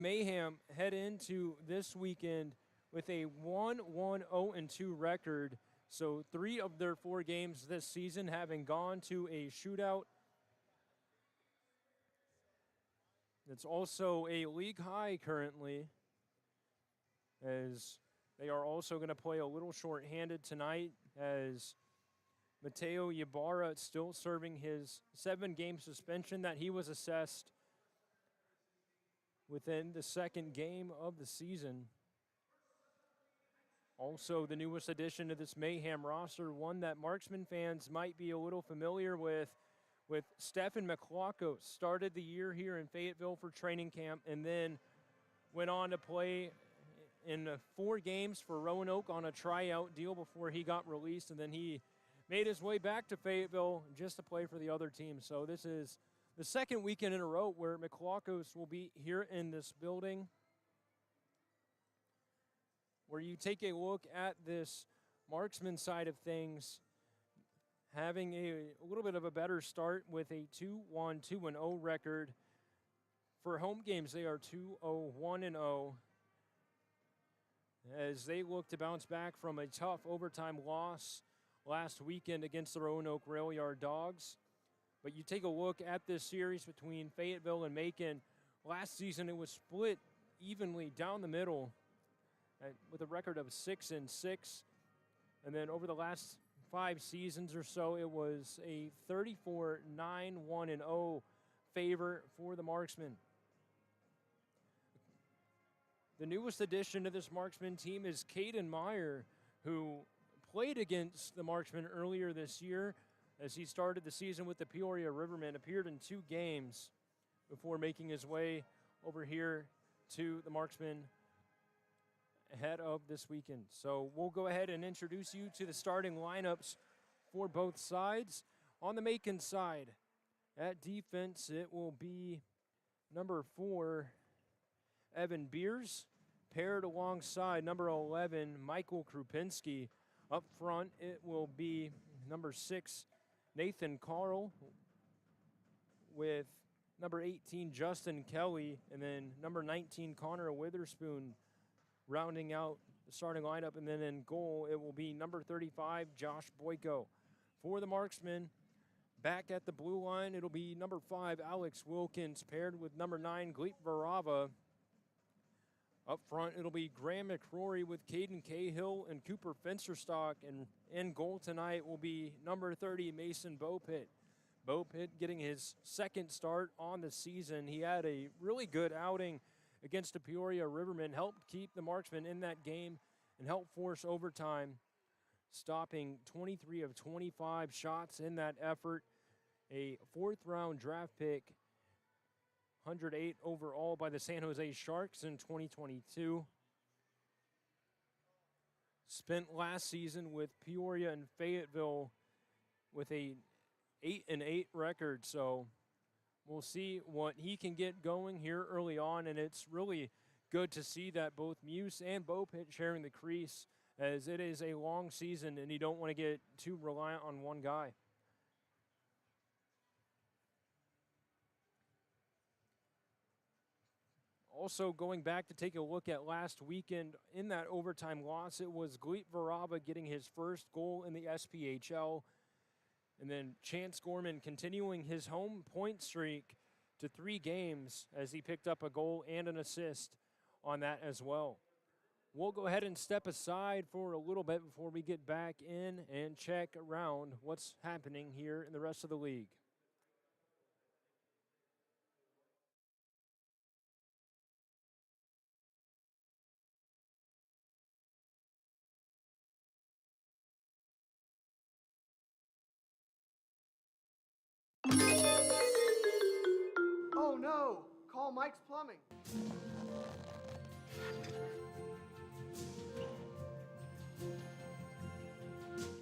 Mayhem head into this weekend with a 1-1-0-2 record. So 3 of their 4 games this season having gone to a shootout. It's also a league high currently, as they are also going to play a little short-handed tonight, as Mateo Ybarra still serving his 7-game suspension that he was assessed within the second game of the season. Also, the newest addition to this Mayhem roster, one that Marksmen fans might be a little familiar with Stefan McLaughlin. Started the year here in Fayetteville for training camp and then went on to play in 4 games for Roanoke on a tryout deal before he got released, and then he made his way back to Fayetteville just to play for the other team. So this is the second weekend in a row where McLaughlin will be here in this building, where you take a look at this Marksman side of things, having a little bit of a better start with a 2-1, 2-0 record. For home games, they are 2-0, 1-0, as they look to bounce back from a tough overtime loss last weekend against the Roanoke Rail Yard Dogs. But you take a look at this series between Fayetteville and Macon. Last season, it was split evenly down the middle with a record of 6-6. And then over the last 5 seasons or so, it was a 34-9-1-0 favor for the Marksmen. The newest addition to this Marksman team is Caden Meyer, who played against the Marksmen earlier this year as he started the season with the Peoria Rivermen, appeared in 2 games before making his way over here to the Marksmen ahead of this weekend. So we'll go ahead and introduce you to the starting lineups for both sides. On the Macon side, at defense, it will be number 4, Evan Beers, paired alongside number 11, Michael Krupinski. Up front, it will be number 6, Nathan Carl, with number 18, Justin Kelly, and then number 19, Connor Witherspoon, rounding out the starting lineup. And then in goal, it will be number 35, Josh Boyko. For the Marksmen, back at the blue line, it'll be number 5, Alex Wilkins, paired with number 9, Gleep Varava. Up front, it'll be Graham McRory with Caden Cahill and Cooper Fencerstock. And in goal tonight will be number 30, Mason Bopit. Bopit getting his second start on the season. He had a really good outing against the Peoria Rivermen, helped keep the Marksmen in that game and helped force overtime, stopping 23 of 25 shots in that effort. A 4th-round draft pick, 108 overall by the San Jose Sharks in 2022. Spent last season with Peoria and Fayetteville with a 8-8 record, so we'll see what he can get going here early on, and it's really good to see that both Muse and Bopit sharing the crease, as it is a long season and you don't want to get too reliant on one guy. Also, going back to take a look at last weekend in that overtime loss, it was Gleep Varava getting his first goal in the SPHL. And then Chance Gorman continuing his home point streak to 3 games as he picked up a goal and an assist on that as well. We'll go ahead and step aside for a little bit before we get back in and check around what's happening here in the rest of the league. Oh no! Call Mike's Plumbing.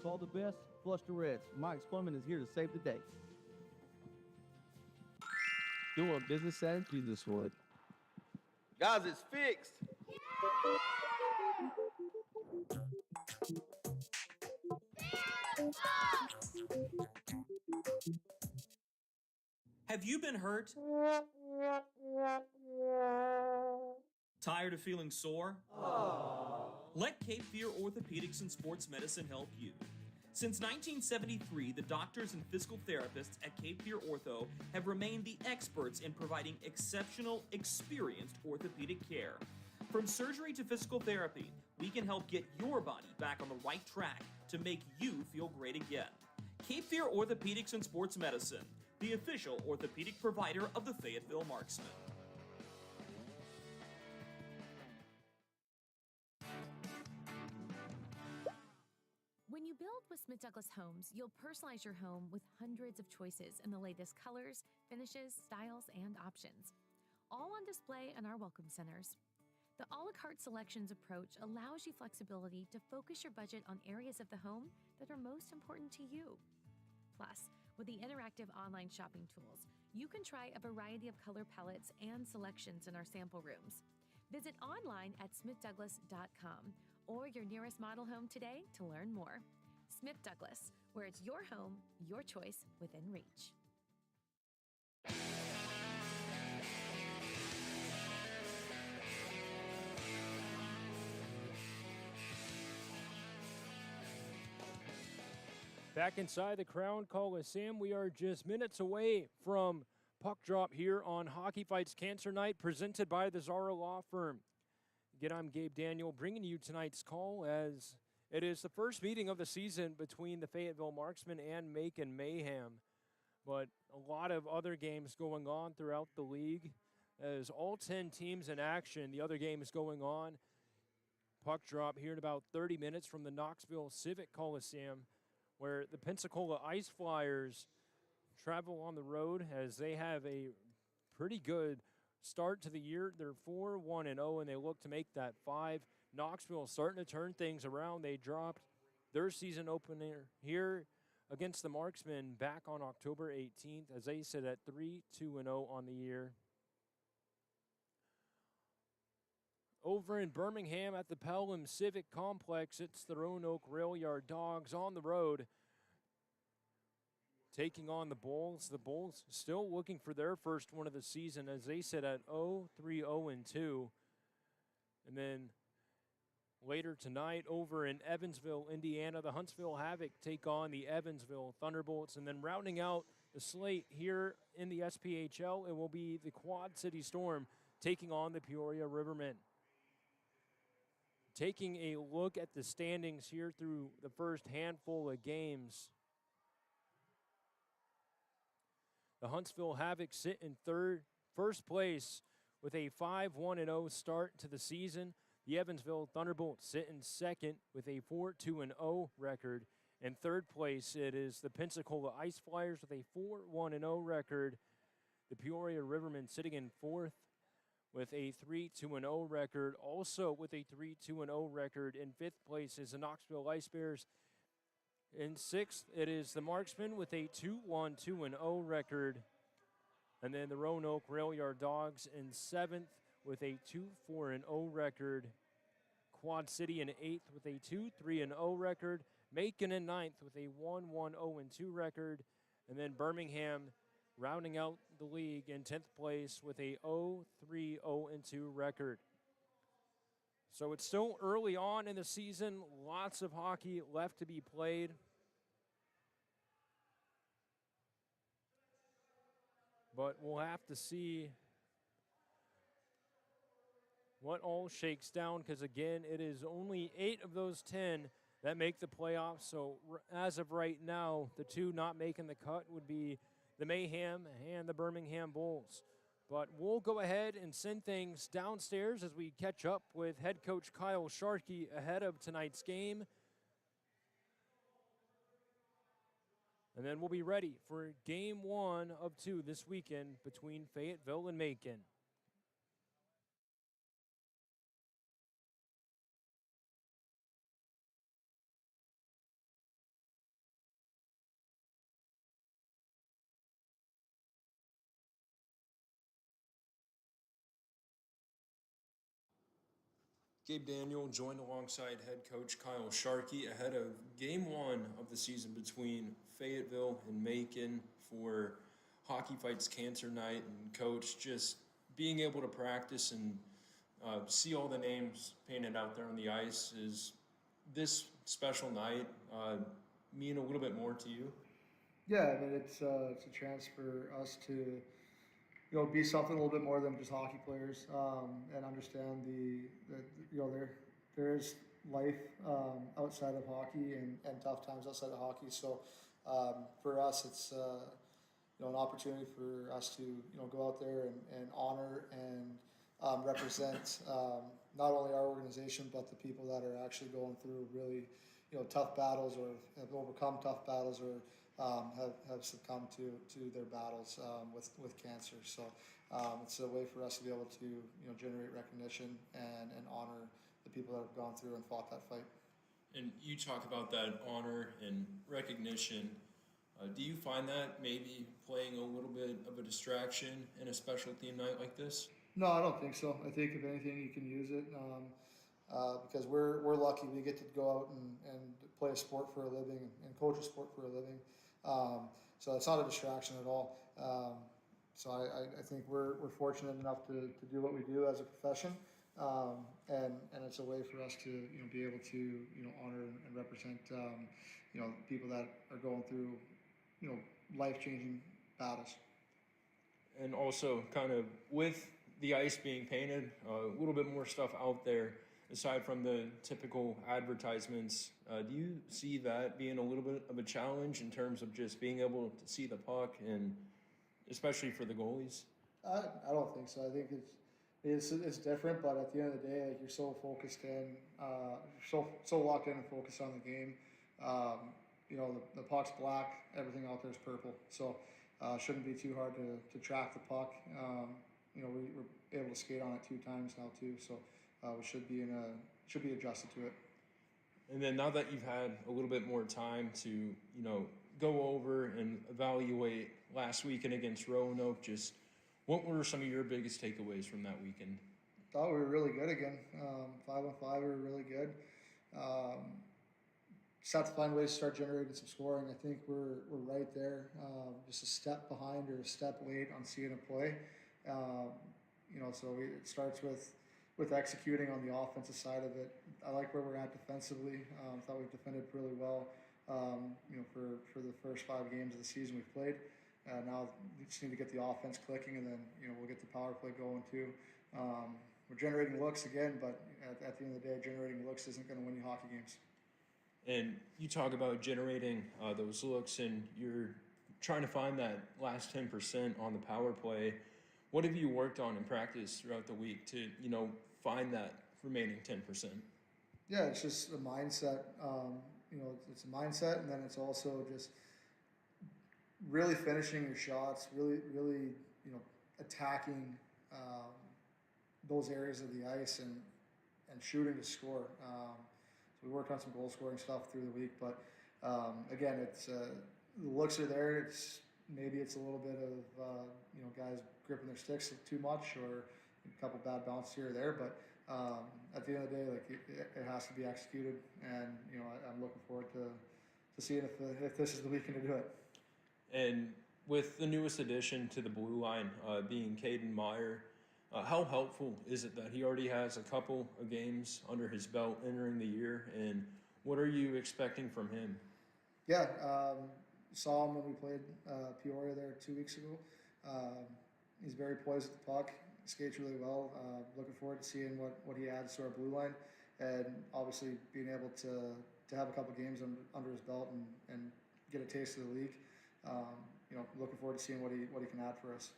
Call the best, flush the reds. Mike's Plumbing is here to save the day. Doing business at Jesuswood. Guys, it's fixed. Have you been hurt? Tired of feeling sore? Let Cape Fear Orthopedics and Sports Medicine help you. Since 1973, the doctors and physical therapists at Cape Fear Ortho have remained the experts in providing exceptional, experienced orthopedic care. From surgery to physical therapy, we can help get your body back on the right track to make you feel great again. Cape Fear Orthopedics and Sports Medicine, the official orthopedic provider of the Fayetteville Marksmen. When you build with Smith Douglas Homes, you'll personalize your home with hundreds of choices in the latest colors, finishes, styles, and options. All on display in our welcome centers. The a la carte selections approach allows you flexibility to focus your budget on areas of the home that are most important to you. Plus, with the interactive online shopping tools, you can try a variety of color palettes and selections in our sample rooms. Visit online at smithdouglas.com or your nearest model home today to learn more. Smith Douglas, where it's your home, your choice, within reach. Back inside the Crown Coliseum, we are just minutes away from puck drop here on Hockey Fights Cancer Night, presented by the Zara Law Firm. Again, I'm Gabe Daniel, bringing you tonight's call as it is the first meeting of the season between the Fayetteville Marksmen and Marksmen Mayhem. But a lot of other games going on throughout the league as all 10 teams in action. The other game is going on. Puck drop here in about 30 minutes from the Knoxville Civic Coliseum, where the Pensacola Ice Flyers travel on the road as they have a pretty good start to the year. They're 4-1-0, and they look to make that 5. Knoxville starting to turn things around. They dropped their season opener here against the Marksmen back on October 18th as they sit at 3-2-0 on the year. Over in Birmingham at the Pelham Civic Complex, it's the Roanoke Rail Yard Dogs on the road taking on the Bulls. The Bulls still looking for their first one of the season as they sit at 0-3-0-2. And then later tonight over in Evansville, Indiana, the Huntsville Havoc take on the Evansville Thunderbolts. And then rounding out the slate here in the SPHL, it will be the Quad City Storm taking on the Peoria Rivermen. Taking a look at the standings here through the first handful of games. The Huntsville Havoc sit in first place with a 5-1-0 start to the season. The Evansville Thunderbolts sit in second with a 4-2-0 record. In third place, it is the Pensacola Ice Flyers with a 4-1-0 record. The Peoria Rivermen sitting in fourth with a 3-2-0 record. Also with a 3-2-0 record in fifth place is the Knoxville Ice Bears. In sixth, it is the Marksmen with a 2-1-2-0 record. And then the Roanoke Rail Yard Dogs in seventh with a 2-4-0 record. Quad City in eighth with a 2-3-0 record. Macon in ninth with a 1-1-0-2 record. And then Birmingham rounding out the league in 10th place with a 0-3-0-2 record. So it's still early on in the season, lots of hockey left to be played. But we'll have to see what all shakes down, because again, it is only 8 of those 10 that make the playoffs. So as of right now, the 2 not making the cut would be the Mayhem and the Birmingham Bulls. But we'll go ahead and send things downstairs as we catch up with head coach Kyle Sharkey ahead of tonight's game. And then we'll be ready for game 1 of 2 this weekend between Fayetteville and Macon. Gabe Daniel joined alongside head coach Kyle Sharkey ahead of game 1 of the season between Fayetteville and Macon for Hockey Fights Cancer Night. And coach, just being able to practice and see all the names painted out there on the ice, is this special night mean a little bit more to you? Yeah, I mean it's a chance for us to be something a little bit more than just hockey players, and understand that there is life outside of hockey and tough times outside of hockey. So for us, it's an opportunity for us to go out there and honor and represent not only our organization but the people that are actually going through really tough battles, or have overcome tough battles, or have succumbed to their battles with cancer. So it's a way for us to be able to generate recognition and honor the people that have gone through and fought that fight. And you talk about that honor and recognition. Do you find that maybe playing a little bit of a distraction in a special team night like this? No, I don't think so. I think if anything, you can use it because we're lucky we get to go out and play a sport for a living and coach a sport for a living. So it's not a distraction at all. So I think we're fortunate enough to do what we do as a profession, and it's a way for us to be able to honor and represent people that are going through life-changing battles. And also, kind of with the ice being painted, a little bit more stuff out there aside from the typical advertisements. Do you see that being a little bit of a challenge in terms of just being able to see the puck, and especially for the goalies? I don't think so. I think it's different, but at the end of the day, like, you're so focused in, so locked in and focused on the game. The puck's black, everything out there is purple, so shouldn't be too hard to track the puck. We're able to skate on it 2 times now too, so we should be adjusted to it. And then now that you've had a little bit more time to go over and evaluate last weekend against Roanoke, just what were some of your biggest takeaways from that weekend? Thought we were really good again. 5-on-5, we were really good. Just have to find ways to start generating some scoring. I think we're right there, just a step behind or a step late on seeing a play. It starts with executing on the offensive side of it. I like where we're at defensively. Thought we've defended really well. For the first 5 games of the season we've played. Now we just need to get the offense clicking, and then we'll get the power play going too. We're generating looks again, but at the end of the day, generating looks isn't going to win you hockey games. And you talk about generating those looks, and you're trying to find that last 10% on the power play. What have you worked on in practice throughout the week to find that remaining 10%? Yeah, it's just a mindset. It's a mindset, and then it's also just really finishing your shots, really attacking those areas of the ice and shooting to score. So we worked on some goal scoring stuff through the week, but again, it's the looks are there. Maybe it's a little bit of guys gripping their sticks too much, or a couple bad bounces here or there, but at the end of the day, it has to be executed, and I'm looking forward to seeing if this is the weekend to do it. And with the newest addition to the blue line being Caden Meyer, how helpful is it that he already has a couple of games under his belt entering the year, and what are you expecting from him? Yeah, saw him when we played Peoria there 2 weeks ago. He's very poised with the puck, skates really well. Looking forward to seeing what he adds to our blue line, and obviously being able to have a couple games under his belt and get a taste of the league. Looking forward to seeing what he can add for us.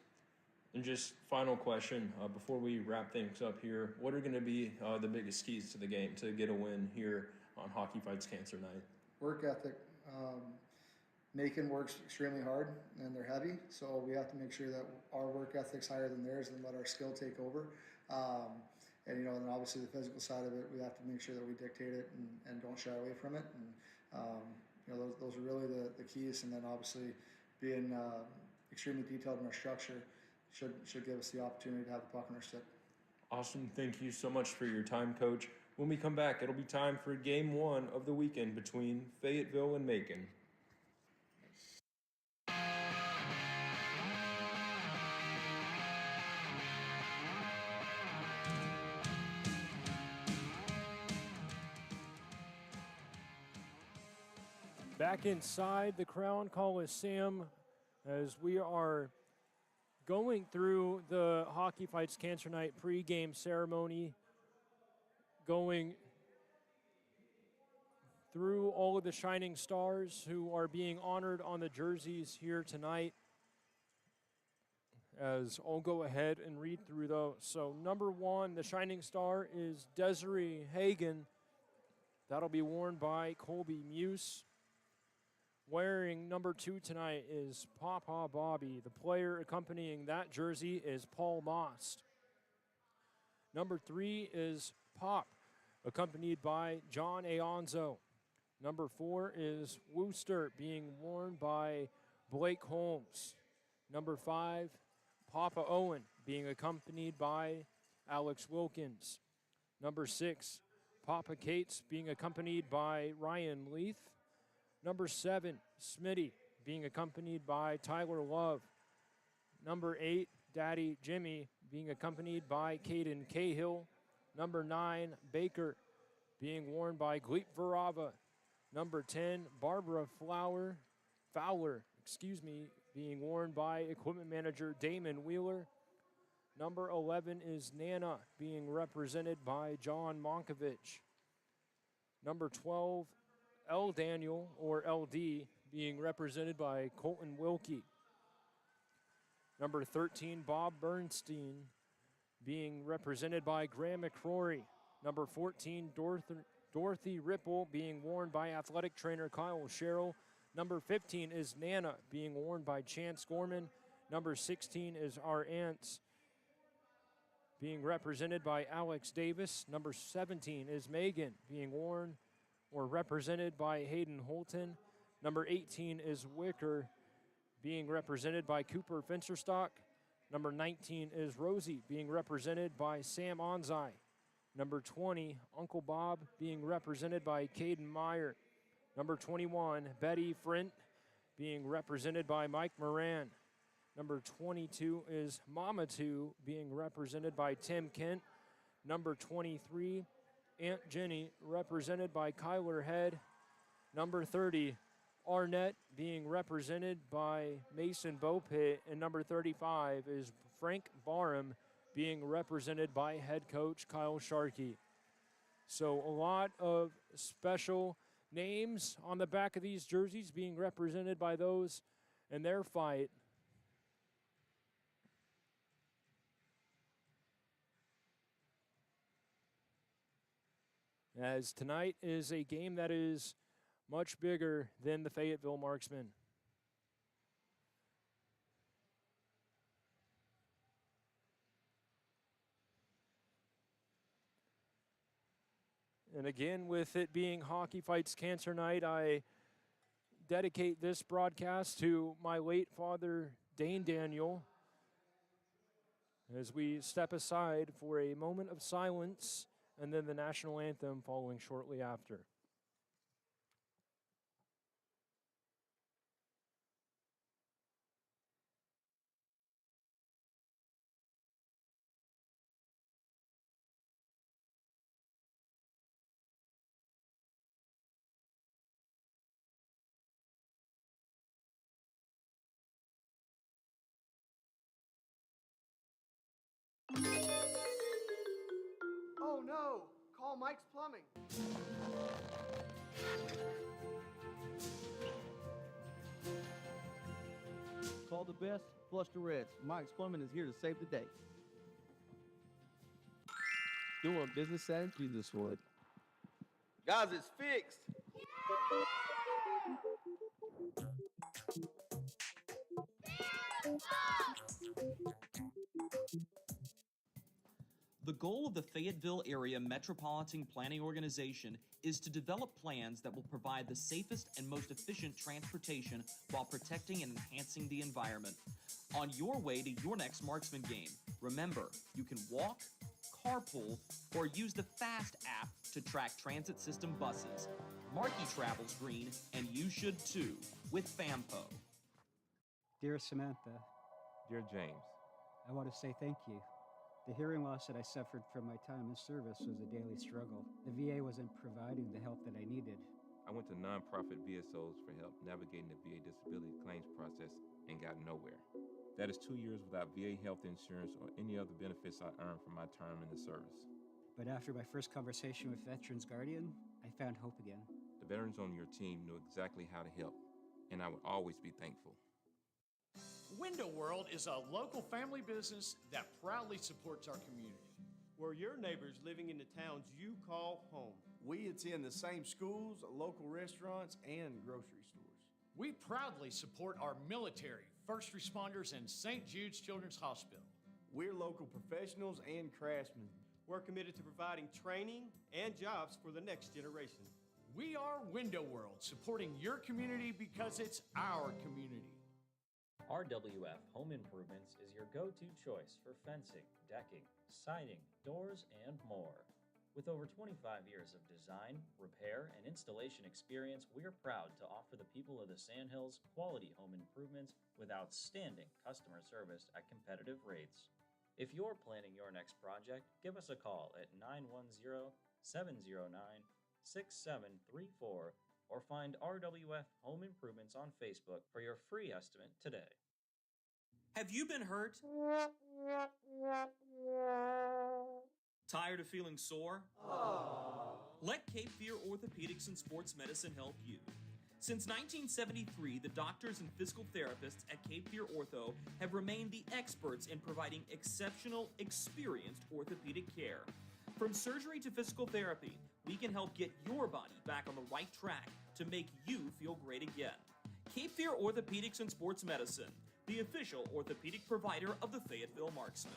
And just final question before we wrap things up here, what are going to be the biggest keys to the game to get a win here on Hockey Fights Cancer Night? Work ethic. Macon works extremely hard, and they're heavy, so we have to make sure that our work ethic's higher than theirs and let our skill take over. And obviously the physical side of it, we have to make sure that we dictate it and don't shy away from it. And those are really the keys. And then obviously being extremely detailed in our structure should give us the opportunity to have the puck on our stick. Awesome. Thank you so much for your time, Coach. When we come back, it'll be time for Game 1 of the weekend between Fayetteville and Macon. Back inside the Crown Coliseum as we are going through the Hockey Fights Cancer Night pregame ceremony, going through all of the shining stars who are being honored on the jerseys here tonight. As I'll go ahead and read through those. So number 1, the shining star is Desiree Hagan. That'll be worn by Colby Muse. Wearing number 2 tonight is Papa Bobby. The player accompanying that jersey is Paul Most. Number 3 is Pop, accompanied by John Aonzo. Number 4 is Wooster, being worn by Blake Holmes. Number 5, Papa Owen, being accompanied by Alex Wilkins. Number 6, Papa Cates, being accompanied by Ryan Leith. Number 7, Smitty, being accompanied by Tyler Love. Number 8, Daddy Jimmy, being accompanied by Caden Cahill. Number 9, Baker, being worn by Gleep Varava. Number 10, Barbara Fowler, being worn by equipment manager Damon Wheeler. Number 11 is Nana, being represented by John Monkovich. Number 12, L. Daniel, or LD, being represented by Colton Wilkie. Number 13, Bob Bernstein, being represented by Graham McCrory. Number 14, Dorothy Ripple, being worn by athletic trainer Kyle Sherrill. Number 15 is Nana, being worn by Chance Gorman. Number 16 is Our Aunts, being represented by Alex Davis. Number 17 is Megan, being worn or represented by Hayden Holton. Number 18 is Wicker, being represented by Cooper Finsterstock. Number 19 is Rosie, being represented by Sam Onzai. Number 20, Uncle Bob, being represented by Caden Meyer. Number 21, Betty Frint, being represented by Mike Moran. Number 22 is Mama 2, being represented by Tim Kent. Number 23, Aunt Jenny, represented by Kyler Head. Number 30, Arnett, being represented by Mason Bopit. And number 35 is Frank Barham, being represented by head coach Kyle Sharkey. So a lot of special names on the back of these jerseys being represented by those in their fight. As tonight is a game that is much bigger than the Fayetteville Marksmen. And again, with it being Hockey Fights Cancer Night, I dedicate this broadcast to my late father, Dane Daniel, as we step aside for a moment of silence and then the national anthem following shortly after. Oh no! Call Mike's Plumbing. Call the best, flush the reds. Mike's Plumbing is here to save the day. Doing business at Jesuswood. Guys, it's fixed. The goal of the Fayetteville Area Metropolitan Planning Organization is to develop plans that will provide the safest and most efficient transportation while protecting and enhancing the environment. On your way to your next Marksman game, remember, you can walk, carpool, or use the FAST app to track transit system buses. Markey travels green, and you should too, with FAMPO. Dear Samantha, Dear James, I want to say thank you. The hearing loss that I suffered from my time in service was a daily struggle. The VA wasn't providing the help that I needed. I went to nonprofit VSOs for help navigating the VA disability claims process and got nowhere. That is 2 years without VA health insurance or any other benefits I earned from my term in the service. But after my first conversation with Veterans Guardian, I found hope again. The veterans on your team knew exactly how to help, and I would always be thankful. Window World is a local family business that proudly supports our community. We're your neighbors living in the towns you call home. We attend the same schools, local restaurants, and grocery stores. We proudly support our military, first responders, and St. Jude's Children's Hospital. We're local professionals and craftsmen. We're committed to providing training and jobs for the next generation. We are Window World, supporting your community because it's our community. RWF Home Improvements is your go-to choice for fencing, decking, siding, doors, and more. With over 25 years of design, repair, and installation experience, we're proud to offer the people of the Sandhills quality home improvements with outstanding customer service at competitive rates. If you're planning your next project, give us a call at 910-709-6734 or find RWF Home Improvements on Facebook for your free estimate today. Have you been hurt? Tired of feeling sore? Let Cape Fear Orthopedics and Sports Medicine help you. Since 1973, the doctors and physical therapists at Cape Fear Ortho have remained the experts in providing exceptional, experienced orthopedic care. From surgery to physical therapy, we can help get your body back on the right track to make you feel great again. Cape Fear Orthopedics and Sports Medicine, the official orthopedic provider of the Fayetteville Marksmen.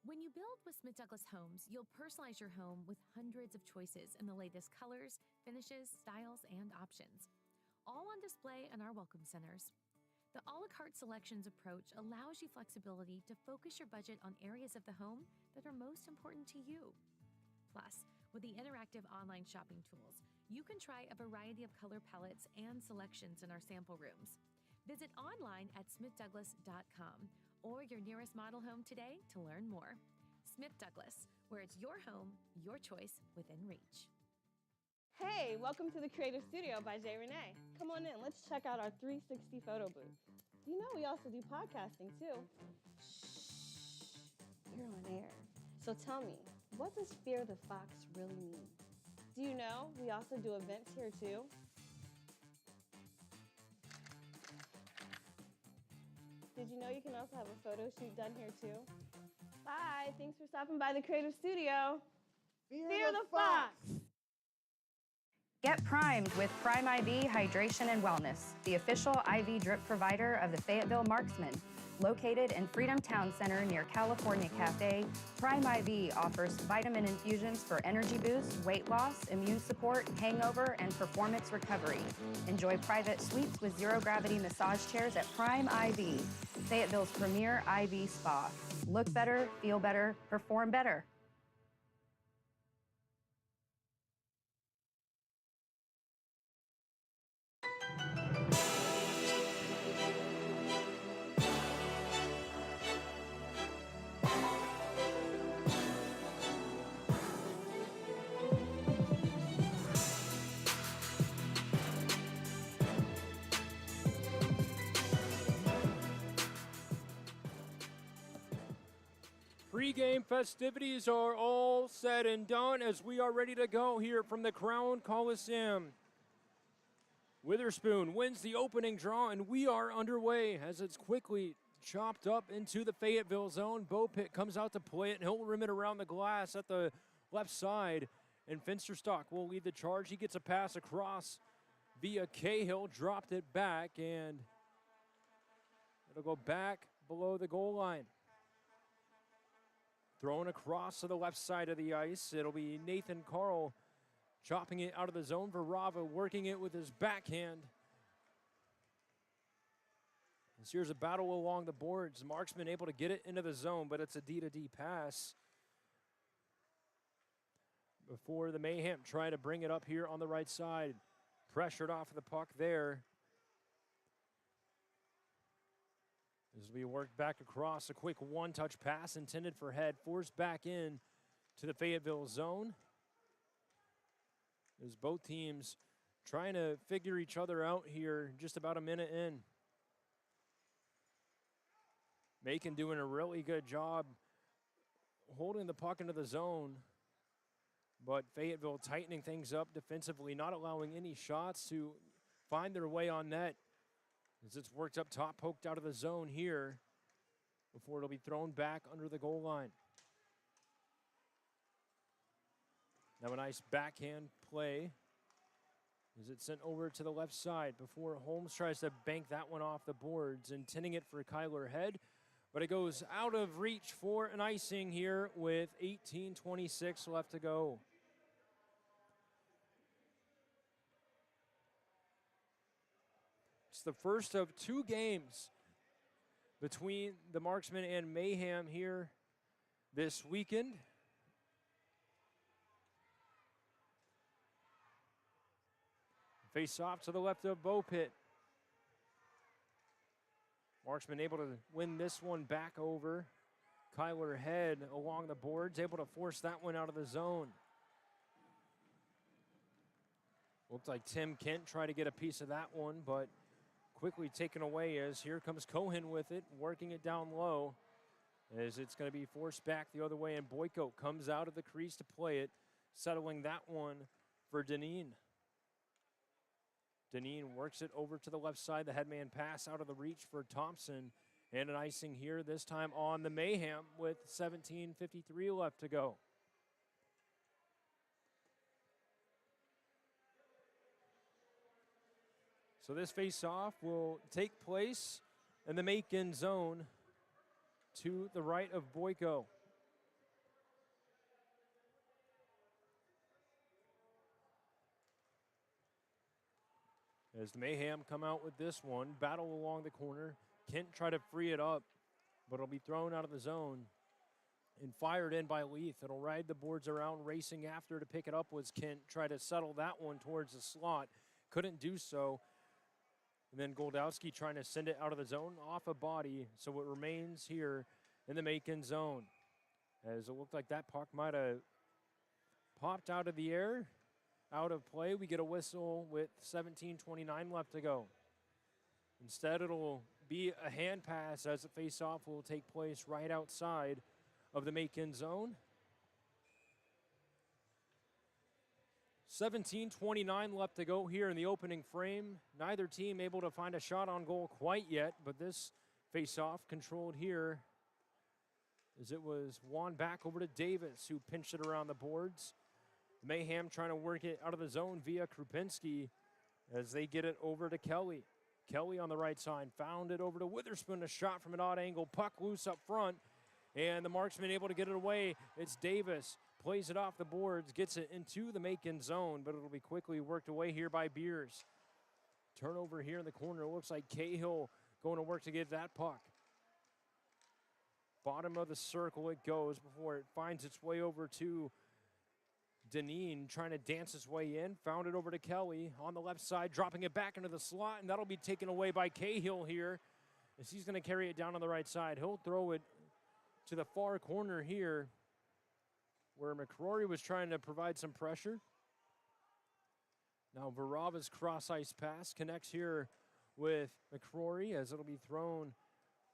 When you build with Smith Douglas Homes, you'll personalize your home with hundreds of choices in the latest colors, finishes, styles, and options, all on display in our welcome centers. The a la carte selections approach allows you flexibility to focus your budget on areas of the home that are most important to you. Plus, with the interactive online shopping tools, you can try a variety of color palettes and selections in our sample rooms. Visit online at smithdouglas.com or your nearest model home today to learn more. Smith Douglas, where it's your home, your choice, within reach. Hey, welcome to the Creative Studio by J. Renee. Come on in, let's check out our 360 photo booth. You know we also do podcasting too. Shh, you're on air. So tell me, what does Fear the Fox really mean? Do you know we also do events here too? Did you know you can also have a photo shoot done here too? Bye, thanks for stopping by the Creative Studio. Fear the Fox! Get primed with Prime IV Hydration and Wellness, the official IV drip provider of the Fayetteville Marksmen. Located in Freedom Town Center near California Cafe, Prime IV offers vitamin infusions for energy boost, weight loss, immune support, hangover, and performance recovery. Enjoy private suites with zero-gravity massage chairs at Prime IV, Fayetteville's premier IV spa. Look better, feel better, perform better. Pre-game festivities are all said and done as we are ready to go here from the Crown Coliseum. Witherspoon wins the opening draw, and we are underway as it's quickly chopped up into the Fayetteville zone. Bo Pitt comes out to play it, and he'll rim it around the glass at the left side. And Finsterstock will lead the charge. He gets a pass across via Cahill, dropped it back, and it'll go back below the goal line. Thrown across to the left side of the ice. It'll be Nathan Carl chopping it out of the zone. Varava working it with his backhand. And here's a battle along the boards. Marksman able to get it into the zone, but it's a D-to-D pass. Before the Mayhem try to bring it up here on the right side. Pressured off of the puck there. As we work back across, a quick one-touch pass intended for head, forced back in to the Fayetteville zone. As both teams trying to figure each other out here, just about a minute in. Macon doing a really good job holding the puck into the zone, but Fayetteville tightening things up defensively, not allowing any shots to find their way on net. As it's worked up top, poked out of the zone here before it'll be thrown back under the goal line. Now a nice backhand play as it's sent over to the left side before Holmes tries to bank that one off the boards, intending it for Kyler Head, but it goes out of reach for an icing here with 18:26 left to go. It's the first of two games between the Marksmen and Mayhem here this weekend. Face off to the left of Bo Pitt. Marksman able to win this one back over. Kyler Head along the boards, able to force that one out of the zone. Looked like Tim Kent tried to get a piece of that one, but quickly taken away as here comes Cohen with it, working it down low. As it's going to be forced back the other way, and Boyko comes out of the crease to play it, settling that one for Deneen. Deneen works it over to the left side. The headman pass out of the reach for Thompson. And an icing here, this time on the Mayhem with 17:53 left to go. So this face-off will take place in the Macon zone to the right of Boyko. As the Mayhem come out with this one, battle along the corner. Kent try to free it up, but it'll be thrown out of the zone and fired in by Leith. It'll ride the boards around, racing after to pick it up was Kent. Try to settle that one towards the slot. Couldn't do so. And then Goldowski trying to send it out of the zone off a body, so it remains here in the Macon zone. As it looked like that puck might have popped out of the air. Out of play, we get a whistle with 17:29 left to go. Instead, it'll be a hand pass as the face-off will take place right outside of the Macon zone. 17:29 left to go here in the opening frame. Neither team able to find a shot on goal quite yet, but this face-off controlled here as it was won back over to Davis, who pinched it around the boards. Mayhem trying to work it out of the zone via Krupinski as they get it over to Kelly. Kelly on the right side found it over to Witherspoon. A shot from an odd angle. Puck loose up front. And the Marksman able to get it away. It's Davis. Plays it off the boards. Gets it into the Macon zone. But it'll be quickly worked away here by Beers. Turnover here in the corner. It looks like Cahill going to work to get that puck. Bottom of the circle it goes before it finds its way over to Deneen, trying to dance his way in. Found it over to Kelly on the left side, dropping it back into the slot, and that'll be taken away by Cahill here as he's going to carry it down on the right side. He'll throw it to the far corner here where McCrory was trying to provide some pressure. Now Varava's cross-ice pass connects here with McCrory as it'll be thrown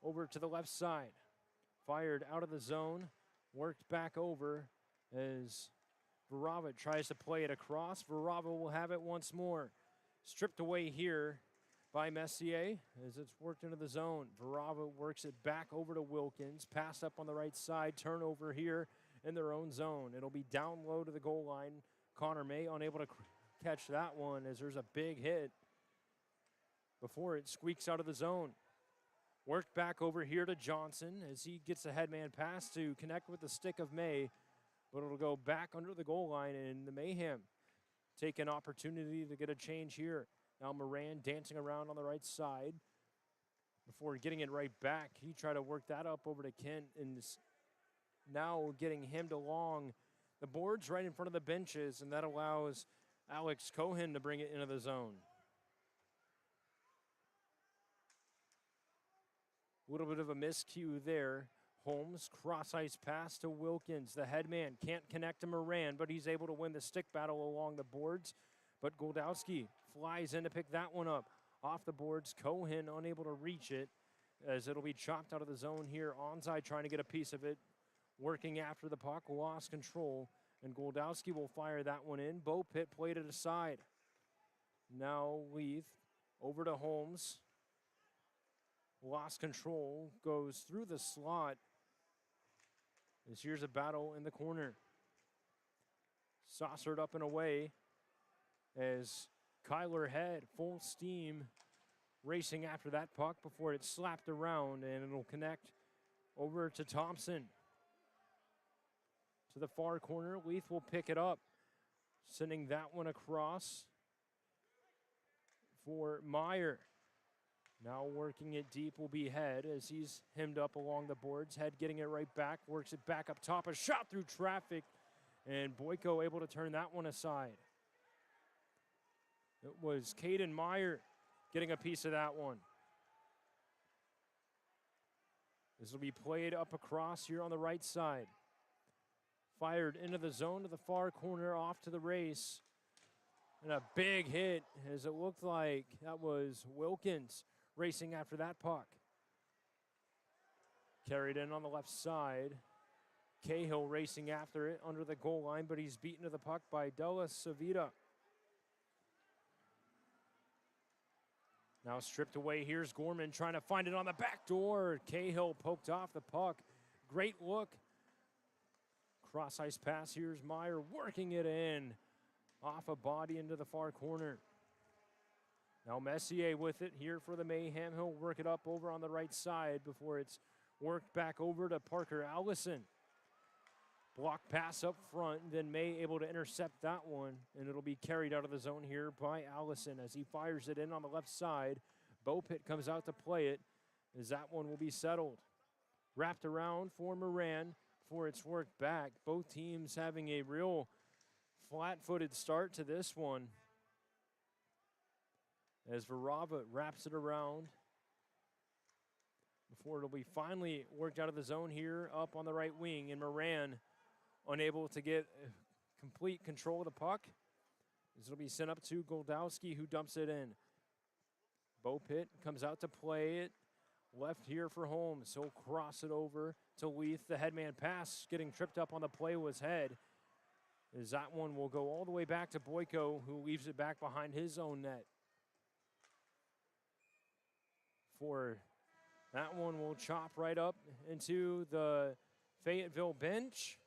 over to the left side. Fired out of the zone, worked back over as Varava tries to play it across. Varava will have it once more. Stripped away here by Messier as it's worked into the zone. Varava works it back over to Wilkins. Pass up on the right side. Turnover here in their own zone. It'll be down low to the goal line. Connor May unable to catch that one as there's a big hit before it squeaks out of the zone. Worked back over here to Johnson as he gets a headman pass to connect with the stick of May. But it'll go back under the goal line, and the Mayhem take an opportunity to get a change here. Now Moran dancing around on the right side before getting it right back. He tried to work that up over to Kent, and now getting him along the boards right in front of the benches, and that allows Alex Cohen to bring it into the zone. A little bit of a miscue there. Holmes, cross-ice pass to Wilkins. The headman can't connect to Moran, but he's able to win the stick battle along the boards. But Goldowski flies in to pick that one up. Off the boards, Cohen unable to reach it as it'll be chopped out of the zone here. Onside trying to get a piece of it. Working after the puck, lost control, and Goldowski will fire that one in. Bo Pitt played it aside. Now Leith over to Holmes. Lost control, goes through the slot. Here's a battle in the corner. Saucered up and away as Kyler Head, full steam, racing after that puck before it's slapped around, and it'll connect over to Thompson. To the far corner, Leith will pick it up, sending that one across for Meyer. Now working it deep will be Head as he's hemmed up along the boards. Head getting it right back, works it back up top. A shot through traffic, and Boyko able to turn that one aside. It was Caden Meyer getting a piece of that one. This will be played up across here on the right side. Fired into the zone to the far corner, off to the race. And a big hit, as it looked like that was Wilkins racing after that puck. Carried in on the left side. Cahill racing after it under the goal line, but he's beaten to the puck by Della Savita. Now stripped away. Here's Gorman trying to find it on the back door. Cahill poked off the puck. Great look. Cross-ice pass. Here's Meyer working it in. Off a body into the far corner. Now Messier with it here for the Mayhem. He'll work it up over on the right side before it's worked back over to Parker Allison. Block pass up front, then May able to intercept that one, and it'll be carried out of the zone here by Allison as he fires it in on the left side. Bo Pitt comes out to play it as that one will be settled. Wrapped around for Moran before it's worked back. Both teams having a real flat-footed start to this one as Varava wraps it around before it'll be finally worked out of the zone here up on the right wing, and Moran unable to get complete control of the puck. This will be sent up to Goldowski, who dumps it in. Bo Pitt comes out to play it left here for Holmes. He'll cross it over to Leith. The headman pass getting tripped up on the play was Head. As that one will go all the way back to Boyko, who leaves it back behind his own net. For that one will chop right up into the Fayetteville bench.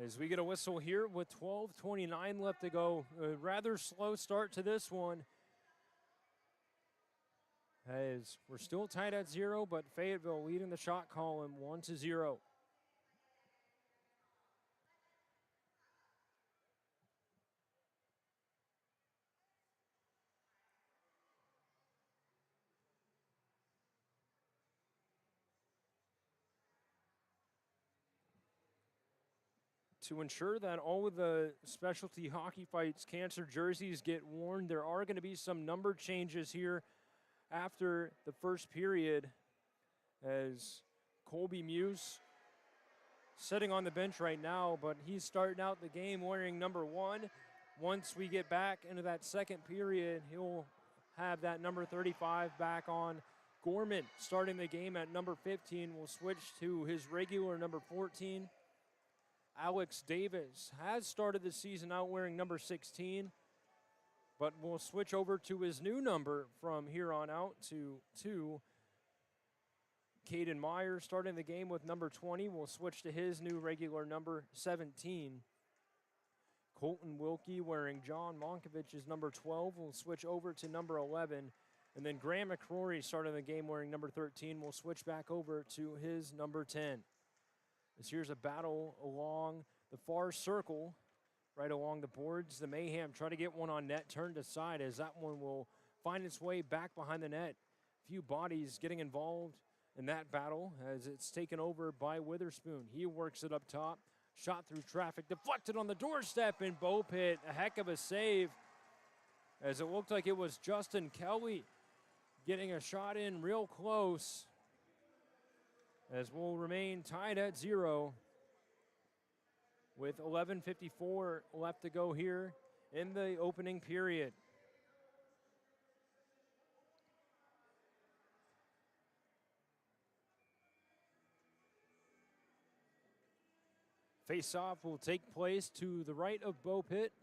As we get a whistle here with 12:29 left to go. A rather slow start to this one. As we're still tied at 0, but Fayetteville leading the shot column 1-0. To ensure that all of the specialty hockey fights cancer jerseys get worn, there are going to be some number changes here after the first period, as Colby Muse sitting on the bench right now, but he's starting out the game wearing number 1. Once we get back into that second period, he'll have that number 35 back on. Gorman starting the game at number 15 will switch to his regular number 14. Alex Davis has started the season out wearing number 16, but will switch over to his new number from here on out to 2. Caden Meyer starting the game with number 20 will switch to his new regular number 17. Colton Wilkie wearing John Monkovich's number 12 will switch over to number 11. And then Graham McCrory starting the game wearing number 13 will switch back over to his number 10. This here's a battle along the far circle, right along the boards. The Mayhem try to get one on net, turned aside as that one will find its way back behind the net. A few bodies getting involved in that battle as it's taken over by Witherspoon. He works it up top, shot through traffic, deflected on the doorstep, and Bo Pitt, a heck of a save as it looked like it was Justin Kelly getting a shot in real close, as we'll remain tied at 0 with 11:54 left to go here in the opening period. Face-off will take place to the right of Bo Pitt.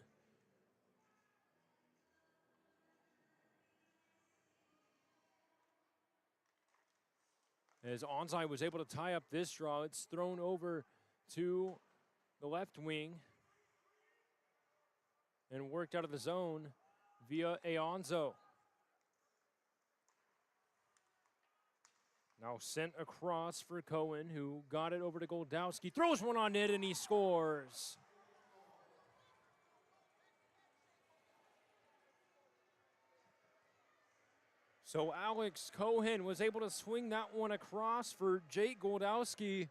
As Onsai was able to tie up this draw, it's thrown over to the left wing and worked out of the zone via Aonzo. Now sent across for Cohen, who got it over to Goldowski. Throws one on net, and he scores. So Alex Cohen was able to swing that one across for Jake Goldowski,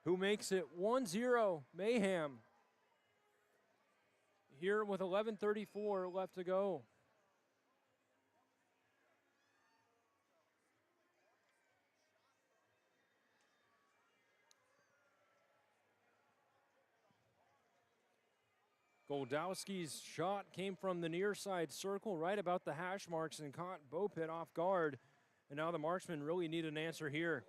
who makes it 1-0 Mayhem. Here with 11:34 left to go. Goldowski's shot came from the near side circle right about the hash marks and caught Bo Pitt off guard. And now the Marksmen really need an answer here.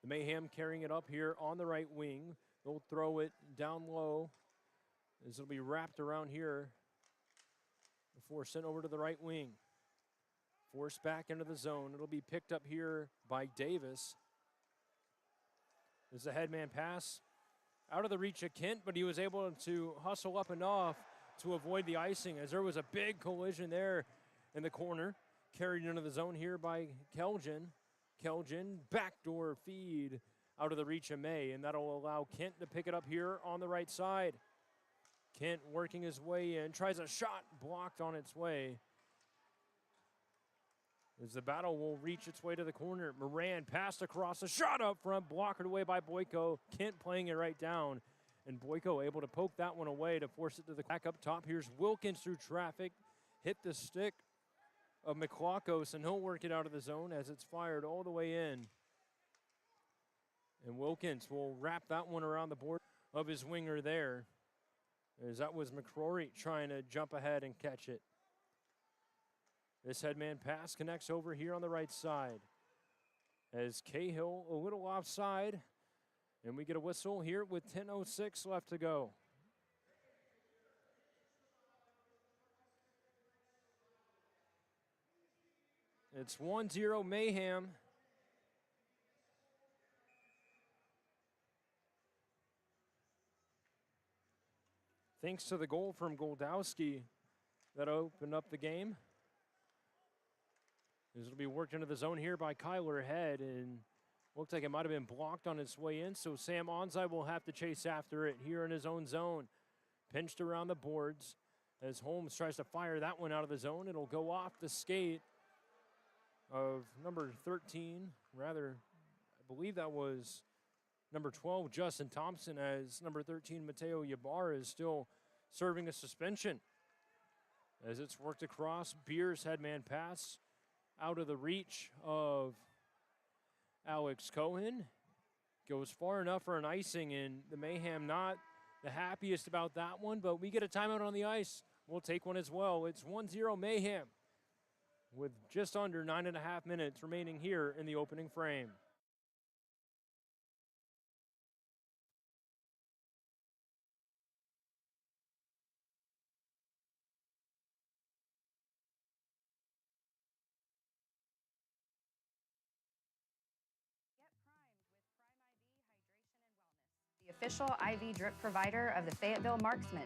The Mayhem carrying it up here on the right wing. They'll throw it down low as it'll be wrapped around here before sent over to the right wing. Forced back into the zone. It'll be picked up here by Davis. There's a headman pass out of the reach of Kent, but he was able to hustle up enough to avoid the icing, as there was a big collision there in the corner. Carried into the zone here by Keljan. Keljan, backdoor feed out of the reach of May, and that'll allow Kent to pick it up here on the right side. Kent working his way in, tries a shot, blocked on its way. As the battle will reach its way to the corner, Moran passed across, a shot up front, blocked away by Boyko. Kent playing it right down, and Boyko able to poke that one away to force it to the back up top. Here's Wilkins through traffic, hit the stick of McLaugos, and he'll work it out of the zone as it's fired all the way in. And Wilkins will wrap that one around the board of his winger there, as that was McCrory trying to jump ahead and catch it. This headman pass connects over here on the right side, as Cahill a little offside, and we get a whistle here with 10:06 left to go. It's 1-0 Mayhem. Thanks to the goal from Goldowski that opened up the game. This will be worked into the zone here by Kyler Head, and looked like it might have been blocked on its way in, so Sam Onsai will have to chase after it here in his own zone. Pinched around the boards as Holmes tries to fire that one out of the zone. It'll go off the skate of number 13, rather, I believe that was number 12, Justin Thompson, as number 13, Mateo Ybarra, is still serving a suspension. As it's worked across, Beers headman pass out of the reach of Alex Cohen. Goes far enough for an icing, and the Mayhem not the happiest about that one, but we get a timeout on the ice. We'll take one as well. It's 1-0 Mayhem with just under 9.5 minutes remaining here in the opening frame. The official IV drip provider of the Fayetteville Marksmen.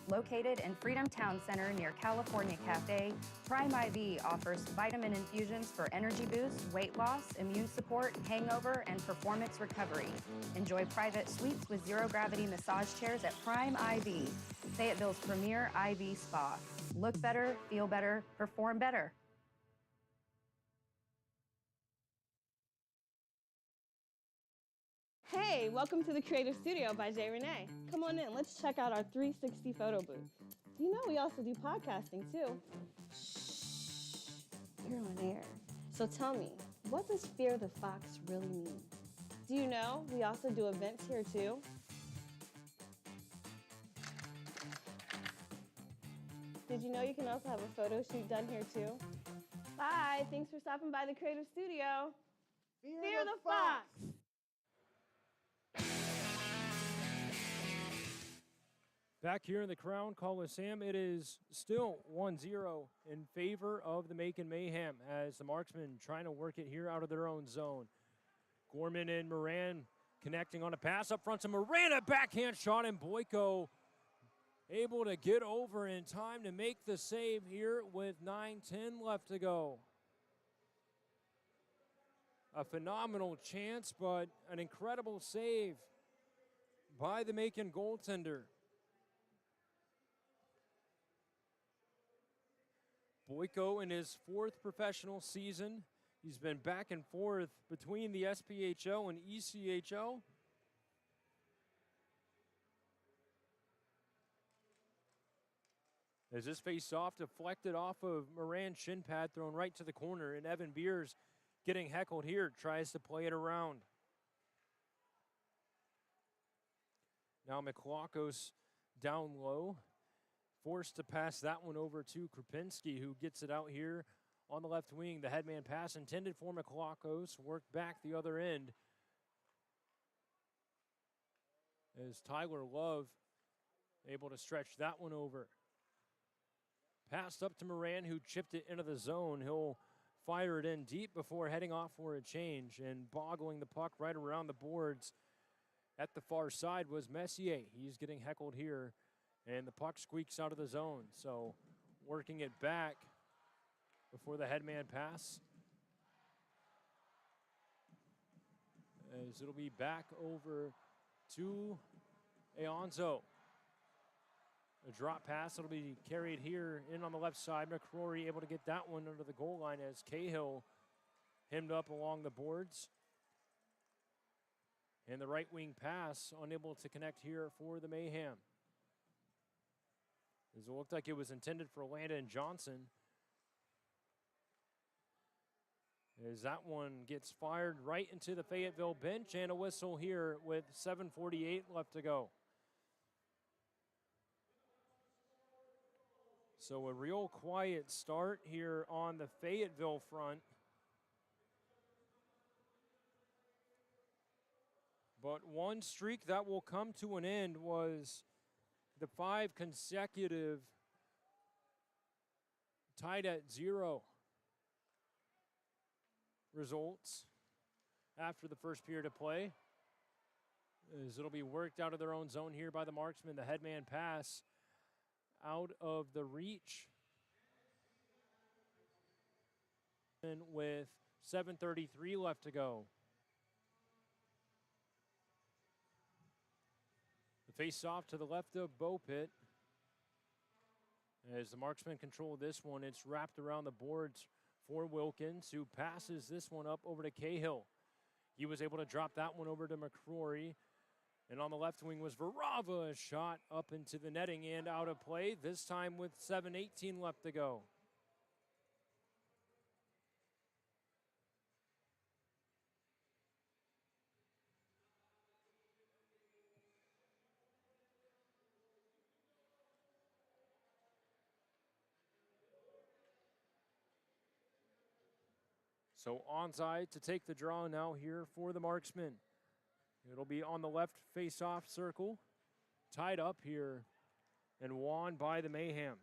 Located in Freedom Town Center near California Cafe, Prime IV offers vitamin infusions for energy boost, weight loss, immune support, hangover, and performance recovery. Enjoy private suites with zero-gravity massage chairs at Prime IV, Fayetteville's premier IV spa. Look better, feel better, perform better. Hey, welcome to the Creative Studio by Jay Renee. Come on in, let's check out our 360 photo booth. You know we also do podcasting too. Shh, you're on air. So tell me, what does Fear the Fox really mean? Do you know we also do events here too? Did you know you can also have a photo shoot done here too? Bye, thanks for stopping by the Creative Studio. Fear the Fox! Back here in the Crown Coliseum, it is still 1-0 in favor of the Macon Mayhem as the Marksmen trying to work it here out of their own zone. Gorman and Moran connecting on a pass up front to Moran, a backhand shot, and Boyko able to get over in time to make the save here with 9:10 left to go. A phenomenal chance, but an incredible save by the Macon goaltender. Boyko in his 4th professional season. He's been back and forth between the SPHL and ECHL. As this face-off deflected off of Moran's shin pad, thrown right to the corner, and Evan Beers getting heckled here, tries to play it around. Now McLaugos down low, forced to pass that one over to Krupinski, who gets it out here on the left wing. The headman pass intended for McLaugos, worked back the other end. As Tyler Love able to stretch that one over. Passed up to Moran, who chipped it into the zone. He'll fire it in deep before heading off for a change, and boggling the puck right around the boards at the far side was Messier. He's getting heckled here, and the puck squeaks out of the zone. So working it back before the headman pass, as it'll be back over to Eonzo. A drop pass, it'll be carried here in on the left side. McCrory able to get that one under the goal line as Cahill hemmed up along the boards. And the right wing pass unable to connect here for the Mayhem. As it looked like it was intended for Landon Johnson. As that one gets fired right into the Fayetteville bench, and a whistle here with 7:48 left to go. So a real quiet start here on the Fayetteville front. But one streak that will come to an end was the 5 consecutive tied at 0 results after the first period of play. As it'll be worked out of their own zone here by the Marksmen. The headman pass out of the reach. And with 7:33 left to go. The face-off to the left of Bopit. As the Marksmen control this one, it's wrapped around the boards for Wilkins, who passes this one up over to Cahill. He was able to drop that one over to McCrory. And on the left wing was Varava, a shot up into the netting and out of play, this time with 7:18 left to go. So onside to take the draw now here for the Marksmen. It'll be on the left face-off circle, tied up here and won by the Mayhem.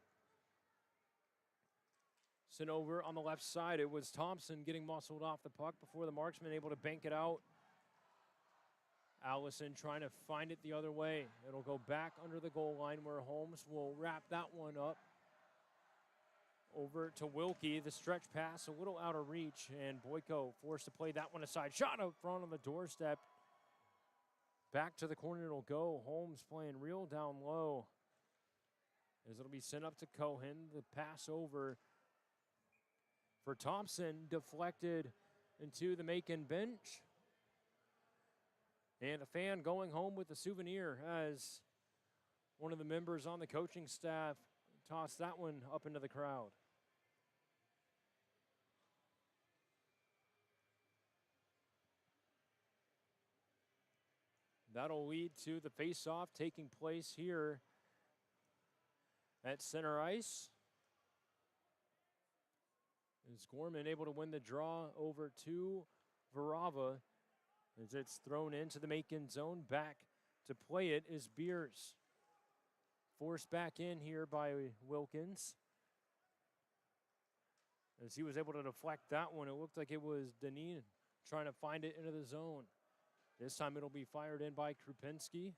Sent over on the left side, it was Thompson getting muscled off the puck before the Marksmen able to bank it out. Allison trying to find it the other way. It'll go back under the goal line where Holmes will wrap that one up. Over to Wilkie, the stretch pass a little out of reach, and Boyko forced to play that one aside. Shot up front on the doorstep. Back to the corner it'll go. Holmes playing real down low. As it'll be sent up to Cohen. The pass over for Thompson, deflected into the Macon bench. And a fan going home with a souvenir as one of the members on the coaching staff toss that one up into the crowd. That'll lead to the face-off taking place here at center ice. Is Gorman able to win the draw over to Varava as it's thrown into the Macon zone. Back to play it is Beers. Forced back in here by Wilkins. As he was able to deflect that one, it looked like it was Deneen trying to find it into the zone. This time it'll be fired in by Krupinski.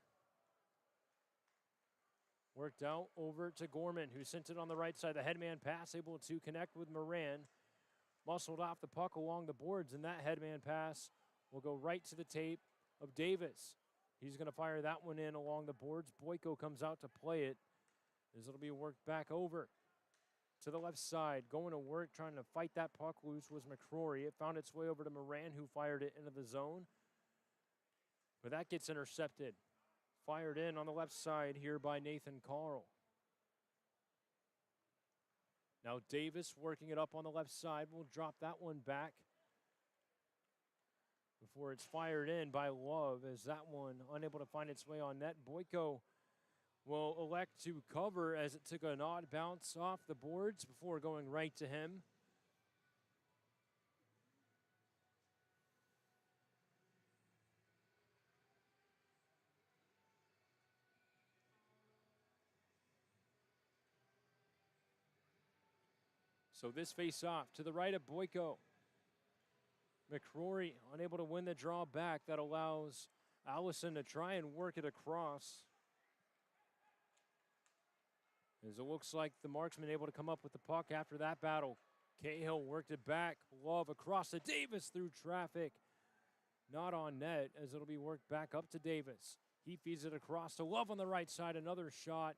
Worked out over to Gorman, who sent it on the right side. The headman pass able to connect with Moran. Muscled off the puck along the boards, and that headman pass will go right to the tape of Davis. He's going to fire that one in along the boards. Boyko comes out to play it as it'll be worked back over to the left side. Going to work, trying to fight that puck loose was McCrory. It found its way over to Moran, who fired it into the zone. But that gets intercepted. Fired in on the left side here by Nathan Carl. Now Davis working it up on the left side. Will drop that one back before it's fired in by Love, as that one unable to find its way on net. Boyko will elect to cover as it took an odd bounce off the boards before going right to him. So this face-off to the right of Boyko. McCrory unable to win the draw back. That allows Allison to try and work it across. As it looks like the Marksmen able to come up with the puck after that battle. Cahill worked it back. Love across to Davis through traffic. Not on net, as it'll be worked back up to Davis. He feeds it across to Love on the right side. Another shot.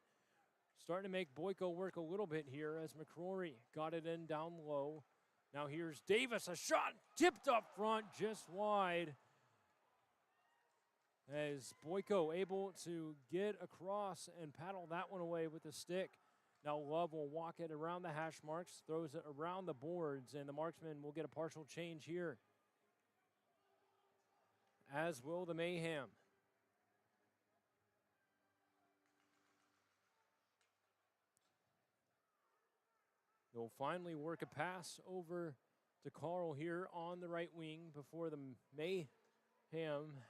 Starting to make Boyko work a little bit here as McCrory got it in down low. Now here's Davis, a shot tipped up front, just wide. As Boyko able to get across and paddle that one away with the stick. Now Love will walk it around the hash marks, throws it around the boards, and the Marksmen will get a partial change here. As will the Mayhem. They'll finally work a pass over to Carl here on the right wing before the Mayhem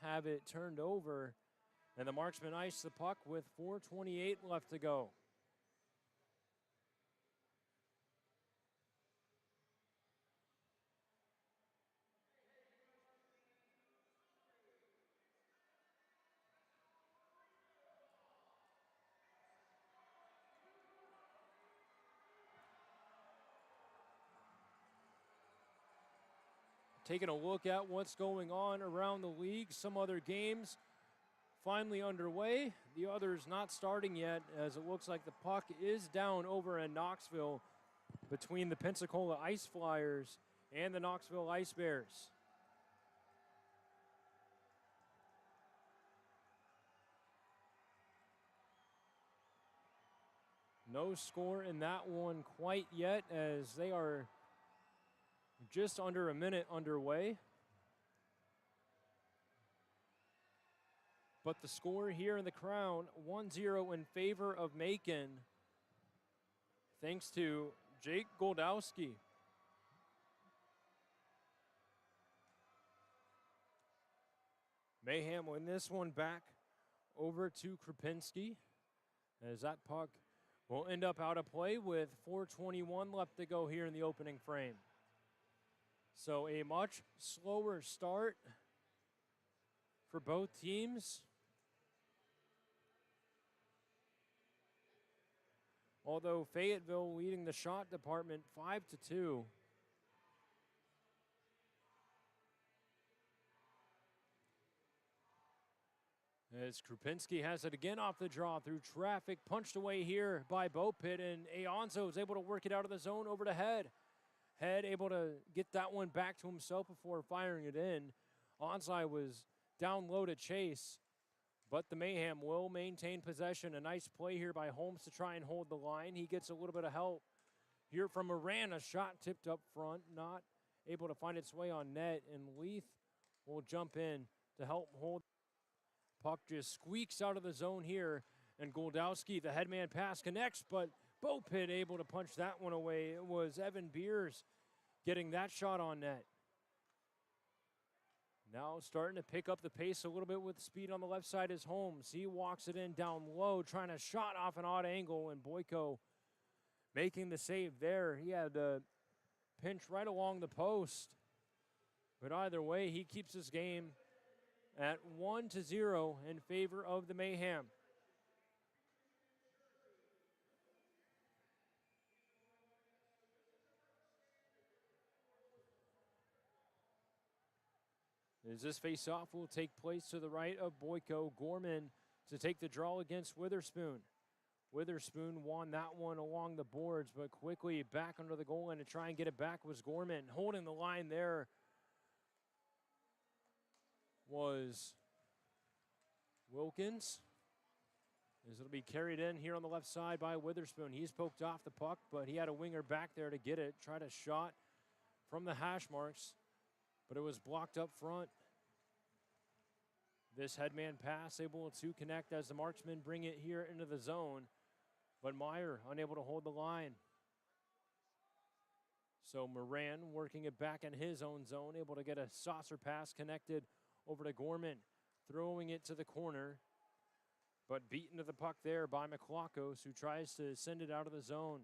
have it turned over. And the Marksmen ice the puck with 4:28 left to go. Taking a look at what's going on around the league. Some other games finally underway. The others not starting yet, as it looks like the puck is down over in Knoxville between the Pensacola Ice Flyers and the Knoxville Ice Bears. No score in that one quite yet, as they are just under a minute underway. But the score here in the Crown, 1-0 in favor of Macon, thanks to Jake Goldowski. Mayhem win this one back over to Krupinski, as that puck will end up out of play with 4:21 left to go here in the opening frame. So a much slower start for both teams. Although Fayetteville leading the shot department 5-2. As Krupinski has it again off the draw through traffic, punched away here by Bopit, and Aonzo is able to work it out of the zone over to Head. Head able to get that one back to himself before firing it in. Onsai was down low to chase. But the Mayhem will maintain possession. A nice play here by Holmes to try and hold the line. He gets a little bit of help here from Moran. A shot tipped up front, not able to find its way on net, and Leith will jump in to help hold. Puck just squeaks out of the zone here, and Goldowski, the headman pass, connects, but Bo Pitt able to punch that one away. It was Evan Beers getting that shot on net. Now starting to pick up the pace a little bit with speed on the left side is Holmes. He walks it in down low, trying to shot off an odd angle, and Boyko making the save there. He had a pinch right along the post. But either way, he keeps his game at 1-0 in favor of the Mayhem. As this face-off will take place to the right of Boyko, Gorman to take the draw against Witherspoon. Witherspoon won that one along the boards, but quickly back under the goal line to try and get it back was Gorman. Holding the line there was Wilkins. As it'll be carried in here on the left side by Witherspoon. He's poked off the puck, but he had a winger back there to get it. Tried a shot from the hash marks, but it was blocked up front. This headman pass able to connect as the Marksmen bring it here into the zone, but Meyer unable to hold the line. So Moran working it back in his own zone, able to get a saucer pass connected over to Gorman, throwing it to the corner, but beaten to the puck there by McLaughlin, who tries to send it out of the zone.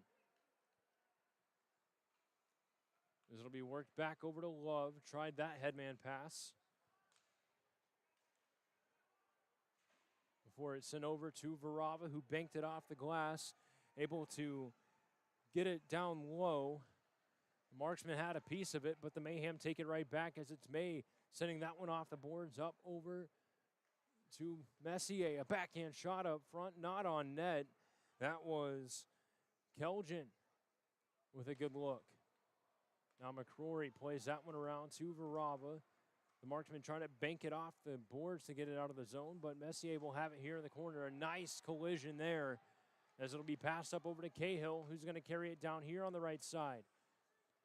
This will be worked back over to Love. Tried that headman pass before it's sent over to Varava, who banked it off the glass, able to get it down low. The Marksman had a piece of it, but the Mayhem take it right back as it's May sending that one off the boards up over to Messier. A backhand shot up front, not on net. That was Keljan with a good look. Now McCrory plays that one around to Varava. The Marksman trying to bank it off the boards to get it out of the zone, but Messier will have it here in the corner. A nice collision there as it'll be passed up over to Cahill, who's going to carry it down here on the right side.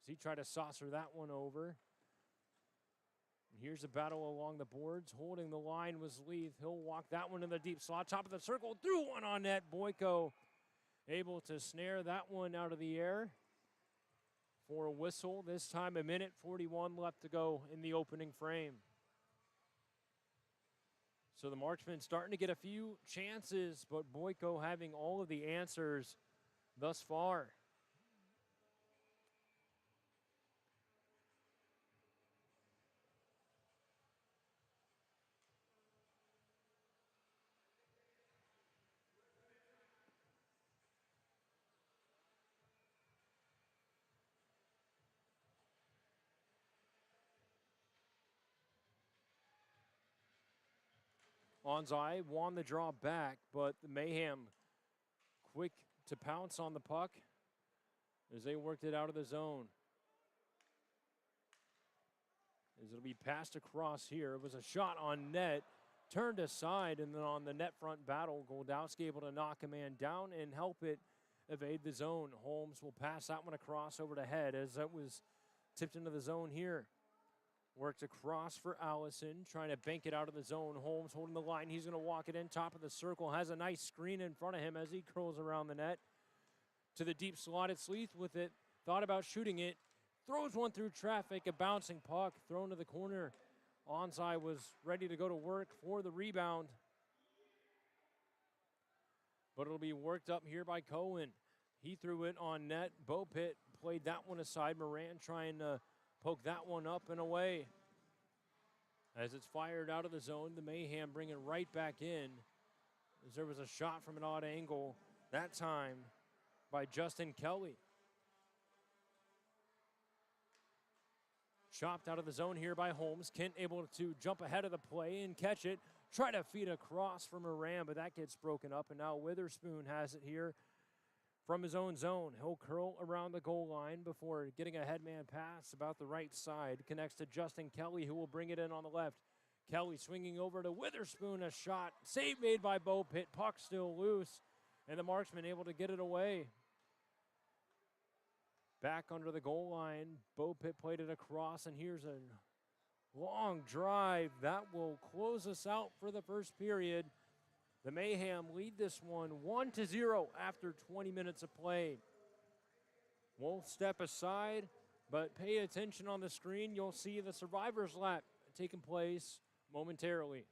As he tried to saucer that one over. And here's a battle along the boards. Holding the line was Leith. He'll walk that one in the deep slot. Top of the circle, threw one on net. Boyko able to snare that one out of the air for a whistle. This time 1:41 left to go in the opening frame. So the Marksmen starting to get a few chances, but Boyko having all of the answers thus far. Onzai won the draw back, but the Mayhem quick to pounce on the puck as they worked it out of the zone. As it'll be passed across here. It was a shot on net, turned aside, and then on the net front battle, Goldowski able to knock a man down and help it evade the zone. Holmes will pass that one across over to Head as that was tipped into the zone here. Worked across for Allison, trying to bank it out of the zone. Holmes holding the line. He's going to walk it in, top of the circle. Has a nice screen in front of him as he curls around the net. To the deep slot, it's Leith with it. Thought about shooting it. Throws one through traffic, a bouncing puck thrown to the corner. Onside was ready to go to work for the rebound. But it'll be worked up here by Cohen. He threw it on net. Bo Pitt played that one aside. Moran trying to poke that one up and away. As it's fired out of the zone, the Mayhem bring it right back in. As there was a shot from an odd angle, that time by Justin Kelly. Chopped out of the zone here by Holmes. Kent able to jump ahead of the play and catch it. Try to feed across for Moran, but that gets broken up. And now Witherspoon has it here from his own zone. He'll curl around the goal line before getting a headman pass about the right side. Connects to Justin Kelly, who will bring it in on the left. Kelly swinging over to Witherspoon, a shot. Save made by Bo Pitt, puck still loose, and the Marksmen able to get it away. Back under the goal line, Bo Pitt played it across, and here's a long drive. That will close us out for the first period. The Mayhem lead this one 1-0 after 20 minutes of play. We'll step aside, but pay attention on the screen. You'll see the survivor's lap taking place momentarily.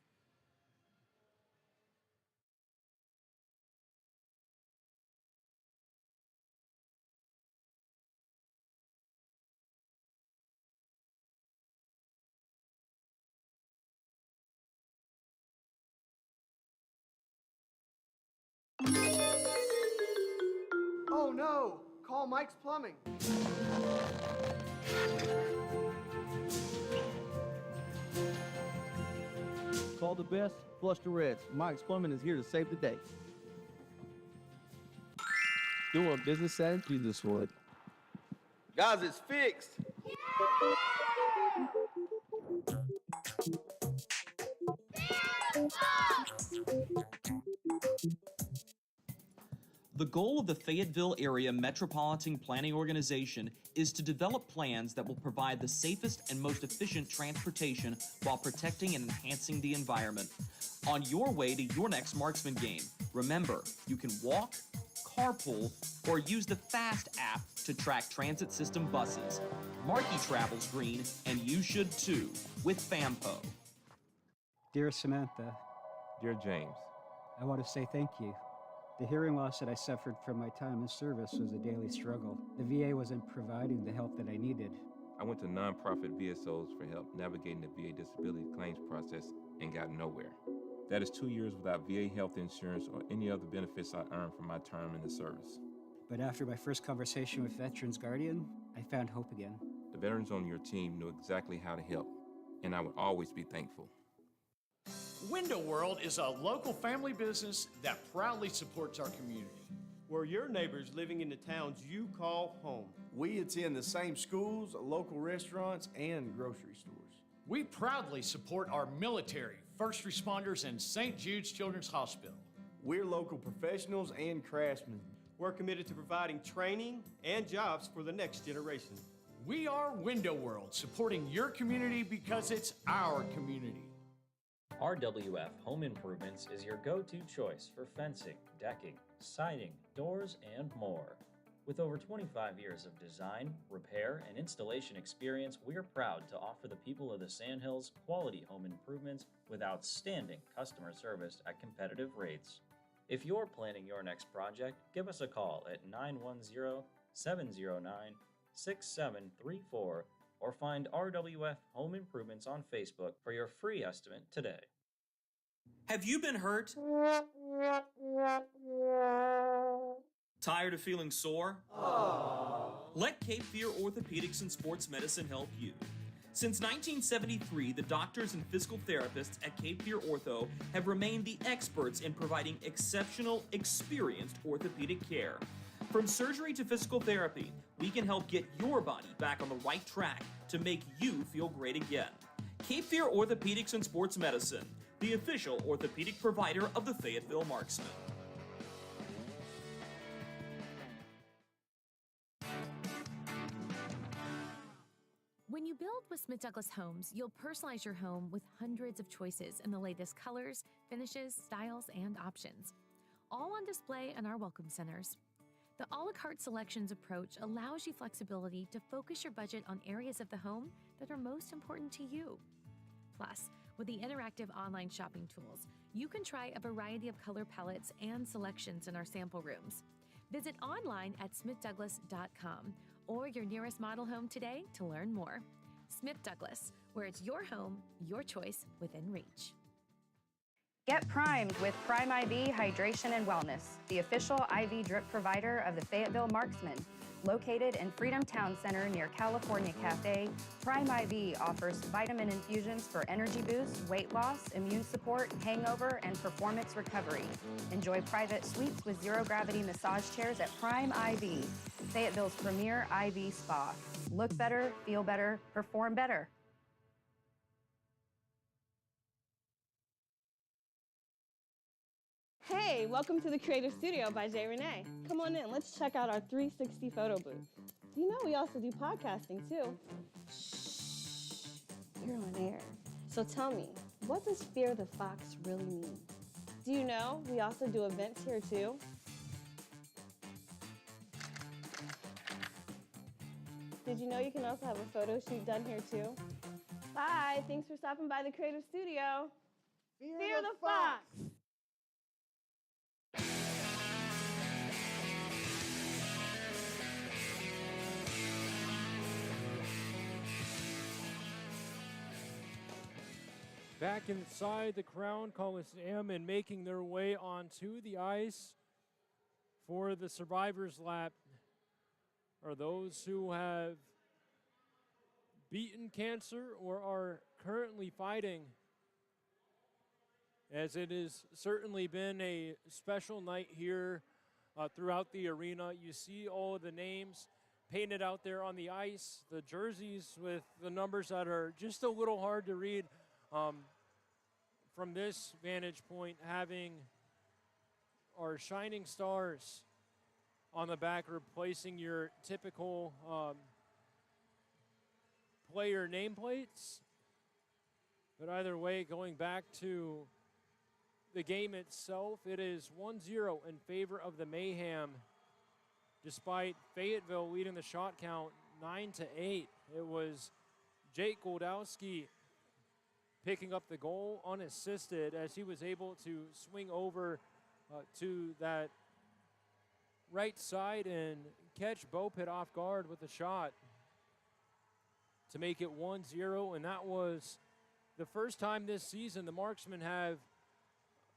Oh no! Call Mike's Plumbing. Call the best, flush the reds. Mike's Plumbing is here to save the day. Doing business at Jesuswood. Guys, it's fixed. The goal of the Fayetteville Area Metropolitan Planning Organization is to develop plans that will provide the safest and most efficient transportation while protecting and enhancing the environment. On your way to your next Marksman game, remember, you can walk, carpool, or use the FAST app to track transit system buses. Markey travels green, and you should too, with FAMPO. Dear Samantha, Dear James, I want to say thank you. The hearing loss that I suffered from my time in service was a daily struggle. The VA wasn't providing the help that I needed. I went to nonprofit VSOs for help navigating the VA disability claims process and got nowhere. That is 2 years without VA health insurance or any other benefits I earned from my term in the service. But after my first conversation with Veterans Guardian, I found hope again. The veterans on your team knew exactly how to help, and I would always be thankful. Window World is a local family business that proudly supports our community. We're your neighbors living in the towns you call home. We attend the same schools, local restaurants, and grocery stores. We proudly support our military, first responders, and St. Jude's Children's Hospital. We're local professionals and craftsmen. We're committed to providing training and jobs for the next generation. We are Window World, supporting your community because it's our community. RWF Home Improvements is your go-to choice for fencing, decking, siding, doors, and more. With over 25 years of design, repair, and installation experience, we're proud to offer the people of the Sandhills quality home improvements with outstanding customer service at competitive rates. If you're planning your next project, give us a call at 910-709-6734 or find RWF Home Improvements on Facebook for your free estimate today. Have you been hurt? Tired of feeling sore? Let Cape Fear Orthopedics and Sports Medicine help you. Since 1973, the doctors and physical therapists at Cape Fear Ortho have remained the experts in providing exceptional, experienced orthopedic care. From surgery to physical therapy, we can help get your body back on the right track to make you feel great again. Cape Fear Orthopedics and Sports Medicine, the official orthopedic provider of the Fayetteville Marksmen. When you build with Smith Douglas Homes, you'll personalize your home with hundreds of choices in the latest colors, finishes, styles, and options. All on display in our welcome centers. The a la carte selections approach allows you flexibility to focus your budget on areas of the home that are most important to you. Plus, with the interactive online shopping tools, you can try a variety of color palettes and selections in our sample rooms. Visit online at smithdouglas.com or your nearest model home today to learn more. Smith Douglas, where it's your home, your choice within reach. Get primed with Prime IV Hydration and Wellness, the official IV drip provider of the Fayetteville Marksmen. Located in Freedom Town Center near California Cafe, Prime IV offers vitamin infusions for energy boost, weight loss, immune support, hangover, and performance recovery. Enjoy private suites with zero-gravity massage chairs at Prime IV, Fayetteville's premier IV spa. Look better, feel better, perform better. Hey, welcome to the Creative Studio by Jay Renee. Come on in, let's check out our 360 photo booth. You know we also do podcasting too. Shh, you're on air. So tell me, what does Fear the Fox really mean? Do you know we also do events here too? Did you know you can also have a photo shoot done here too? Bye, thanks for stopping by the Creative Studio. Fear the Fox! Back inside the Crown Coliseum and making their way onto the ice for the survivors lap are those who have beaten cancer or are currently fighting, as it has certainly been a special night here throughout the arena. You see all of the names painted out there on the ice, the jerseys with the numbers that are just a little hard to read. From this vantage point, having our shining stars on the back replacing your typical player nameplates. But either way, going back to the game itself, it is 1-0 in favor of the Mayhem, despite Fayetteville leading the shot count 9-8. It was Jake Goldowski picking up the goal unassisted as he was able to swing over to that right side and catch Bopit off guard with a shot to make it 1-0. And that was the first time this season the Marksmen have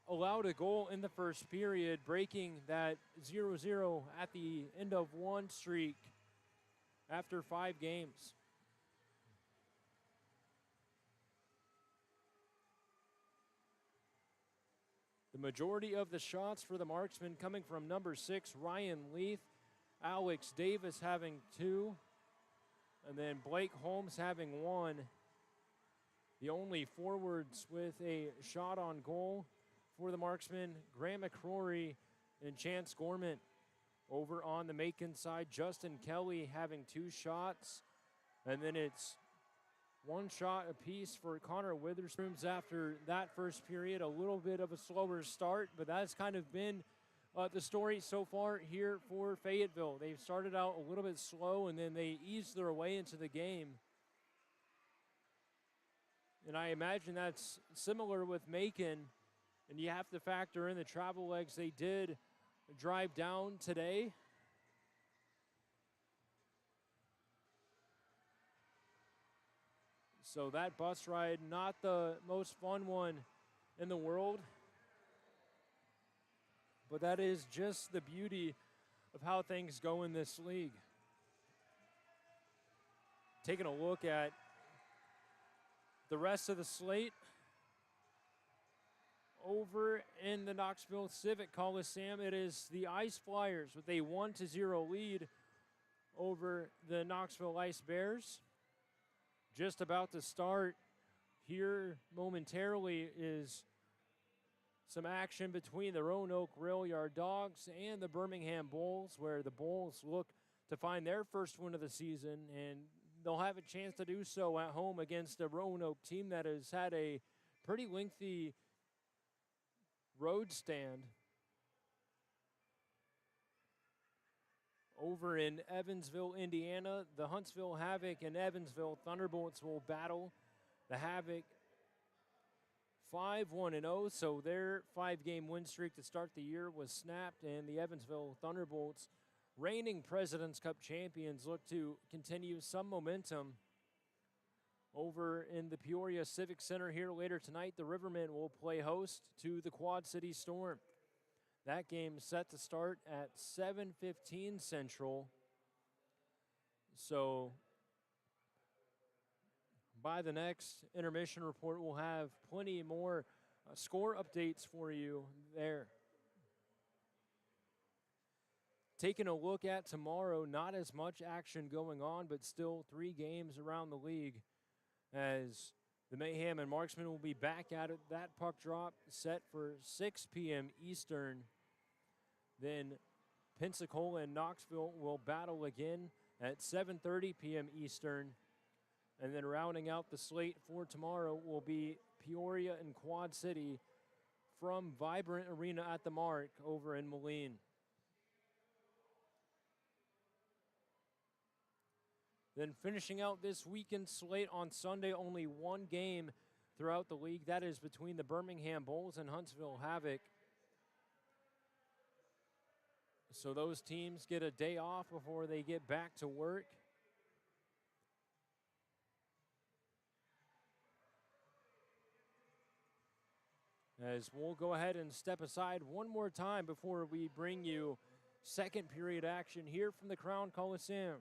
allowed a goal in the first period, breaking that 0-0 at the end of one streak after 5 games. The majority of the shots for the Marksmen coming from number 6, Ryan Leith, Alex Davis having 2, and then Blake Holmes having 1. The only forwards with a shot on goal for the Marksmen, Graham McCrory and Chance Gorman. Over on the Macon side, Justin Kelly having 2 shots, and then it's 1 shot apiece for Connor Witherspoon. After that first period, a little bit of a slower start, but that's kind of been the story so far here for Fayetteville. They've started out a little bit slow, and then they eased their way into the game. And I imagine that's similar with Macon, and you have to factor in the travel legs they did drive down today. So that bus ride, not the most fun one in the world, but that is just the beauty of how things go in this league. Taking a look at the rest of the slate over in the Knoxville Civic Coliseum, it is the Ice Flyers with a 1-0 lead over the Knoxville Ice Bears. Just about to start here momentarily is some action between the Roanoke Rail Yard Dogs and the Birmingham Bulls, where the Bulls look to find their first win of the season, and they'll have a chance to do so at home against a Roanoke team that has had a pretty lengthy road stand. Over in Evansville, Indiana, the Huntsville Havoc and Evansville Thunderbolts will battle. The Havoc 5-1-0, so their 5-game win streak to start the year was snapped, and the Evansville Thunderbolts, reigning President's Cup champions, look to continue some momentum. Over in the Peoria Civic Center here later tonight, the Rivermen will play host to the Quad City Storm. That game is set to start at 7:15 Central. So by the next intermission report, we'll have plenty more score updates for you there. Taking a look at tomorrow, not as much action going on, but still 3 games around the league as The Mayhem and Marksmen will be back at it. That puck drop set for 6 p.m. Eastern. Then Pensacola and Knoxville will battle again at 7:30 p.m. Eastern. And then rounding out the slate for tomorrow will be Peoria and Quad City from Vibrant Arena at the Mark over in Moline. Then finishing out this weekend slate on Sunday, only one game throughout the league. That is between the Birmingham Bulls and Huntsville Havoc. So those teams get a day off before they get back to work. As we'll go ahead and step aside one more time before we bring you second period action here from the Crown Coliseum.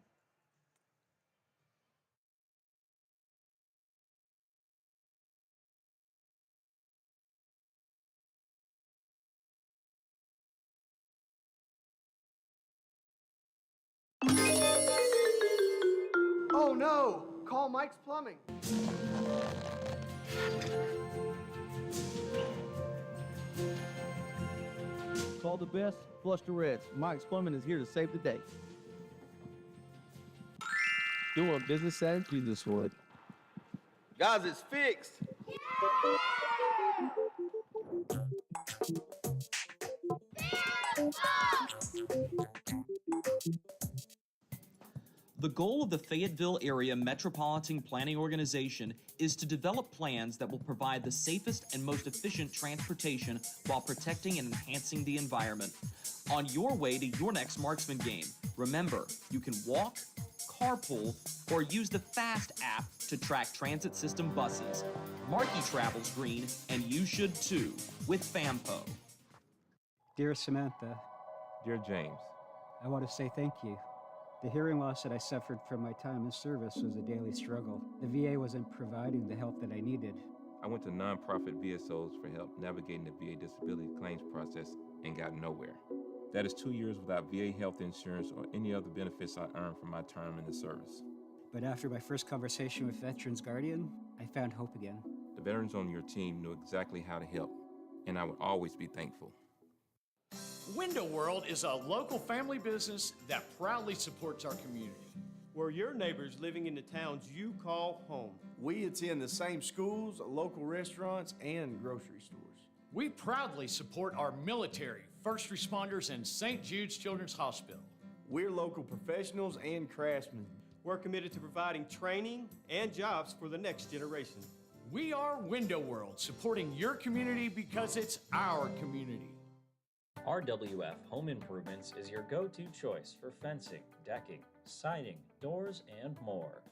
Oh no! Call Mike's Plumbing. Call the best, flush the reds. Mike's Plumbing is here to save the day. Doing business at Jesuswood. Guys, it's fixed. The goal of the Fayetteville Area Metropolitan Planning Organization is to develop plans that will provide the safest and most efficient transportation while protecting and enhancing the environment. On your way to your next Marksman game, remember, you can walk, carpool, or use the FAST app to track transit system buses. Markey travels green, and you should too, with FAMPO. Dear Samantha, Dear James, I want to say thank you. The hearing loss that I suffered from my time in service was a daily struggle. The VA wasn't providing the help that I needed. I went to nonprofit VSOs for help navigating the VA disability claims process and got nowhere. That is 2 years without VA health insurance or any other benefits I earned from my term in the service. But after my first conversation with Veterans Guardian, I found hope again. The veterans on your team knew exactly how to help, and I would always be thankful. Window World is a local family business that proudly supports our community. We're your neighbors living in the towns you call home. We attend the same schools, local restaurants, and grocery stores. We proudly support our military, first responders, and St. Jude's Children's Hospital. We're local professionals and craftsmen. We're committed to providing training and jobs for the next generation. We are Window World, supporting your community because it's our community. RWF Home Improvements is your go-to choice for fencing, decking, siding, doors, and more.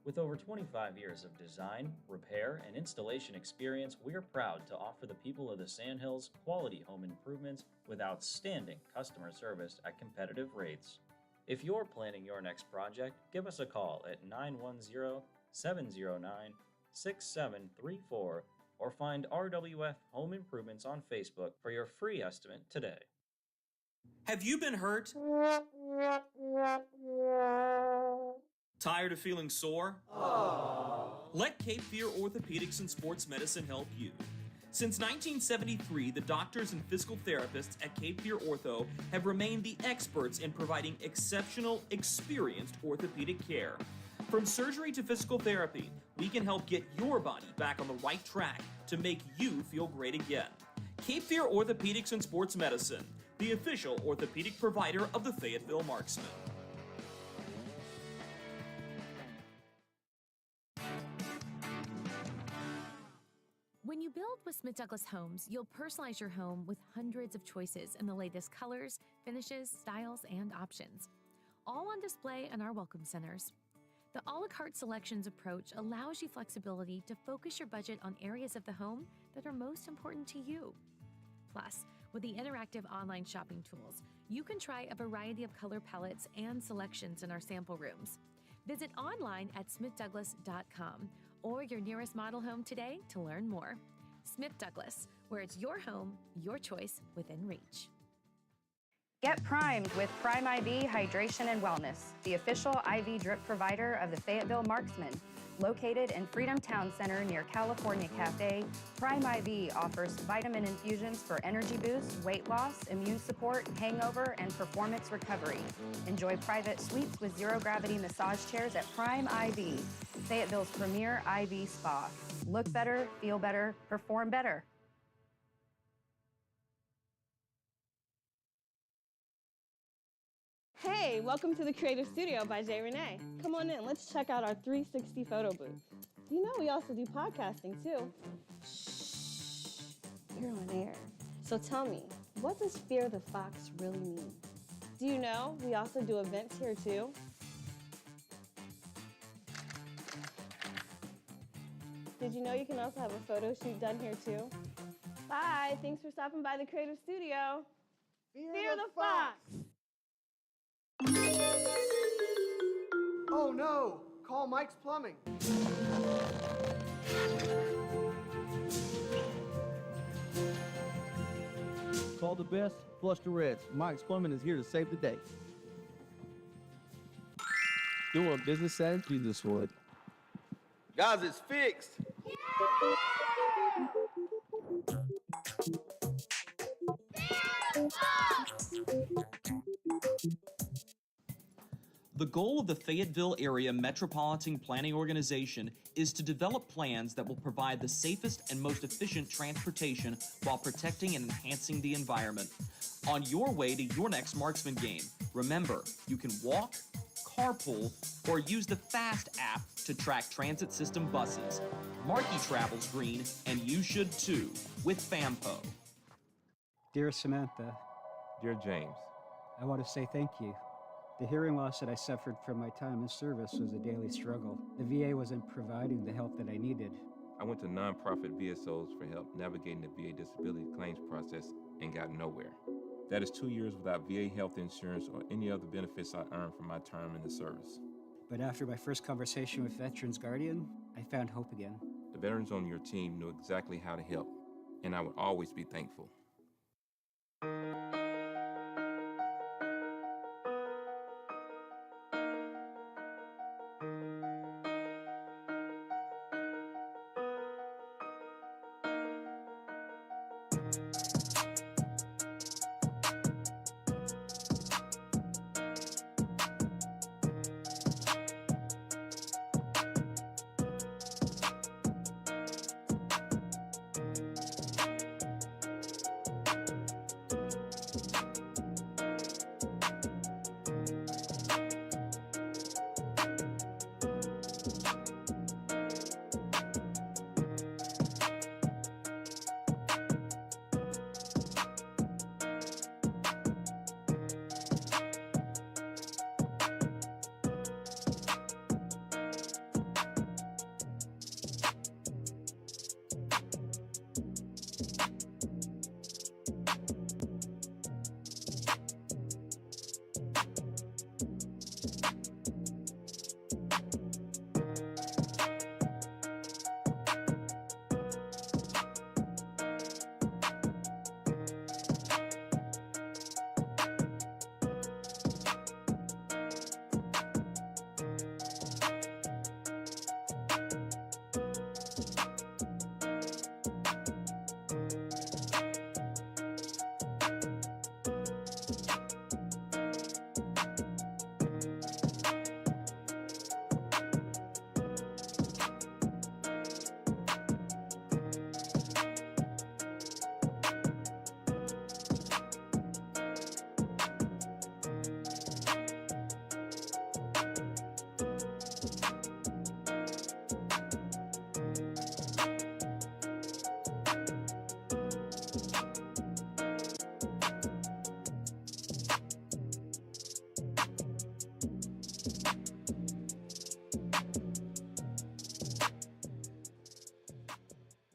With over 25 years of design, repair, and installation experience, we're proud to offer the people of the Sandhills quality home improvements with outstanding customer service at competitive rates. If you're planning your next project, give us a call at 910-709-6734 or find RWF Home Improvements on Facebook for your free estimate today. Have you been hurt? Tired of feeling sore? Let Cape Fear Orthopedics and Sports Medicine help you. Since 1973, the doctors and physical therapists at Cape Fear Ortho have remained the experts in providing exceptional, experienced orthopedic care. From surgery to physical therapy, we can help get your body back on the right track to make you feel great again. Cape Fear Orthopedics and Sports Medicine, the official orthopedic provider of the Fayetteville Marksmen. When you build with Smith Douglas Homes, you'll personalize your home with hundreds of choices in the latest colors, finishes, styles, and options. All on display in our welcome centers. The a la carte selections approach allows you flexibility to focus your budget on areas of the home that are most important to you. Plus, with the interactive online shopping tools, you can try a variety of color palettes and selections in our sample rooms. Visit online at smithdouglas.com or your nearest model home today to learn more. Smith Douglas, where it's your home, your choice within reach. Get primed with Prime IV Hydration and Wellness, the official IV drip provider of the Fayetteville Marksmen. Located in Freedom Town Center near California Cafe, Prime IV offers vitamin infusions for energy boost, weight loss, immune support, hangover, and performance recovery. Enjoy private suites with zero-gravity massage chairs at Prime IV, Fayetteville's premier IV spa. Look better, feel better, perform better. Hey, welcome to the Creative Studio by Jay Renee. Come on in, let's check out our 360 photo booth. You know we also do podcasting too. Shh, you're on air. So tell me, what does Fear the Fox really mean? Do you know we also do events here too? Did you know you can also have a photo shoot done here too? Bye, thanks for stopping by the Creative Studio. Fear the Fox! Oh no! Call Mike's Plumbing. Call the best, flush the reds. Mike's Plumbing is here to save the day. Doing business at Jesuswood. Guys, it's fixed. The goal of the Fayetteville Area Metropolitan Planning Organization is to develop plans that will provide the safest and most efficient transportation while protecting and enhancing the environment. On your way to your next Marksman game, remember, you can walk, carpool, or use the FAST app to track transit system buses. Markey travels green, and you should too, with FAMPO. Dear Samantha, Dear James, I want to say thank you. The hearing loss that I suffered from my time in service was a daily struggle. The VA wasn't providing the help that I needed. I went to nonprofit VSOs for help navigating the VA disability claims process and got nowhere. That is 2 years without VA health insurance or any other benefits I earned from my term in the service. But after my first conversation with Veterans Guardian, I found hope again. The veterans on your team knew exactly how to help, and I would always be thankful.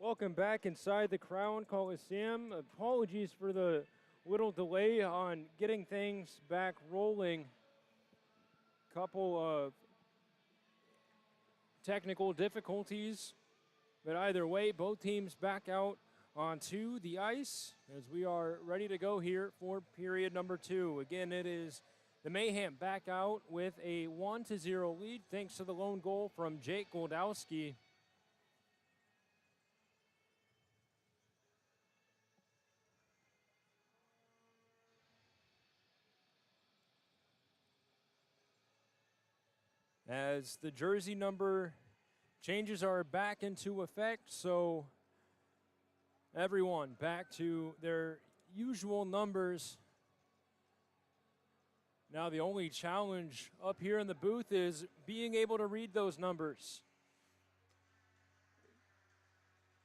Welcome back inside the Crown Coliseum. Apologies for the little delay on getting things back rolling. Couple of technical difficulties, but either way, both teams back out onto the ice as we are ready to go here for period number 2. Again, it is The Mayhem back out with a 1-0 lead thanks to the lone goal from Jake Goldowski. As the jersey number changes are back into effect, so everyone back to their usual numbers. Now the only challenge up here in the booth is being able to read those numbers.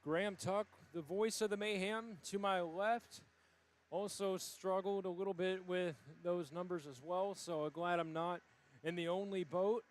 Graham Tuck, the voice of the Mayhem, to my left, also struggled a little bit with those numbers as well, so I'm glad I'm not in the only boat.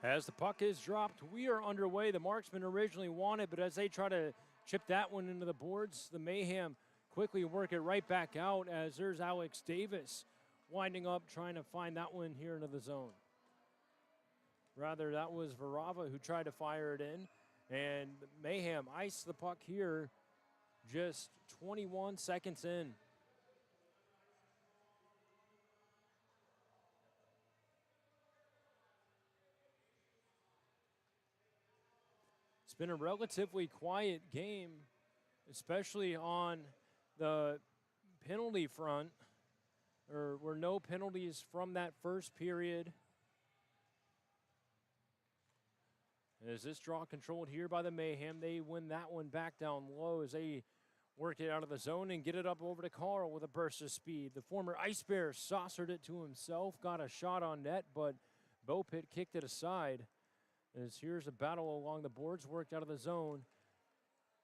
As the puck is dropped, we are underway. The Marksmen originally won it, but as they try to chip that one into the boards, the Mayhem quickly work it right back out as there's Alex Davis winding up trying to find that one here into the zone. Rather, that was Varava who tried to fire it in, and Mayhem iced the puck here just 21 seconds in. It's been a relatively quiet game, especially on the penalty front. There were no penalties from that first period. As this draw controlled here by the Mayhem, they win that one back down low as they work it out of the zone and get it up over to Carl with a burst of speed. The former Ice Bear saucered it to himself, got a shot on net, but Bo Pitt kicked it aside. As here's a battle along the boards, worked out of the zone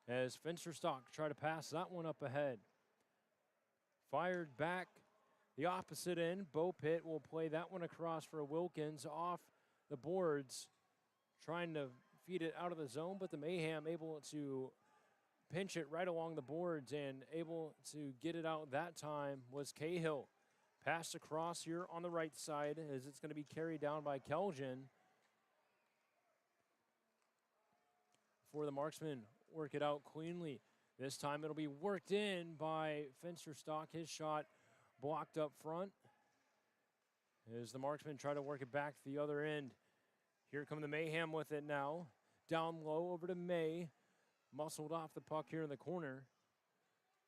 as Fensterstock try to pass that one up ahead. Fired back the opposite end. Bo Pitt will play that one across for Wilkins off the boards, trying to feed it out of the zone, but the Mayhem able to pinch it right along the boards and able to get it out that time was Cahill. Passed across here on the right side as it's going to be carried down by Keljan. For the Marksmen, work it out cleanly. This time it'll be worked in by Fensterstock. His shot blocked up front as the Marksmen try to work it back to the other end. Here come the Mayhem with it now. Down low over to May. Muscled off the puck here in the corner.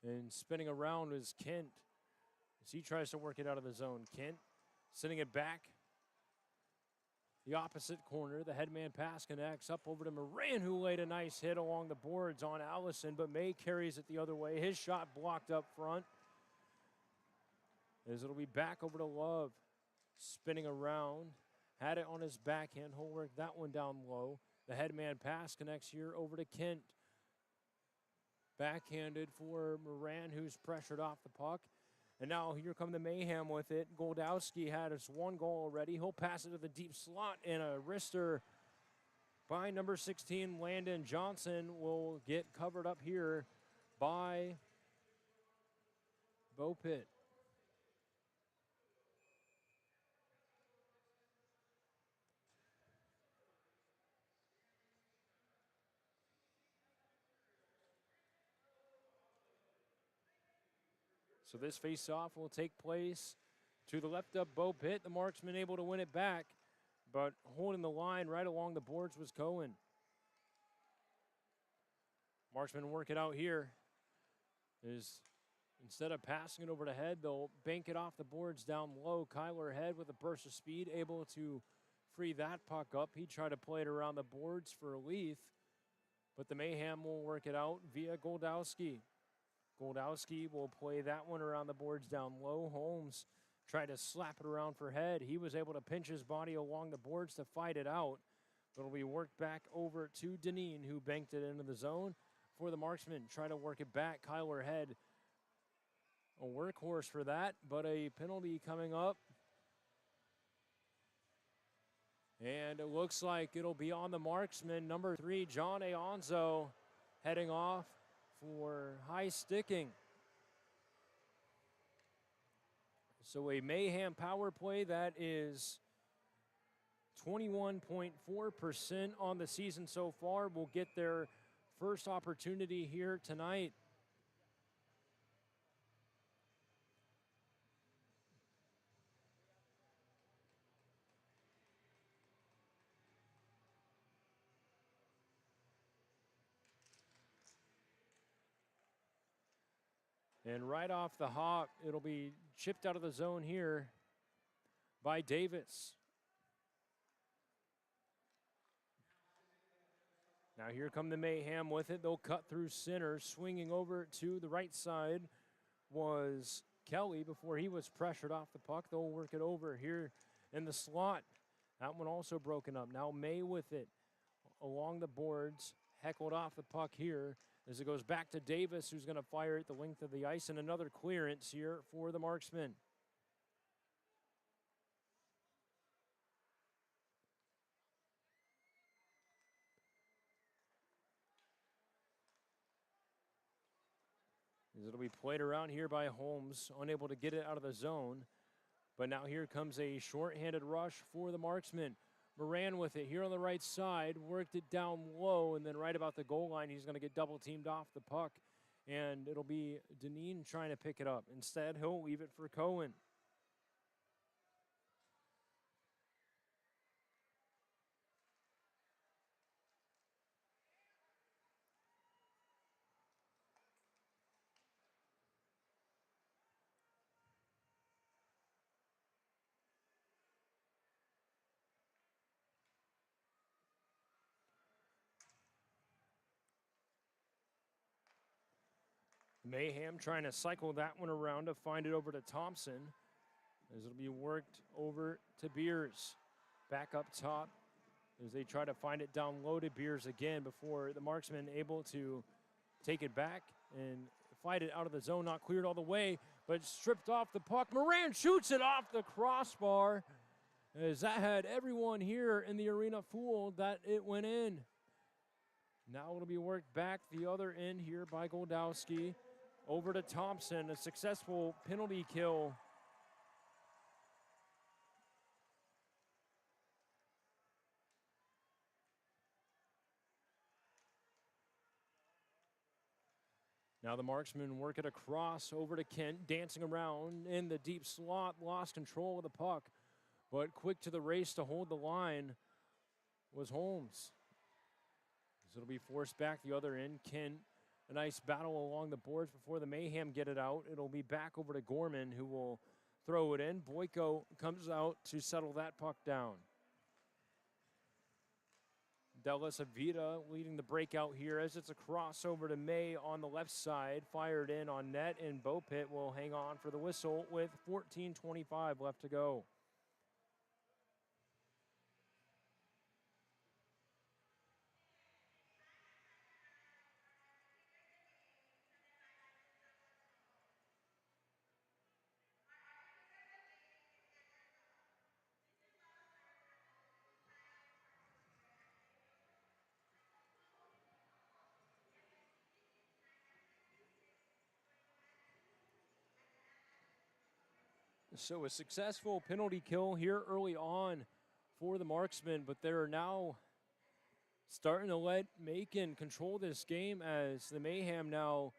And spinning around is Kent as he tries to work it out of the zone. Kent sending it back. The opposite corner, the headman pass connects up over to Moran, who laid a nice hit along the boards on Allison, but May carries it the other way. His shot blocked up front as it'll be back over to Love. Spinning around, had it on his backhand. He'll work that one down low. The headman pass connects here over to Kent. Backhanded for Moran, who's pressured off the puck. And now here come the Mayhem with it. Goldowski had his one goal already. He'll pass it to the deep slot, and a wrister by number 16, Landon Johnson, will get covered up here by Bo Pitt. So this face-off will take place to the left of Bo Pitt. The Marksman able to win it back, but holding the line right along the boards was Cohen. Marksman work it out here. Instead of passing it over the head, they'll bank it off the boards down low. Kyler Head with a burst of speed, able to free that puck up. He tried to play it around the boards for Leaf, but the Mayhem will work it out via Goldowski. Goldowski will play that one around the boards down low. Holmes tried to slap it around for Head. He was able to pinch his body along the boards to fight it out. But it'll be worked back over to Deneen, who banked it into the zone for the Marksmen. Try to work it back. Kyler Head a workhorse for that, but a penalty coming up. And it looks like it'll be on the marksman, number 3, John Aonzo, heading off for high sticking. So a Mayhem power play that is 21.4% on the season so far will get their first opportunity here tonight. And right off the hop, it'll be chipped out of the zone here by Davis. Now here come the Mayhem with it. They'll cut through center. Swinging over to the right side was Kelly before he was pressured off the puck. They'll work it over here in the slot. That one also broken up. Now May with it along the boards. Heckled off the puck here as it goes back to Davis, who's going to fire it the length of the ice, and another clearance here for the marksman. As it'll be played around here by Holmes, unable to get it out of the zone. But now here comes a shorthanded rush for the marksman. Moran with it here on the right side, worked it down low, and then right about the goal line, he's going to get double teamed off the puck. And it'll be Deneen trying to pick it up. Instead, he'll leave it for Cohen. Mayhem trying to cycle that one around to find it over to Thompson, as it'll be worked over to Beers. Back up top as they try to find it down low to Beers again before the marksman able to take it back and fight it out of the zone. Not cleared all the way, but stripped off the puck. Moran shoots it off the crossbar, as that had everyone here in the arena fooled that it went in. Now it'll be worked back the other end here by Goldowski. Over to Thompson, a successful penalty kill. Now the marksman work it across over to Kent, dancing around in the deep slot, lost control of the puck, but quick to the race to hold the line was Holmes. So it'll be forced back the other end. Kent, a nice battle along the boards before the Mayhem get it out. It'll be back over to Gorman, who will throw it in. Boyko comes out to settle that puck down. Dallas Avita leading the breakout here as it's a crossover to May on the left side. Fired in on net, and Bopit will hang on for the whistle with 14:25 left to go. So a successful penalty kill here early on for the marksmen, but they're now starting to let Macon control this game as the Mayhem now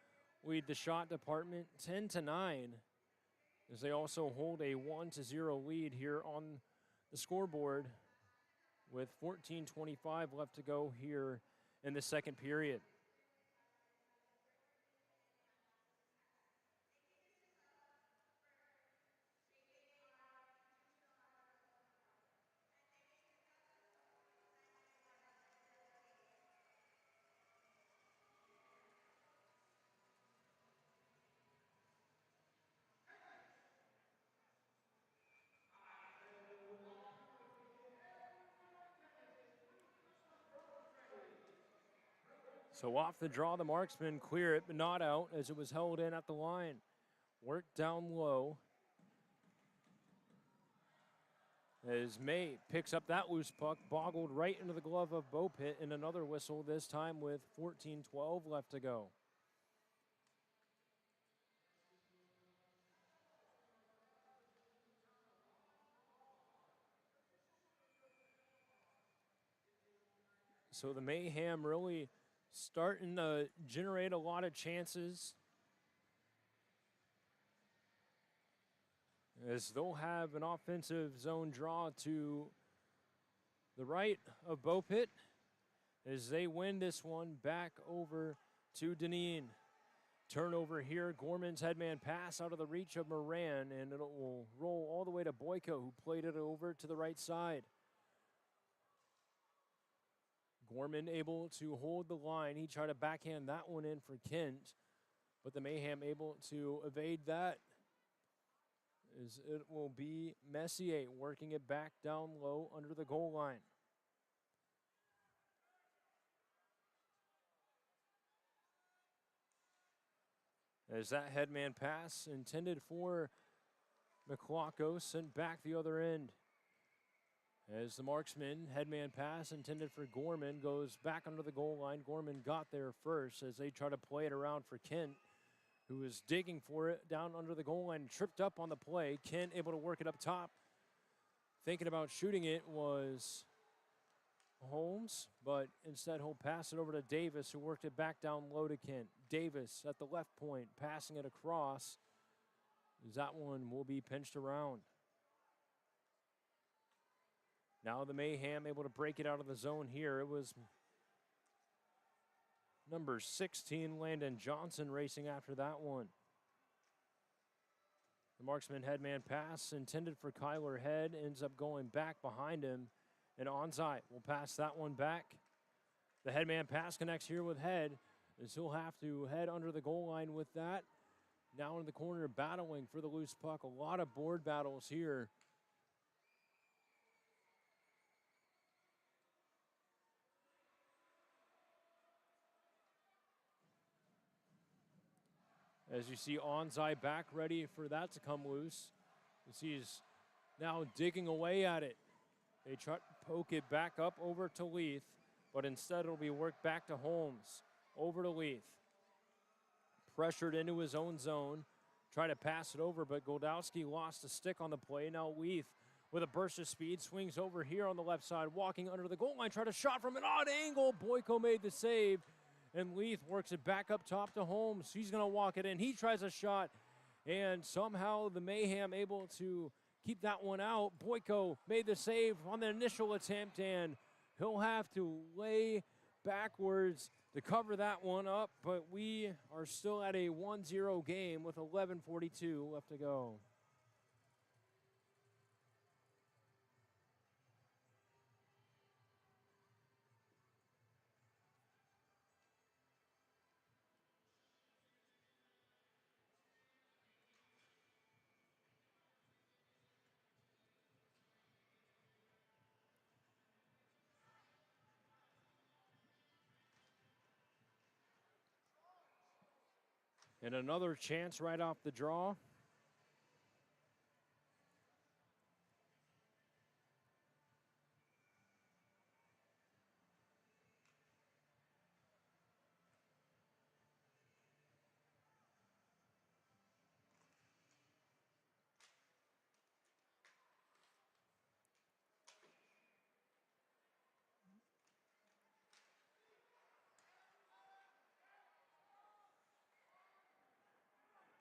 lead the shot department 10-9, as they also hold a 1-0 lead here on the scoreboard with 14:25 left to go here in the second period. So off the draw, the marksman clear it, but not out as it was held in at the line. Work down low. As May picks up that loose puck, boggled right into the glove of Bo Pitt, and another whistle, this time with 14-12 left to go. So the Mayhem really starting to generate a lot of chances, as they'll have an offensive zone draw to the right of Bo Pitt as they win this one back over to Deneen. Turnover here, Gorman's headman pass out of the reach of Moran, and it will roll all the way to Boyko, who played it over to the right side. Gorman able to hold the line. He tried to backhand that one in for Kent, but the Mayhem able to evade that. As it will be Messier working it back down low under the goal line. As that headman pass intended for McClocko sent back the other end. As the Marksman headman pass intended for Gorman goes back under the goal line. Gorman got there first as they try to play it around for Kent, who is digging for it down under the goal line, tripped up on the play. Kent able to work it up top. Thinking about shooting it was Holmes, but instead he'll pass it over to Davis, who worked it back down low to Kent. Davis at the left point, passing it across. That one will be pinched around. Now the Mayhem able to break it out of the zone here. It was number 16, Landon Johnson, racing after that one. The Marksman headman pass intended for Kyler Head ends up going back behind him, and Onzai will pass that one back. The headman pass connects here with Head, as he'll have to head under the goal line with that. Now in the corner battling for the loose puck. A lot of board battles here. As you see Onzai back ready for that to come loose. As he's now digging away at it. They try to poke it back up over to Leith, but instead it'll be worked back to Holmes. Over to Leith. Pressured into his own zone. Try to pass it over, but Goldowski lost a stick on the play. Now Leith with a burst of speed swings over here on the left side, walking under the goal line, try to shot from an odd angle. Boyko made the save. And Leith works it back up top to Holmes. He's going to walk it in. He tries a shot, and somehow the Mayhem able to keep that one out. Boyko made the save on the initial attempt, and he'll have to lay backwards to cover that one up. But we are still at a 1-0 game with 11:42 left to go. And another chance right off the draw.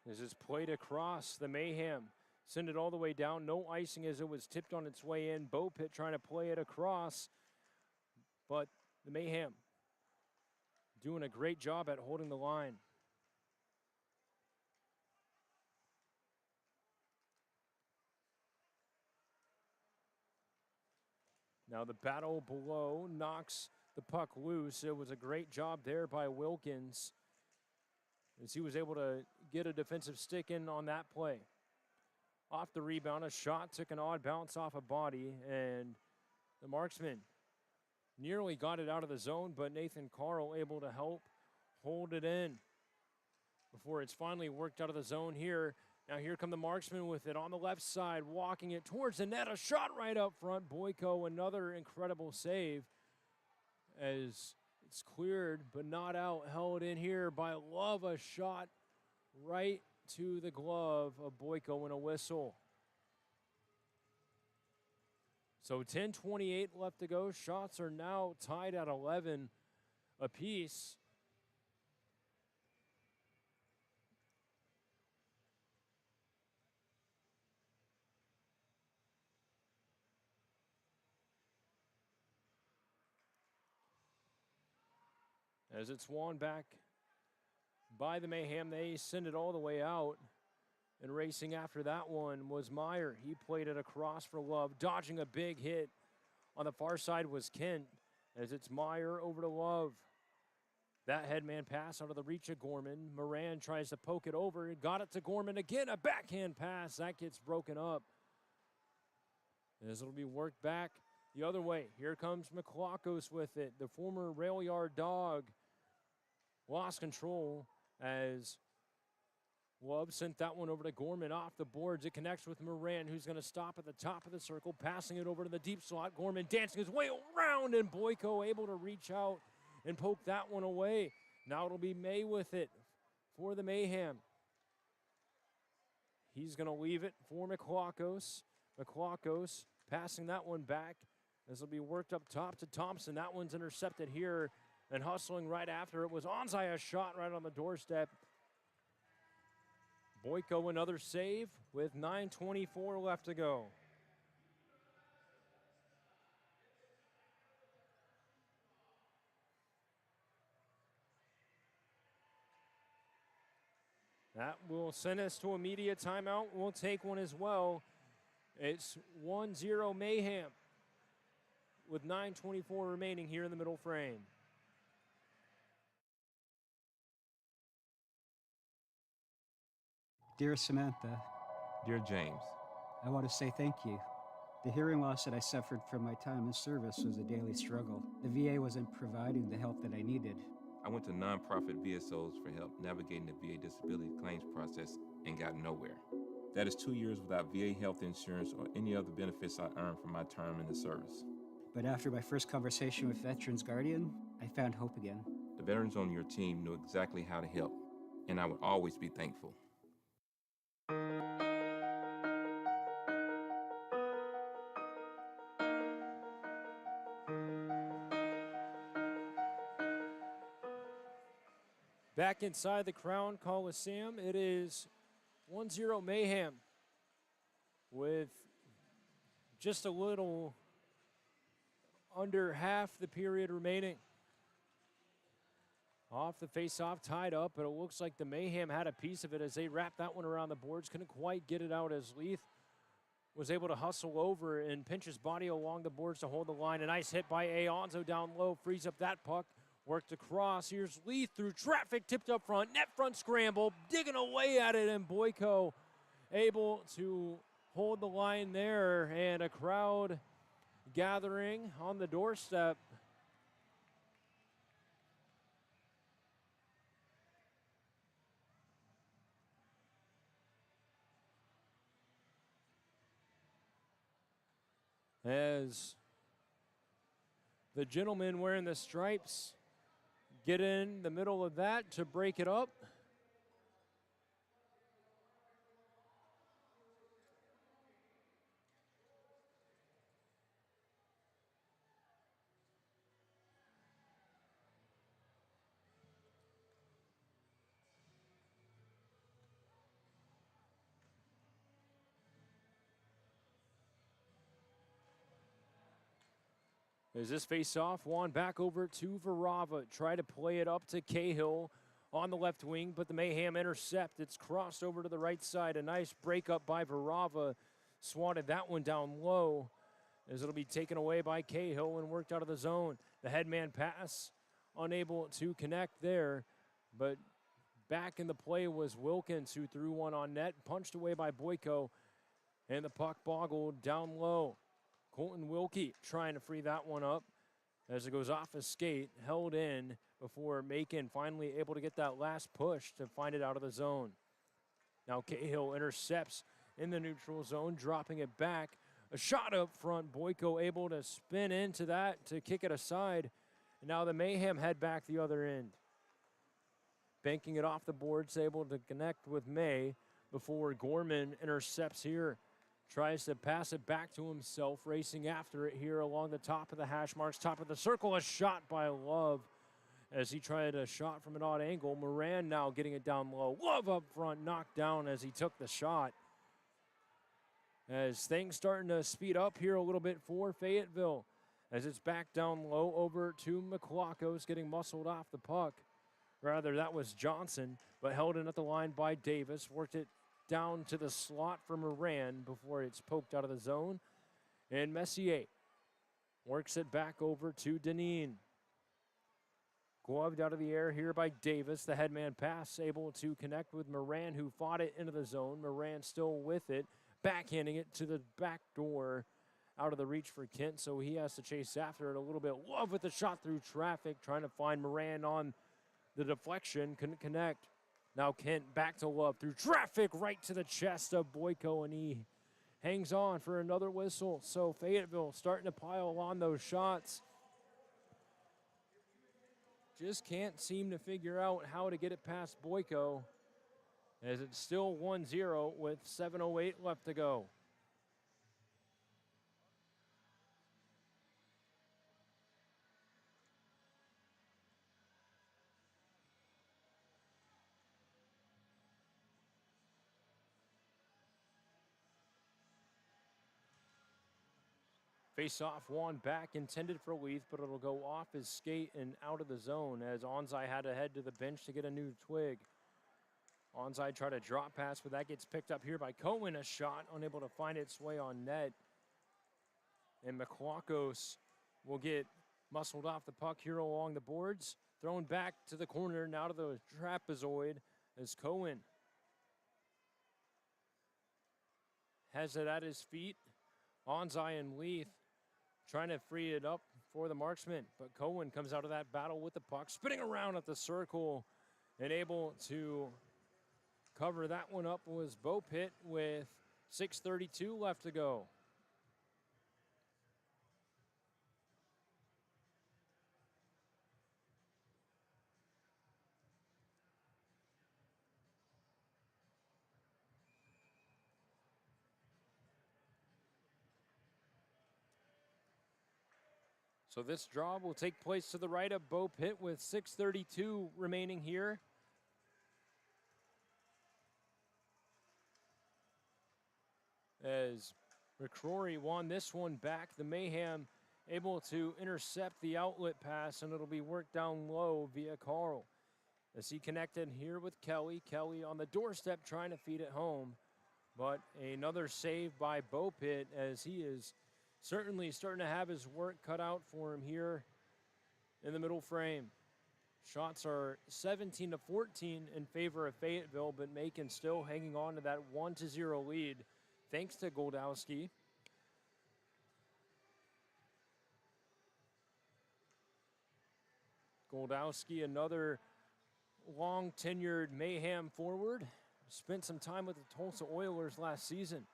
As it's played across, the Mayhem send it all the way down. No icing as it was tipped on its way in. Bo Pitt trying to play it across, but the Mayhem doing a great job at holding the line. Now the battle below knocks the puck loose. It was a great job there by Wilkins, as he was able to get a defensive stick in on that play. Off the rebound, a shot took an odd bounce off a body, and the Marksman nearly got it out of the zone, but Nathan Carl able to help hold it in before it's finally worked out of the zone here. Now here come the Marksmen with it on the left side, walking it towards the net. A shot right up front. Boyko, another incredible save as it's cleared but not out. Held in here by Love. A shot right to the glove of Boyko and a whistle. So 10:28 left to go. Shots are now tied at 11 apiece. As it's won back by the Mayhem, they send it all the way out. And racing after that one was Meyer. He played it across for Love, dodging a big hit. On the far side was Kent, as it's Meyer over to Love. That headman pass out of the reach of Gorman. Moran tries to poke it over. He got it to Gorman again. A backhand pass. That gets broken up. As it'll be worked back the other way. Here comes McLaughlin with it. The former rail yard dog lost control as Love sent that one over to Gorman off the boards. It connects with Moran, who's going to stop at the top of the circle, passing it over to the deep slot. Gorman dancing his way around, and Boyko able to reach out and poke that one away. Now it'll be May with it for the Mayhem. He's going to leave it for McLaughlin. McLaughlin passing that one back. This will be worked up top to Thompson. That one's intercepted here, and hustling right after it was Onzai, a shot right on the doorstep. Boyko another save with 9:24 left to go. That will send us to immediate timeout. We'll take one as well. It's 1-0 Mayhem with 9:24 remaining here in the middle frame. Dear Samantha, Dear James, I want to say thank you. The hearing loss that I suffered from my time in service was a daily struggle. The VA wasn't providing the help that I needed. I went to nonprofit VSOs for help navigating the VA disability claims process and got nowhere. That is 2 years without VA health insurance or any other benefits I earned from my term in the service. But after my first conversation with Veterans Guardian, I found hope again. The veterans on your team knew exactly how to help, and I would always be thankful. Back inside the Crown Coliseum, it is 1-0 Mayhem with just a little under half the period remaining. Off the face-off, tied up, but it looks like the Mayhem had a piece of it as they wrapped that one around the boards. Couldn't quite get it out as Leith was able to hustle over and pinch his body along the boards to hold the line. A nice hit by Aonzo down low, frees up that puck. Worked across. Here's Leith through traffic, tipped up front, net front scramble, digging away at it, and Boyko able to hold the line there, and a crowd gathering on the doorstep. As the gentleman wearing the stripes get in the middle of that to break it up. As this face-off, won back over to Varava. Try to play it up to Cahill on the left wing, but the Mayhem intercept. It's crossed over to the right side. A nice breakup by Varava. Swatted that one down low as it'll be taken away by Cahill and worked out of the zone. The headman pass, unable to connect there, but back in the play was Wilkins, who threw one on net, punched away by Boyko, and the puck boggled down low. Colton Wilkie trying to free that one up as it goes off his skate, held in before Macon finally able to get that last push to find it out of the zone. Now Cahill intercepts in the neutral zone, dropping it back. A shot up front. Boyko able to spin into that to kick it aside. And now the Mayhem head back the other end. Banking it off the boards, able to connect with May before Gorman intercepts here. Tries to pass it back to himself, racing after it here along the top of the hash marks, top of the circle. A shot by Love as he tried a shot from an odd angle. Moran now getting it down low. Love up front, knocked down as he took the shot. As things starting to speed up here a little bit for Fayetteville. As it's back down low over to McLaughlin, getting muscled off the puck. Rather, that was Johnson, but held in at the line by Davis. Worked it down to the slot for Moran before it's poked out of the zone. And Messier works it back over to Deneen. Gloved out of the air here by Davis. The headman pass able to connect with Moran, who fought it into the zone. Moran still with it, backhanding it to the back door out of the reach for Kent, so he has to chase after it a little bit. Love with the shot through traffic, trying to find Moran on the deflection, couldn't connect. Now Kent back to Love through traffic right to the chest of Boyko, and he hangs on for another whistle. So Fayetteville starting to pile on those shots. Just can't seem to figure out how to get it past Boyko, as it's still 1-0 with 7:08 left to go. Face-off one back, intended for Leith, but it'll go off his skate and out of the zone as Onzai had to head to the bench to get a new twig. Onzai tried a drop pass, but that gets picked up here by Cohen. A shot unable to find its way on net. And McLaughlin will get muscled off the puck here along the boards. Thrown back to the corner, now to the trapezoid as Cohen has it at his feet. Onzai and Leith trying to free it up for the Marksmen, but Cohen comes out of that battle with the puck, spinning around at the circle and able to cover that one up was Bo Pitt with 6:32 left to go. So this draw will take place to the right of Bo Pitt with 6:32 remaining here. As McCrory won this one back, the Mayhem able to intercept the outlet pass, and it'll be worked down low via Carl. As he connected here with Kelly. Kelly on the doorstep trying to feed it home. But another save by Bo Pitt as he is certainly starting to have his work cut out for him here in the middle frame. Shots are 17-14 in favor of Fayetteville, but Macon still hanging on to that 1-0 lead thanks to Goldowski. Goldowski, another long-tenured Mayhem forward, spent some time with the Tulsa Oilers last season.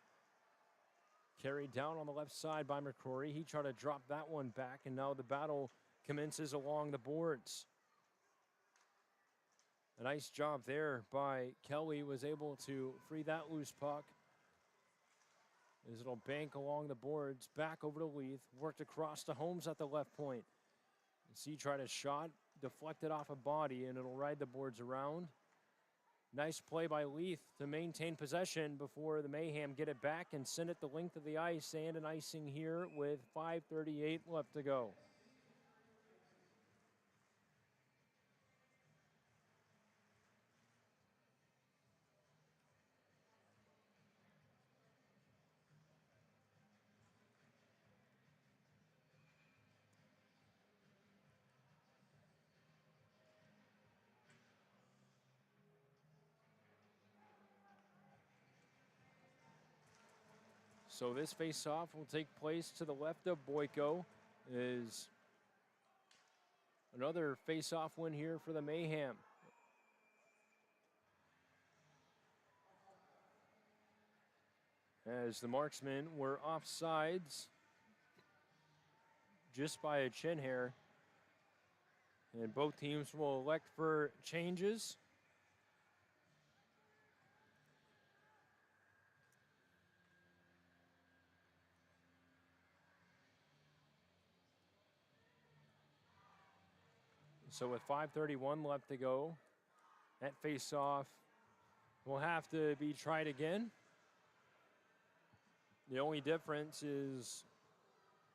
Carried down on the left side by McCrory. He tried to drop that one back, and now the battle commences along the boards. A nice job there by Kelly, was able to free that loose puck. As it'll bank along the boards, back over to Leith, worked across to Holmes at the left point. As he tried a shot, deflected off a body, and it'll ride the boards around. Nice play by Leith to maintain possession before the Mayhem get it back and send it the length of the ice, and an icing here with 5:38 left to go. So this face-off will take place to the left of Boyko. Is another face-off win here for the Mayhem. as the Marksmen were offsides just by a chin hair. And both teams will elect for changes. So with 5:31 left to go, that face-off will have to be tried again. The only difference is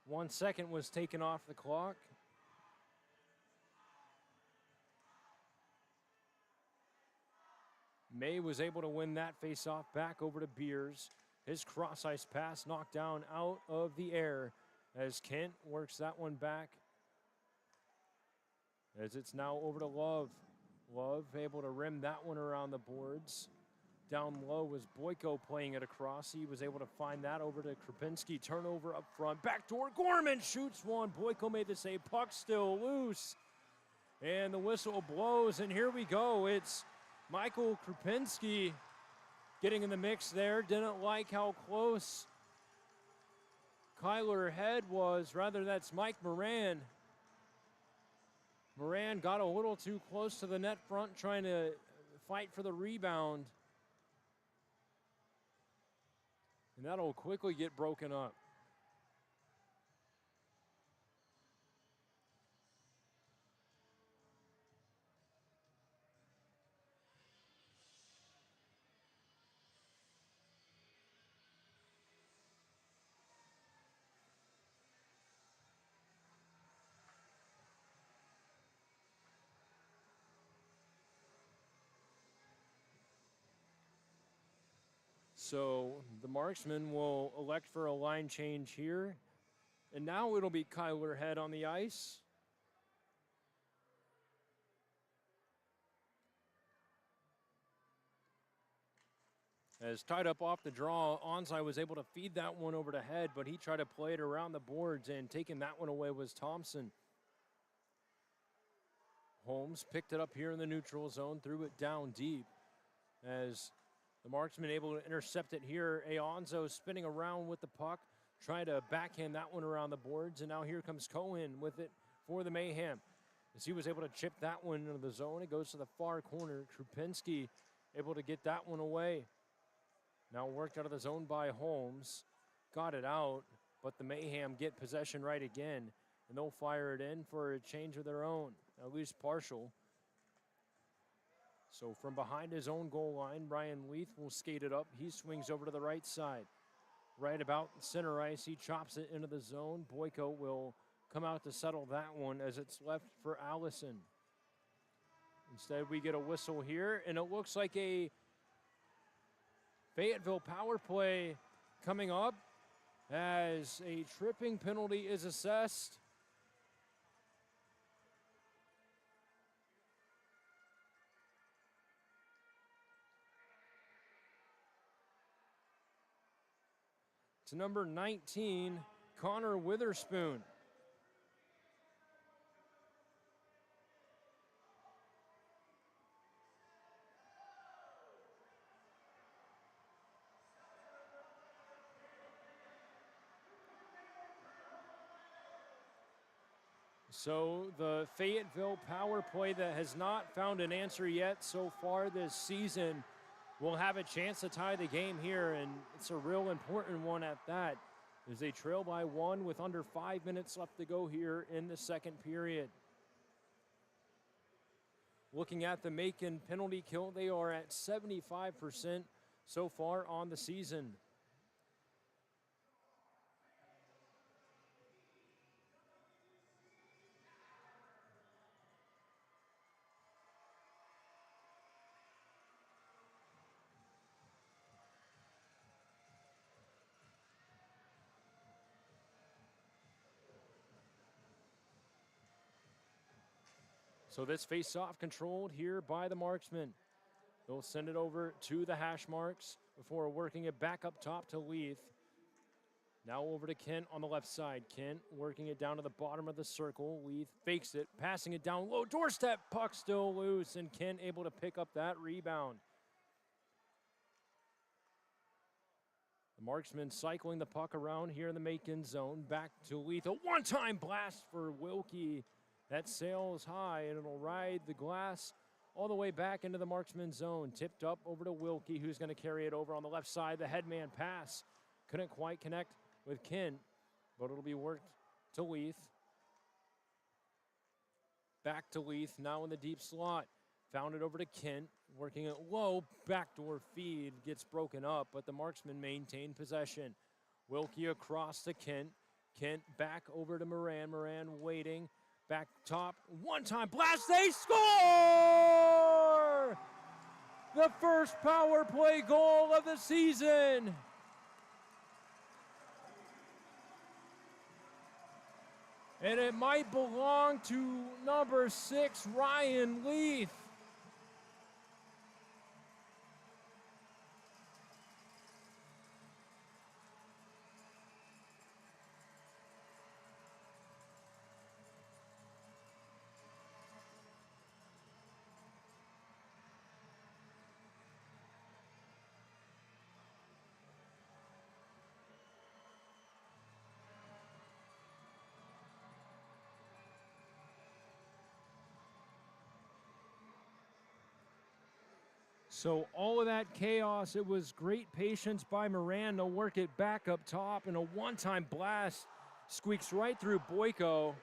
1 second was taken off the clock. May was able to win that face-off back over to Beers. His cross-ice pass knocked down out of the air as Kent works that one back. As it's now over to Love. Love able to rim that one around the boards. Down low was Boyko playing it across. He was able to find that over to Krupinski. Turnover up front. Backdoor. Gorman shoots one. Boyko made the save. Puck still loose. And the whistle blows. And here we go. It's Michael Krupinski getting in the mix there. Didn't like how close Kyler Head was. Rather, that's Mike Moran. Moran got a little too close to the net front trying to fight for the rebound. And that'll quickly get broken up. So the Marksmen will elect for a line change here. And now it'll be Kyler Head on the ice. As tied up off the draw, Onsai was able to feed that one over to Head, but he tried to play it around the boards, and taking that one away was Thompson. Holmes picked it up here in the neutral zone, threw it down deep as the Marksman able to intercept it here. Aonzo spinning around with the puck, trying to backhand that one around the boards. And now here comes Cohen with it for the Mayhem. As he was able to chip that one into the zone, it goes to the far corner. Krupinski able to get that one away. Now worked out of the zone by Holmes. Got it out, but the Mayhem get possession right again. And they'll fire it in for a change of their own, at least partial. So from behind his own goal line, Brian Leith will skate it up. He swings over to the right side. Right about center ice, he chops it into the zone. Boyko will come out to settle that one as it's left for Allison. Instead, we get a whistle here, and it looks like a Fayetteville power play coming up as a tripping penalty is assessed. To number 19, Connor Witherspoon. So the Fayetteville power play that has not found an answer yet so far this season will have a chance to tie the game here, and it's a real important one at that, as they trail by one with under 5 minutes left to go here in the second period. Looking at the Macon penalty kill, they are at 75% so far on the season. So this face-off controlled here by the Marksmen. They'll send it over to the hash marks before working it back up top to Leith. Now over to Kent on the left side. Kent working it down to the bottom of the circle. Leith fakes it, passing it down low. Doorstep, puck still loose, and Kent able to pick up that rebound. The Marksmen cycling the puck around here in the make-in zone. Back to Leith. A one-time blast for Wilkie. That sails high, and it'll ride the glass all the way back into the Marksman zone. Tipped up over to Wilkie, who's going to carry it over on the left side. The headman pass. Couldn't quite connect with Kent, but it'll be worked to Leith. Back to Leith, now in the deep slot. Found it over to Kent, working it low. Backdoor feed gets broken up, but the Marksmen maintain possession. Wilkie across to Kent. Kent back over to Moran. Moran waiting. Back top. One-time blast. They score! The first power play goal of the season. And it might belong to number 6, Ryan Leith. So all of that chaos, it was great patience by Moran to work it back up top, and a one-time blast squeaks right through Boyko.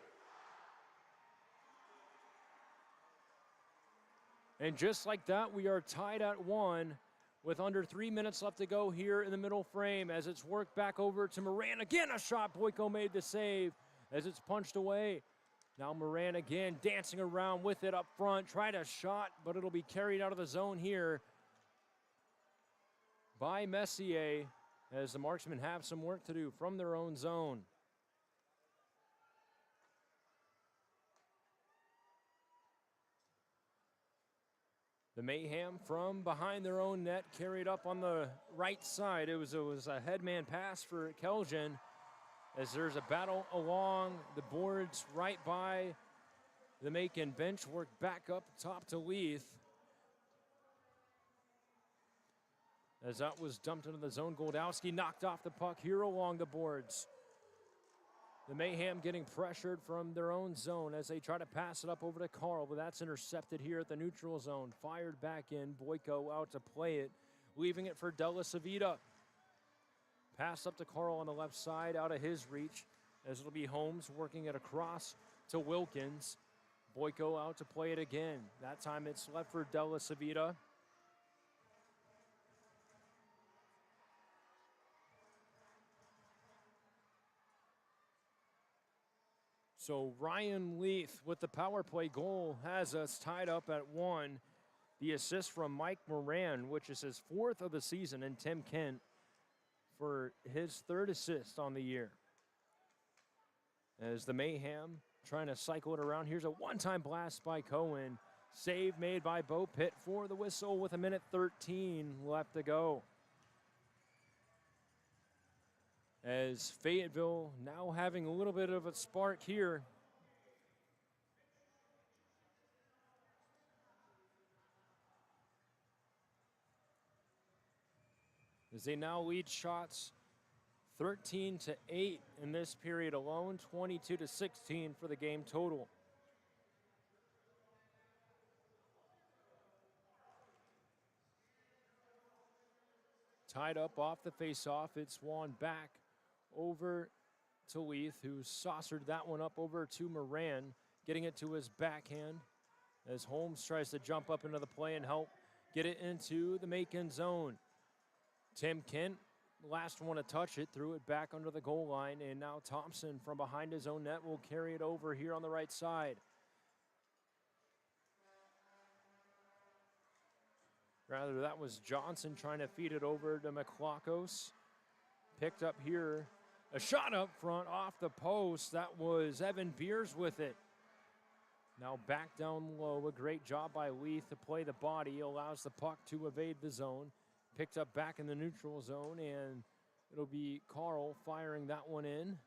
And just like that, we are tied at 1 with under 3 minutes left to go here in the middle frame as it's worked back over to Moran. Again, a shot. Boyko made the save as it's punched away. Now Moran again dancing around with it up front. Tried a shot, but it'll be carried out of the zone here by Messier as the Marksmen have some work to do from their own zone. The Mayhem from behind their own net carried up on the right side. It was a headman pass for Keljan, as there's a battle along the boards right by the Macon bench. Work back up top to Leith. As that was dumped into the zone, Goldowski knocked off the puck here along the boards. The Mayhem getting pressured from their own zone as they try to pass it up over to Carl, but that's intercepted here at the neutral zone. Fired back in, Boyko out to play it, leaving it for Della Savita. Pass up to Carl on the left side, out of his reach, as it'll be Holmes working it across to Wilkins. Boyko out to play it again. That time it's left for Della Savita. So Ryan Leith with the power play goal has us tied up at 1. The assist from Mike Moran, which is his 4th of the season, and Tim Kent for his 3rd assist on the year. As the Mayhem trying to cycle it around. Here's a one-time blast by Cohen. Save made by Bo Pitt for the whistle with 1:13 left to go. As Fayetteville now having a little bit of a spark here. As they now lead shots 13-8 in this period alone, 22-16 for the game total. Tied up off the faceoff, it's won back over to Leith, who saucered that one up over to Moran, getting it to his backhand as Holmes tries to jump up into the play and help get it into the Macon zone. Tim Kent, last one to touch it, threw it back under the goal line, and now Thompson from behind his own net will carry it over here on the right side. Rather, that was Johnson trying to feed it over to McLachos. Picked up here. A shot up front off the post. That was Evan Beers with it. Now back down low. A great job by Leith to play the body. Allows the puck to evade the zone. Picked up back in the neutral zone, and it'll be Carl firing that one in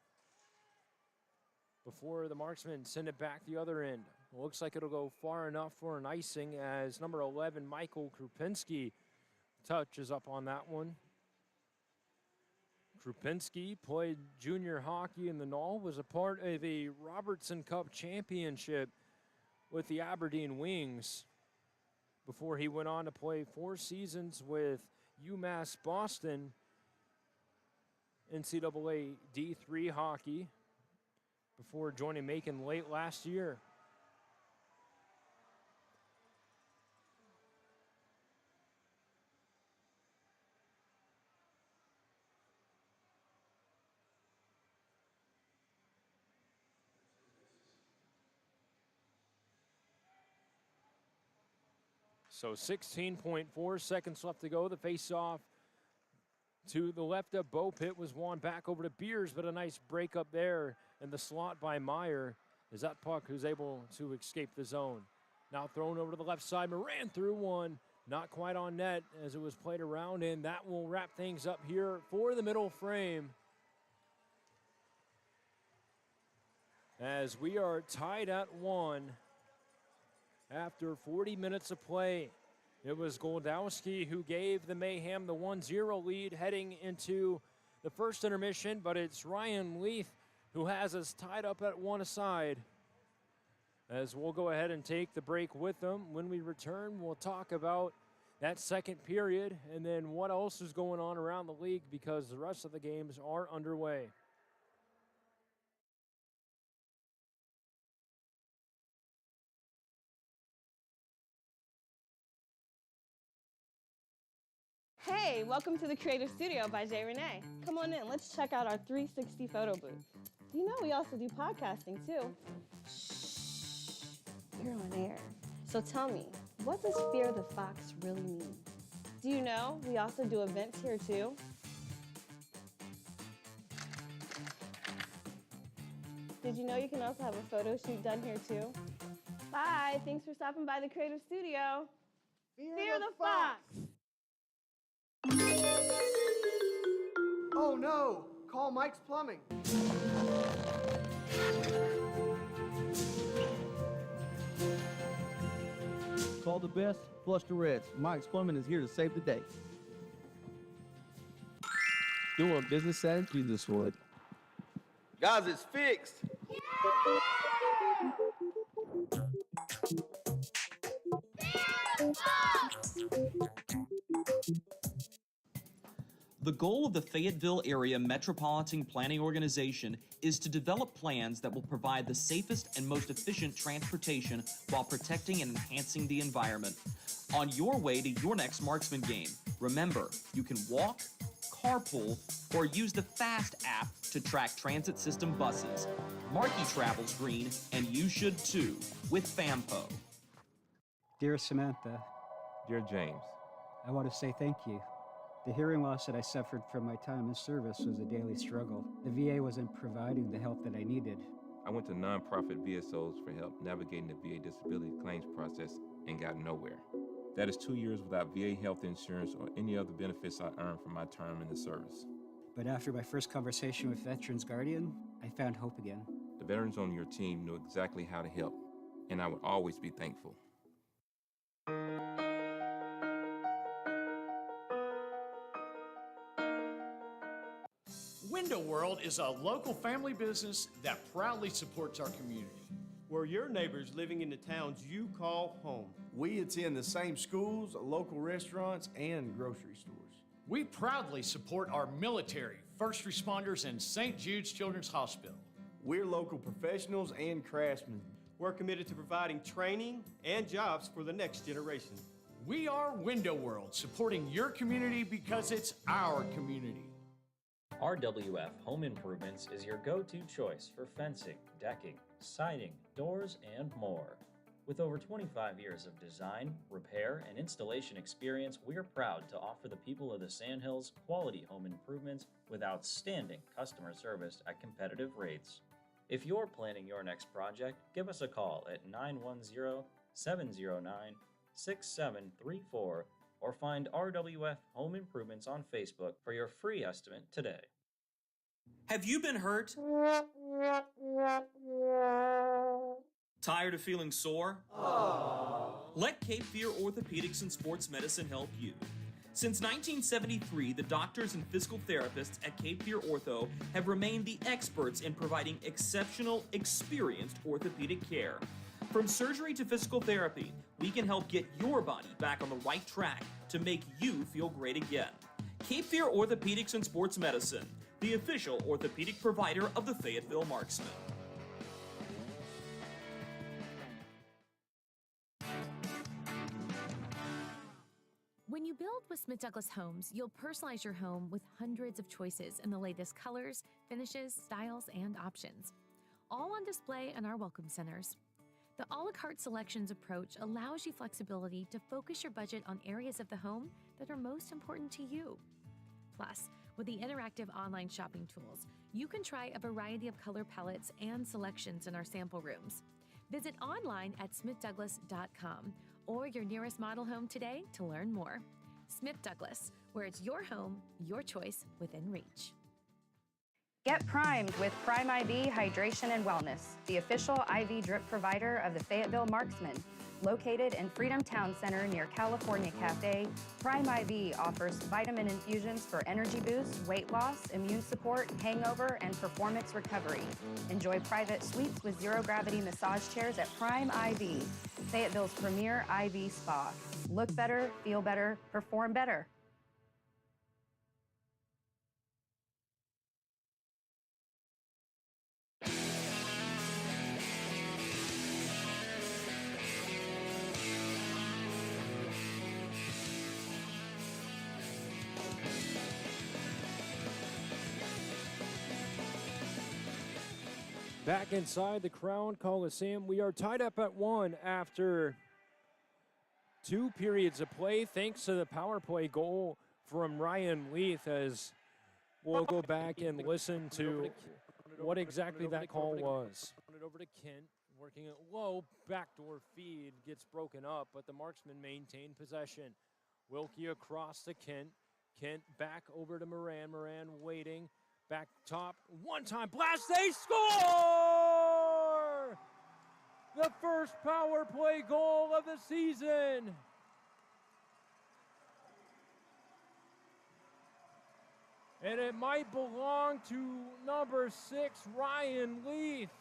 before the Marksmen send it back the other end. It looks like it'll go far enough for an icing as number 11, Michael Krupinski, touches up on that one. Krupinski played junior hockey in the Knoll, was a part of a Robertson Cup championship with the Aberdeen Wings before he went on to play 4 seasons with UMass Boston, NCAA D3 hockey, before joining Macon late last year. So 16.4 seconds left to go. The face-off to the left of Bo Pitt was won back over to Beers, but a nice break up there in the slot by Meyer as that puck was able to escape the zone. Now thrown over to the left side. Moran through one. Not quite on net as it was played around, and that will wrap things up here for the middle frame. As we are tied at 1 after 40 minutes of play. It was Goldowski who gave the Mayhem the 1-0 lead heading into the first intermission, but it's Ryan Leith who has us tied up at 1 aside. As we'll go ahead and take the break with them. When we return, we'll talk about that second period and then what else is going on around the league because the rest of the games are underway. Hey, welcome to the Creative Studio by Jay Renee. Come on in, let's check out our 360 photo booth. You know we also do podcasting too. Shh, you're on air. So tell me, what does Fear the Fox really mean? Do you know we also do events here too? Did you know you can also have a photo shoot done here too? Bye, thanks for stopping by the Creative Studio. Fear the Fox! Oh no! Call Mike's Plumbing. Call the best, flush the reds. Mike's Plumbing is here to save the day. Doing business at Jesuswood. Guys, it's fixed. The goal of the Fayetteville Area Metropolitan Planning Organization is to develop plans that will provide the safest and most efficient transportation while protecting and enhancing the environment. On your way to your next Marksman game, remember, you can walk, carpool, or use the FAST app to track transit system buses. Markey travels green, and you should too, with FAMPO. Dear Samantha, Dear James, I want to say thank you. The hearing loss that I suffered from my time in service was a daily struggle. The VA wasn't providing the help that I needed. I went to nonprofit VSOs for help navigating the VA disability claims process and got nowhere. That is 2 years without VA health insurance or any other benefits I earned from my term in the service. But after my first conversation with Veterans Guardian, I found hope again. The veterans on your team knew exactly how to help, and I would always be thankful. Window World is a local family business that proudly supports our community. We're your neighbors living in the towns you call home. We attend the same schools, local restaurants, and grocery stores. We proudly support our military, first responders, and St. Jude's Children's Hospital. We're local professionals and craftsmen. We're committed to providing training and jobs for the next generation. We are Window World, supporting your community because it's our community. RWF Home Improvements is your go-to choice for fencing, decking, siding, doors, and more. With over 25 years of design, repair, and installation experience, we're proud to offer the people of the Sandhills quality home improvements with outstanding customer service at competitive rates. If you're planning your next project, give us a call at 910-709-6734 or find RWF Home Improvements on Facebook for your free estimate today. Have you been hurt? Tired of feeling sore? Let Cape Fear Orthopedics and Sports Medicine help you. Since 1973, the doctors and physical therapists at Cape Fear Ortho have remained the experts in providing exceptional, experienced orthopedic care. From surgery to physical therapy, we can help get your body back on the right track to make you feel great again. Cape Fear Orthopedics and Sports Medicine, the official orthopedic provider of the Fayetteville Marksmen. When you build with Smith Douglas Homes, you'll personalize your home with hundreds of choices in the latest colors, finishes, styles, and options, all on display in our welcome centers. The a la carte selections approach allows you flexibility to focus your budget on areas of the home that are most important to you. Plus, with the interactive online shopping tools, you can try a variety of color palettes and selections in our sample rooms. Visit online at smithdouglas.com or your nearest model home today to learn more. Smith Douglas, where it's your home, your choice, within reach. Get primed with Prime IV Hydration and Wellness, the official IV drip provider of the Fayetteville Marksmen. Located in Freedom Town Center near California Cafe, Prime IV offers vitamin infusions for energy boost, weight loss, immune support, hangover, and performance recovery. Enjoy private suites with zero-gravity massage chairs at Prime IV, Fayetteville's premier IV spa. Look better, feel better, perform better. Back inside the Crown Coliseum, we are tied up at 1 after 2 periods of play, thanks to the power play goal from Ryan Leith, as we'll go back and listen to what exactly that call was. Over to Kent, working it low, backdoor feed, gets broken up, but the Marksmen maintain possession. Wilkie across to Kent. Kent back over to Moran. Moran waiting. Back top, one-time blast, they score! The first power play goal of the season. And it might belong to number 6, Ryan Leith.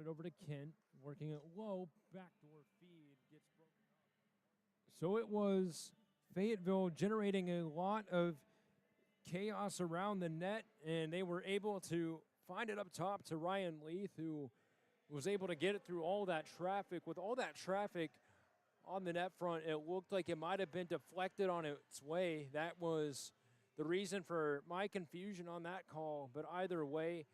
It over to Kent, working it low, backdoor feed, gets broken up. So it was Fayetteville generating a lot of chaos around the net, and they were able to find it up top to Ryan Leith, who was able to get it through all that traffic. With all that traffic on the net front, it looked like it might have been deflected on its way. That was the reason for my confusion on that call, but either way,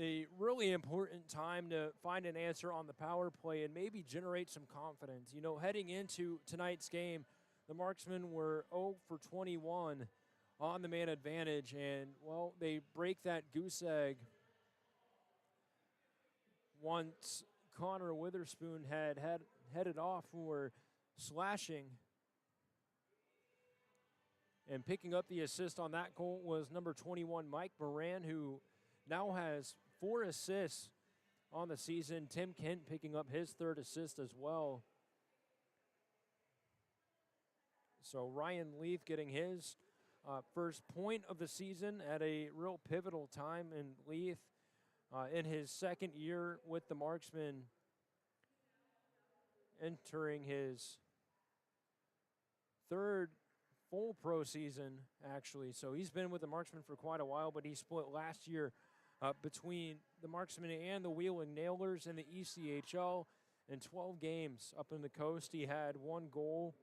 a really important time to find an answer on the power play and maybe generate some confidence. You know, heading into tonight's game, the Marksmen were 0 for 21 on the man advantage, and, well, they break that goose egg once Connor Witherspoon had headed off for slashing. And picking up the assist on that goal was number 21, Mike Moran, who now has 4 assists on the season. Tim Kent picking up his 3rd assist as well. So Ryan Leith getting his first point of the season at a real pivotal time, and Leith in his 2nd year with the Marksmen, entering his 3rd full pro season, actually. So he's been with the Marksmen for quite a while, but he split last year between the Marksmen and the Wheeling Nailers in the ECHL. In 12 games up in the coast, he had 1 goal.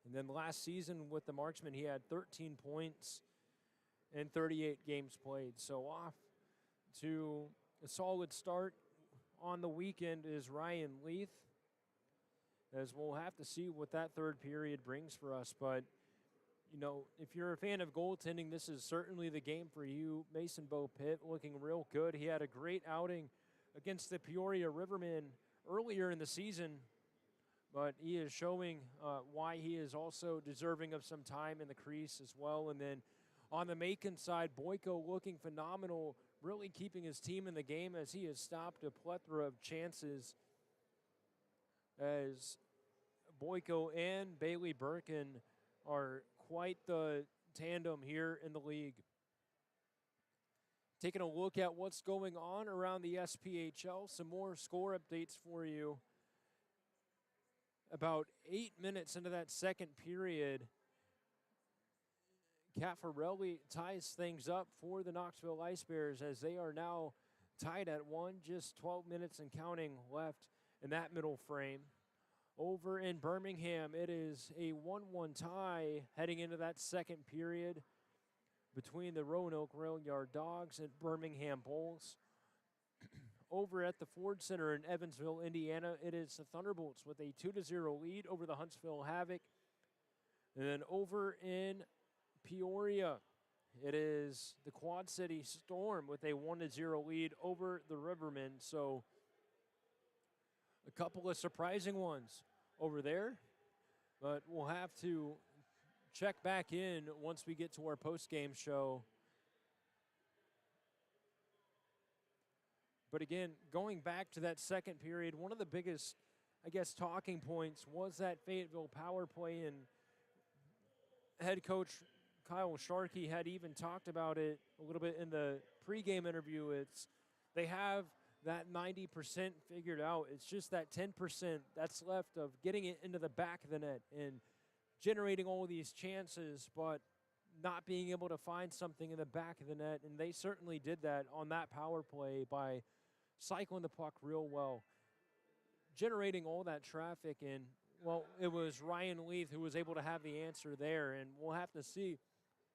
And then last season with the Marksmen, he had 13 points in 38 games played. So off to a solid start on the weekend is Ryan Leith, as we'll have to see what that 3rd period brings for us. But, you know, if you're a fan of goaltending, this is certainly the game for you. Mason Bo-Pitt looking real good. He had a great outing against the Peoria Rivermen earlier in the season, but he is showing why he is also deserving of some time in the crease as well. And then on the Macon side, Boyko looking phenomenal, really keeping his team in the game as he has stopped a plethora of chances, as Boyko and Bailey Birkin are quite the tandem here in the league. Taking a look at what's going on around the SPHL, some more score updates for you. About 8 minutes into that second period, Caffarelli ties things up for the Knoxville Ice Bears as they are now tied at 1, just 12 minutes and counting left in that middle frame. Over in Birmingham, it is a 1-1 tie heading into that second period between the Roanoke Rail Yard Dogs and Birmingham Bulls. Over at the Ford Center in Evansville, Indiana, it is the Thunderbolts with a 2-0 lead over the Huntsville Havoc. And then over in Peoria, it is the Quad City Storm with a 1-0 lead over the Rivermen. So a couple of surprising ones over there, but we'll have to check back in once we get to our post-game show. But again, going back to that second period, one of the biggest, I guess, talking points was that Fayetteville power play, and head coach Kyle Sharkey had even talked about it a little bit in the pregame interview. They have that 90% figured out. It's just that 10% that's left of getting it into the back of the net and generating all of these chances, but not being able to find something in the back of the net. And they certainly did that on that power play by cycling the puck real well, generating all that traffic. And, well, it was Ryan Leith who was able to have the answer there. And we'll have to see,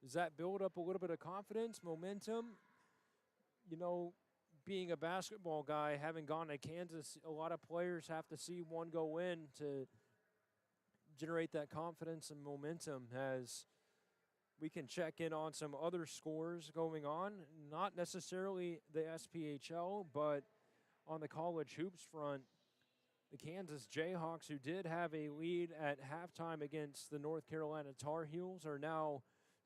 does that build up a little bit of confidence, momentum? You know, being a basketball guy, having gone to Kansas, a lot of players have to see one go in to generate that confidence and momentum, as we can check in on some other scores going on, not necessarily the SPHL, but on the college hoops front. The Kansas Jayhawks, who did have a lead at halftime against the North Carolina Tar Heels, are now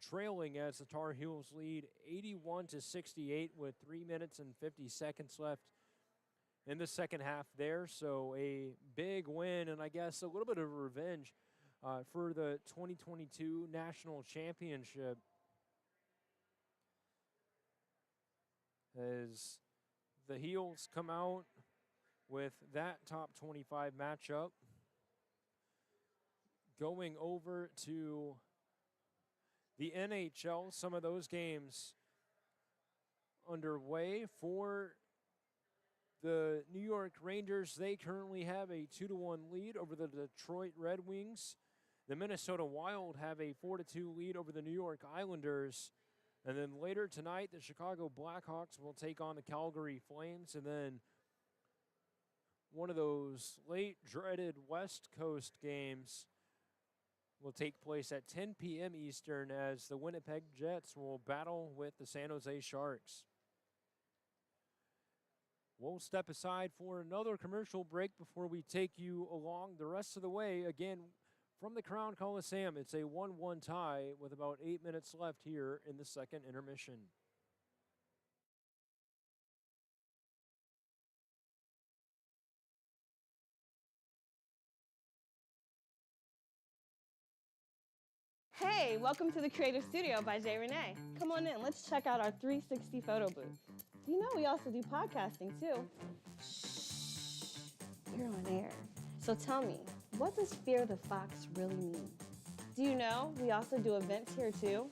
trailing as the Tar Heels lead 81-68 with 3 minutes and 50 seconds left in the second half there. So a big win, and I guess a little bit of revenge for the 2022 National Championship, as the Heels come out with that top 25 matchup. Going over to the NHL, some of those games underway for the New York Rangers. They currently have a 2-1 lead over the Detroit Red Wings. The Minnesota Wild have a 4-2 lead over the New York Islanders. And then later tonight, the Chicago Blackhawks will take on the Calgary Flames. And then one of those late dreaded West Coast games will take place at 10 p.m. Eastern as the Winnipeg Jets will battle with the San Jose Sharks. We'll step aside for another commercial break before we take you along the rest of the way. Again, from the Crown Coliseum, it's a 1-1 tie with about 8 minutes left here in the second intermission. Hey, welcome to the Creative Studio by Jay Renee. Come on in, let's check out our 360 photo booth. You know we also do podcasting too. Shh, you're on air. So tell me, what does Fear the Fox really mean? Do you know we also do events here too?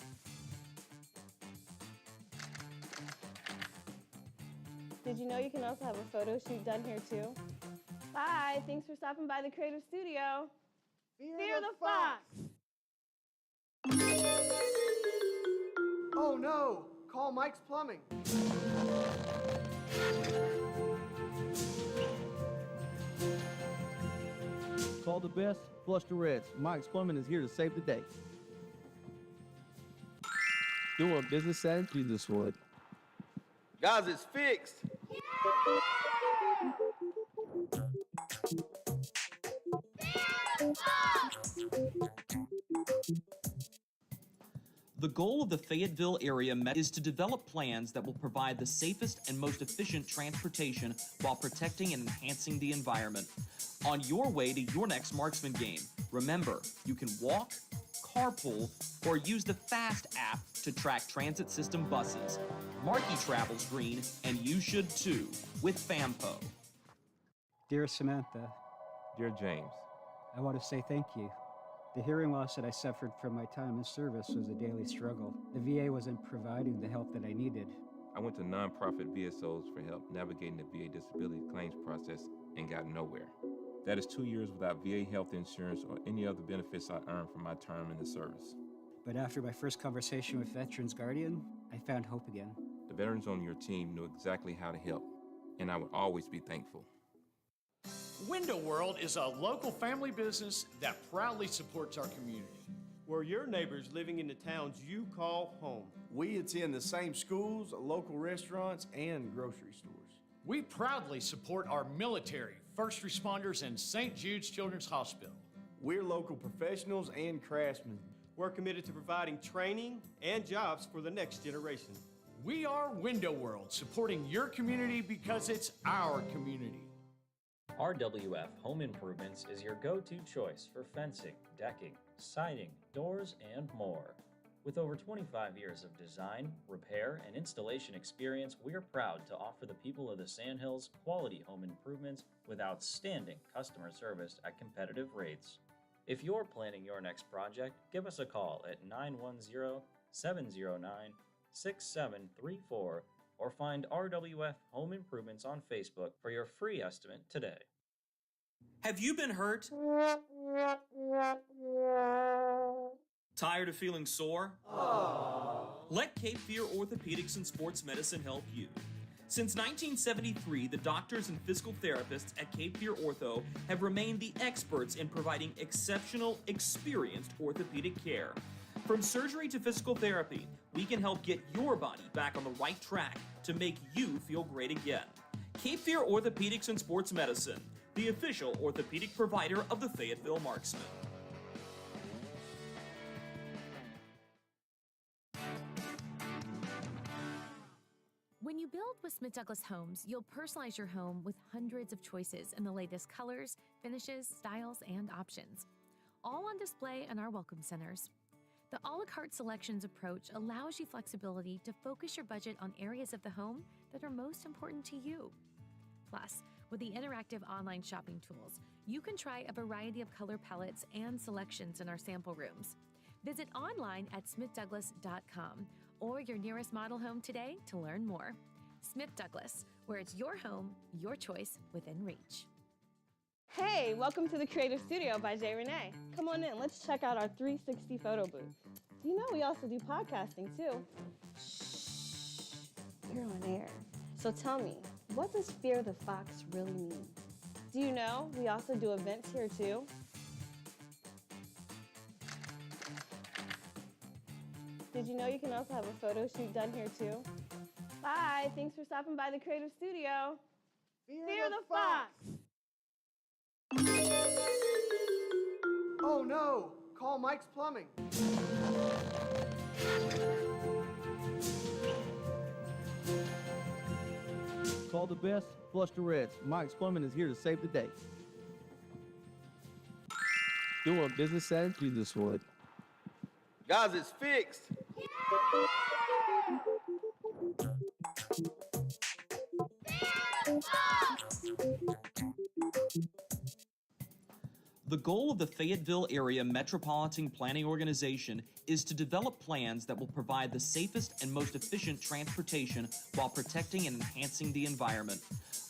Did you know you can also have a photo shoot done here too? Bye, thanks for stopping by the Creative Studio. Fear the Fox! Oh no! Call Mike's Plumbing. Call the best, flush the reds. Mike's Plumbing is here to save the day. Doing business at Jesuswood. Guys, it's fixed. The goal of the Fayetteville area is to develop plans that will provide the safest and most efficient transportation while protecting and enhancing the environment. On your way to your next Marksman game, remember, you can walk, carpool, or use the FAST app to track transit system buses. Markey travels green, and you should too, with FAMPO. Dear Samantha, Dear James, I want to say thank you. The hearing loss that I suffered from my time in service was a daily struggle. The VA wasn't providing the help that I needed. I went to nonprofit VSOs for help navigating the VA disability claims process and got nowhere. That is 2 years without VA health insurance or any other benefits I earned from my term in the service. But after my first conversation with Veterans Guardian, I found hope again. The veterans on your team knew exactly how to help, and I would always be thankful. Window World is a local family business that proudly supports our community. Where your neighbors living in the towns you call home. We attend the same schools, local restaurants, and grocery stores. We proudly support our military, first responders, and St. Jude's Children's Hospital. We're local professionals and craftsmen. We're committed to providing training and jobs for the next generation. We are Window World, supporting your community because it's our community. RWF Home Improvements is your go-to choice for fencing, decking, siding, doors, and more. With over 25 years of design, repair, and installation experience, we're proud to offer the people of the Sandhills quality home improvements with outstanding customer service at competitive rates. If you're planning your next project, give us a call at 910-709-6734 or find RWF Home Improvements on Facebook for your free estimate today. Have you been hurt? Tired of feeling sore? Let Cape Fear Orthopedics and Sports Medicine help you. Since 1973, the doctors and physical therapists at Cape Fear Ortho have remained the experts in providing exceptional, experienced orthopedic care. From surgery to physical therapy, we can help get your body back on the right track to make you feel great again. Cape Fear Orthopedics and Sports Medicine, the official orthopedic provider of the Fayetteville Marksmen. When you build with Smith Douglas Homes, you'll personalize your home with hundreds of choices in the latest colors, finishes, styles, and options, all on display in our welcome centers. The a la carte selections approach allows you flexibility to focus your budget on areas of the home that are most important to you. Plus, with the interactive online shopping tools, you can try a variety of color palettes and selections in our sample rooms. Visit online at smithdouglas.com or your nearest model home today to learn more. Smith Douglas, where it's your home, your choice, within reach. Hey, welcome to the Creative Studio by Jay Renee. Come on in, let's check out our 360 photo booth. You know we also do podcasting too. Shh, you're on air. So tell me, what does Fear the Fox really mean? Do you know we also do events here too? Did you know you can also have a photo shoot done here too? Bye, thanks for stopping by the Creative Studio. Fear the Fox! Oh no! Call Mike's Plumbing. Call the best, flush the reds. Mike's Plumbing is here to save the day. Doing business as Jesus would. Guys, it's fixed. The goal of the Fayetteville Area Metropolitan Planning Organization is to develop plans that will provide the safest and most efficient transportation while protecting and enhancing the environment.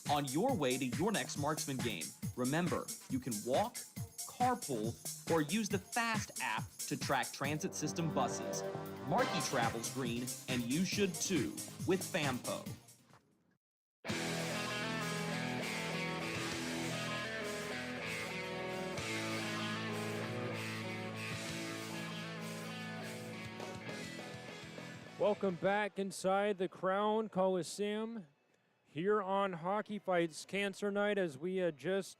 On your way to your next Marksman game, remember, you can walk, carpool, or use the FAST app to track transit system buses. Markey travels green, and you should too, with FAMPO. Welcome back inside the Crown Coliseum here on Hockey Fights Cancer Night, as we had just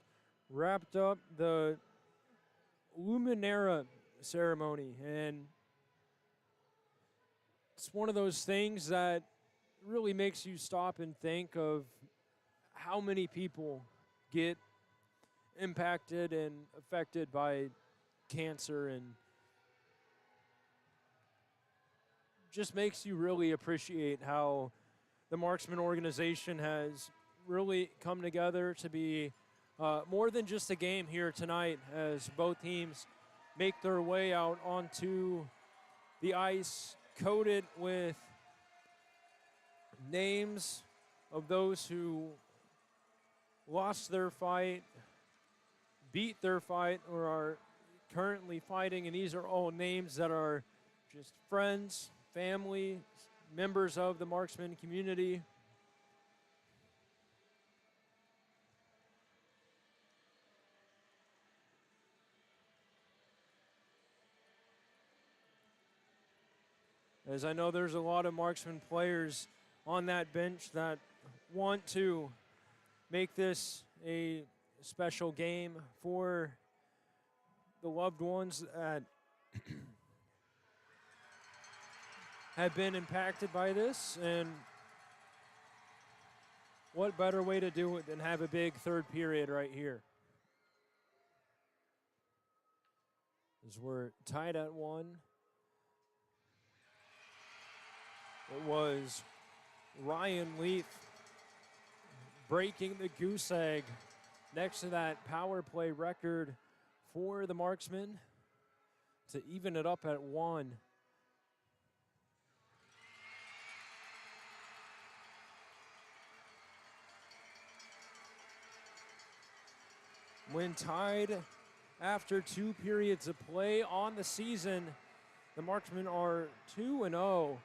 wrapped up the Luminera ceremony. And it's one of those things that really makes you stop and think of how many people get impacted and affected by cancer. And just makes you really appreciate how the Marksman organization has really come together to be more than just a game here tonight, as both teams make their way out onto the ice, coated with names of those who lost their fight, beat their fight, or are currently fighting. And these are all names that are just friends, family, members of the Marksman community. As I know there's a lot of Marksman players on that bench that want to make this a special game for the loved ones that have been impacted by this. And what better way to do it than have a big third period right here? As we're tied at 1. It was Ryan Leaf breaking the goose egg next to that power play record for the Marksmen to even it up at 1. When tied after 2 periods of play on the season, the Marksmen are 2-0.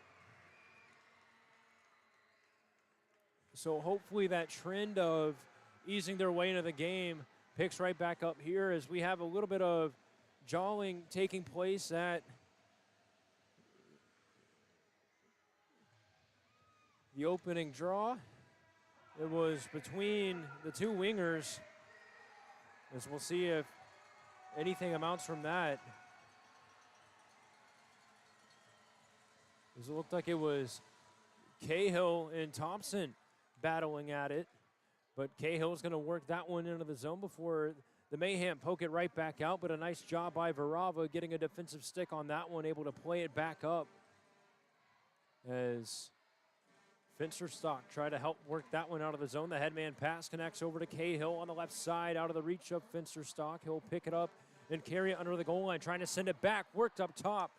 So hopefully that trend of easing their way into the game picks right back up here, as we have a little bit of jawing taking place at the opening draw. It was between the two wingers, as we'll see if anything amounts from that. As it looked like it was Cahill and Thompson battling at it, but Cahill's going to work that one into the zone before the Mayhem poke it right back out. But a nice job by Varava getting a defensive stick on that one, able to play it back up as Finsterstock try to help work that one out of the zone. The headman pass connects over to Cahill on the left side, out of the reach of Finsterstock. He'll pick it up and carry it under the goal line, trying to send it back, worked up top,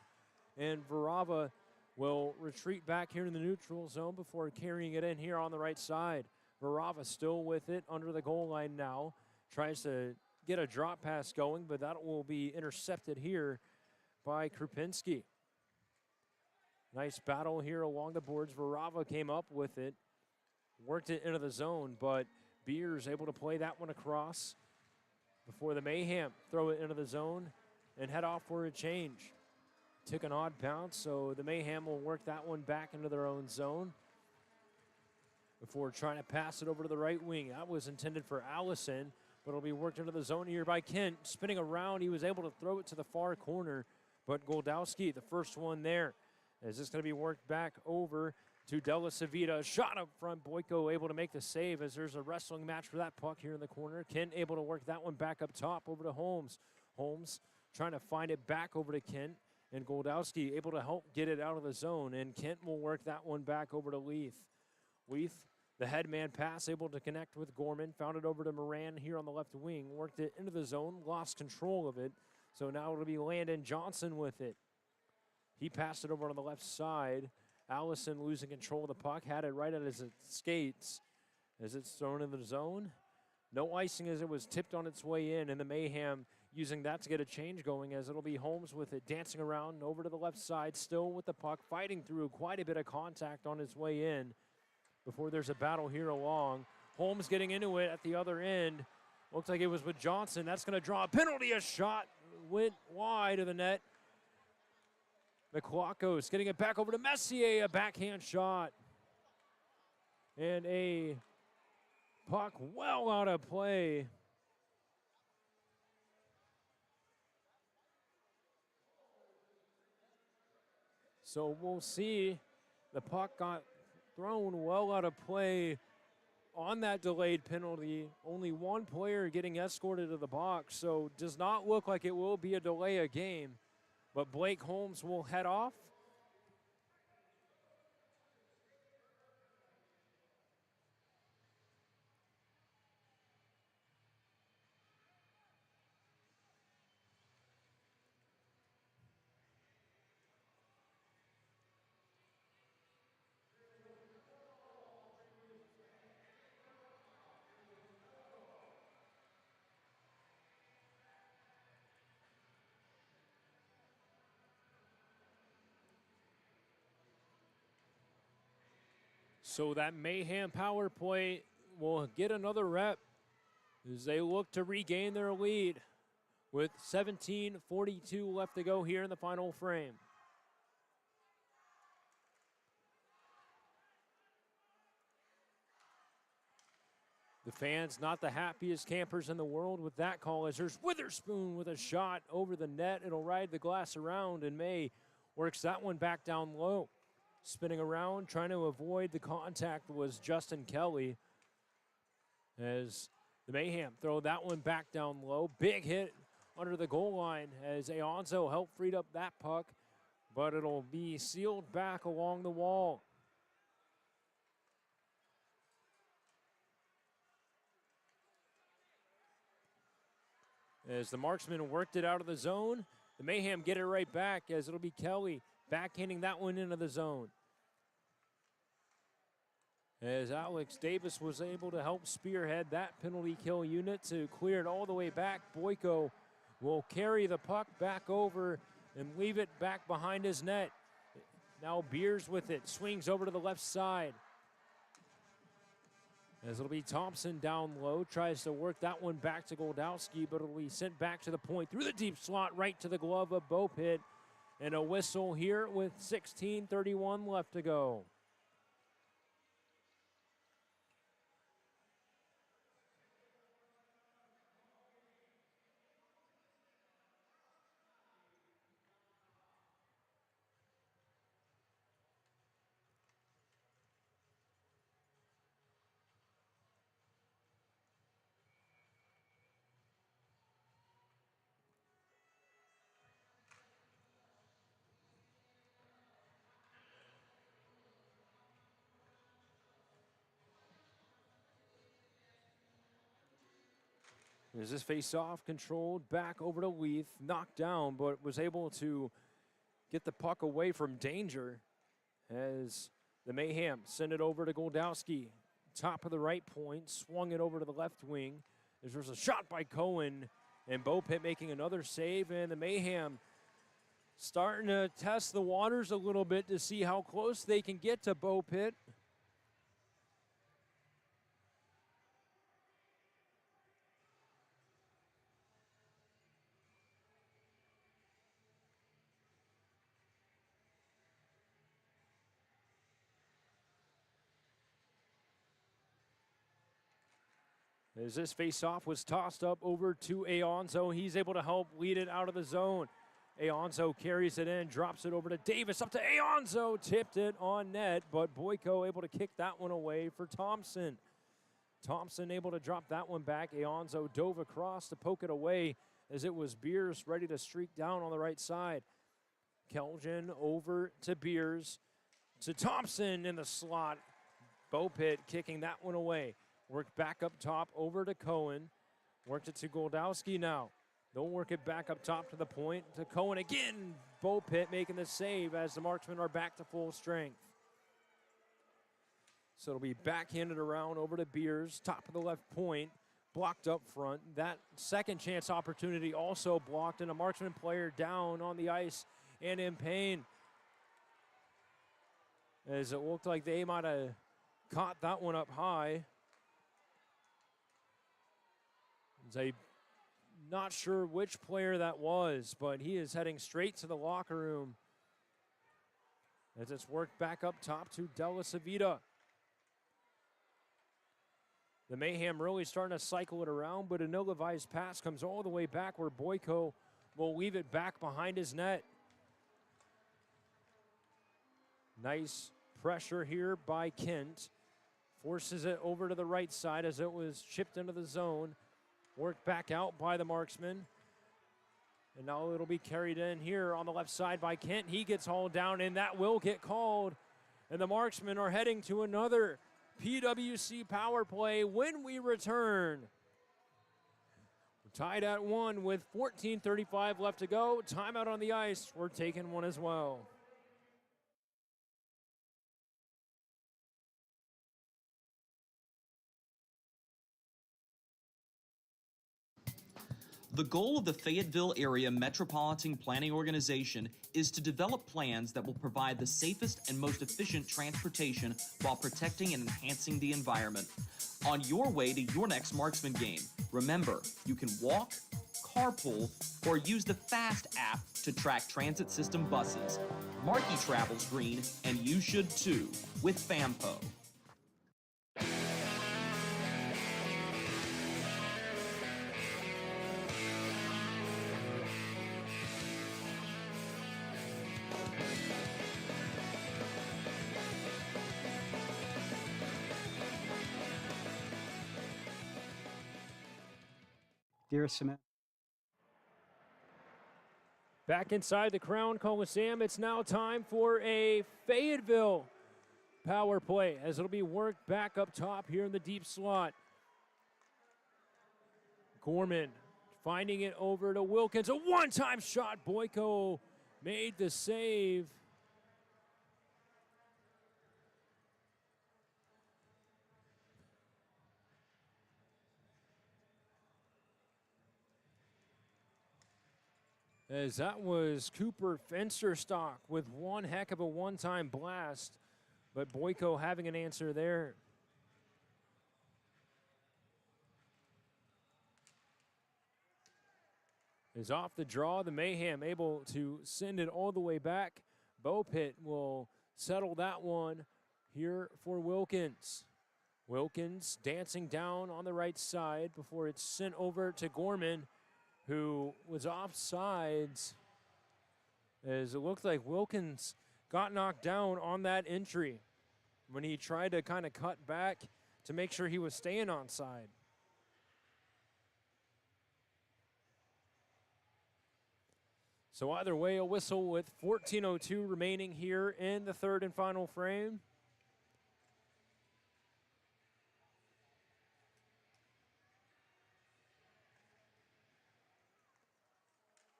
and Varava will retreat back here in the neutral zone before carrying it in here on the right side. Varava still with it under the goal line now. Tries to get a drop pass going, but that will be intercepted here by Krupinski. Nice battle here along the boards. Varava came up with it, worked it into the zone, but Beers able to play that one across before the Mayhem throw it into the zone and head off for a change. Took an odd bounce, so the Mayhem will work that one back into their own zone before trying to pass it over to the right wing. That was intended for Allison, but it'll be worked into the zone here by Kent. Spinning around, he was able to throw it to the far corner, but Goldowski, the first one there. Is this going to be worked back over to Della Savita? Shot up front, Boyko able to make the save as there's a wrestling match for that puck here in the corner. Kent able to work that one back up top over to Holmes. Holmes trying to find it back over to Kent. And Goldowski able to help get it out of the zone. And Kent will work that one back over to Leith. Leith, the headman pass, able to connect with Gorman. Found it over to Moran here on the left wing. Worked it into the zone, lost control of it. So now it'll be Landon Johnson with it. He passed it over on the left side. Allison losing control of the puck. Had it right at his skates as it's thrown in the zone. No icing as it was tipped on its way in. And the Mayhem using that to get a change going, as it'll be Holmes with it, dancing around over to the left side, still with the puck, fighting through quite a bit of contact on his way in before there's a battle here along. Holmes getting into it at the other end. Looks like it was with Johnson. That's going to draw a penalty. A shot went wide of the net. McLaughlin getting it back over to Messier, a backhand shot. And a puck well out of play. So we'll see. The puck got thrown well out of play on that delayed penalty. Only one player getting escorted to the box, so does not look like it will be a delay of game. But Blake Holmes will head off. So that Mayhem power play will get another rep as they look to regain their lead with 17:42 left to go here in the final frame. The fans not the happiest campers in the world with that call, as there's Witherspoon with a shot over the net. It'll ride the glass around, and May works that one back down low. Spinning around, trying to avoid the contact was Justin Kelly, as the Mayhem throw that one back down low. Big hit under the goal line as Aonzo helped freed up that puck, but it'll be sealed back along the wall. As the Marksmen worked it out of the zone, the Mayhem get it right back, as it'll be Kelly backhanding that one into the zone. As Alex Davis was able to help spearhead that penalty kill unit to clear it all the way back. Boyko will carry the puck back over and leave it back behind his net. Now Beers with it, swings over to the left side. As it'll be Thompson down low, tries to work that one back to Goldowski, but it'll be sent back to the point through the deep slot right to the glove of Bopit. And a whistle here with 16:31 left to go. As this face-off controlled back over to Leith, knocked down, but was able to get the puck away from danger as the Mayhem send it over to Goldowski. Top of the right point, swung it over to the left wing. There's a shot by Cohen, and Bopit making another save, and the Mayhem starting to test the waters a little bit to see how close they can get to Bopit. As this face-off was tossed up over to Aonzo, he's able to help lead it out of the zone. Aonzo carries it in, drops it over to Davis, up to Aonzo, tipped it on net, but Boyko able to kick that one away for Thompson. Thompson able to drop that one back. Aonzo dove across to poke it away as it was Beers ready to streak down on the right side. Keljan over to Beers, to Thompson in the slot. Bopit kicking that one away. Worked back up top over to Cohen. Worked it to Goldowski now. They'll work it back up top to the point to Cohen again. Bopit making the save as the Marksmen are back to full strength. So it'll be backhanded around over to Beers, top of the left point, blocked up front. That second chance opportunity also blocked, and a Marksman player down on the ice and in pain. As it looked like they might have caught that one up high. I'm not sure which player that was, but he is heading straight to the locker room as it's worked back up top to Della Savita. The Mayhem really starting to cycle it around, but an ill-advised pass comes all the way back where Boyko will leave it back behind his net. Nice pressure here by Kent. Forces it over to the right side as it was chipped into the zone. Worked back out by the Marksman. And now it'll be carried in here on the left side by Kent. He gets hauled down, and that will get called. And the Marksmen are heading to another PWC power play when we return. We're tied at 1 with 14:35 left to go. Timeout on the ice. We're taking one as well. The goal of the Fayetteville Area Metropolitan Planning Organization is to develop plans that will provide the safest and most efficient transportation while protecting and enhancing the environment. On your way to your next Marksman game, remember, you can walk, carpool, or use the FAST app to track transit system buses. Markey travels green, and you should too, with FAMPO. Dear Samantha. Back inside the Crown Coliseum, it's now time for a Fayetteville power play as it'll be worked back up top here in the deep slot. Gorman finding it over to Wilkins. A one-time shot. Boyko made the save. As that was Cooper Fensterstock with one heck of a one-time blast, but Boyko having an answer there. Is off the draw, the Mayhem able to send it all the way back. Beaupitt will settle that one here for Wilkins. Wilkins dancing down on the right side before it's sent over to Gorman, who was offsides, as it looked like Wilkins got knocked down on that entry when he tried to kind of cut back to make sure he was staying onside. So either way, a whistle with 14:02 remaining here in the third and final frame.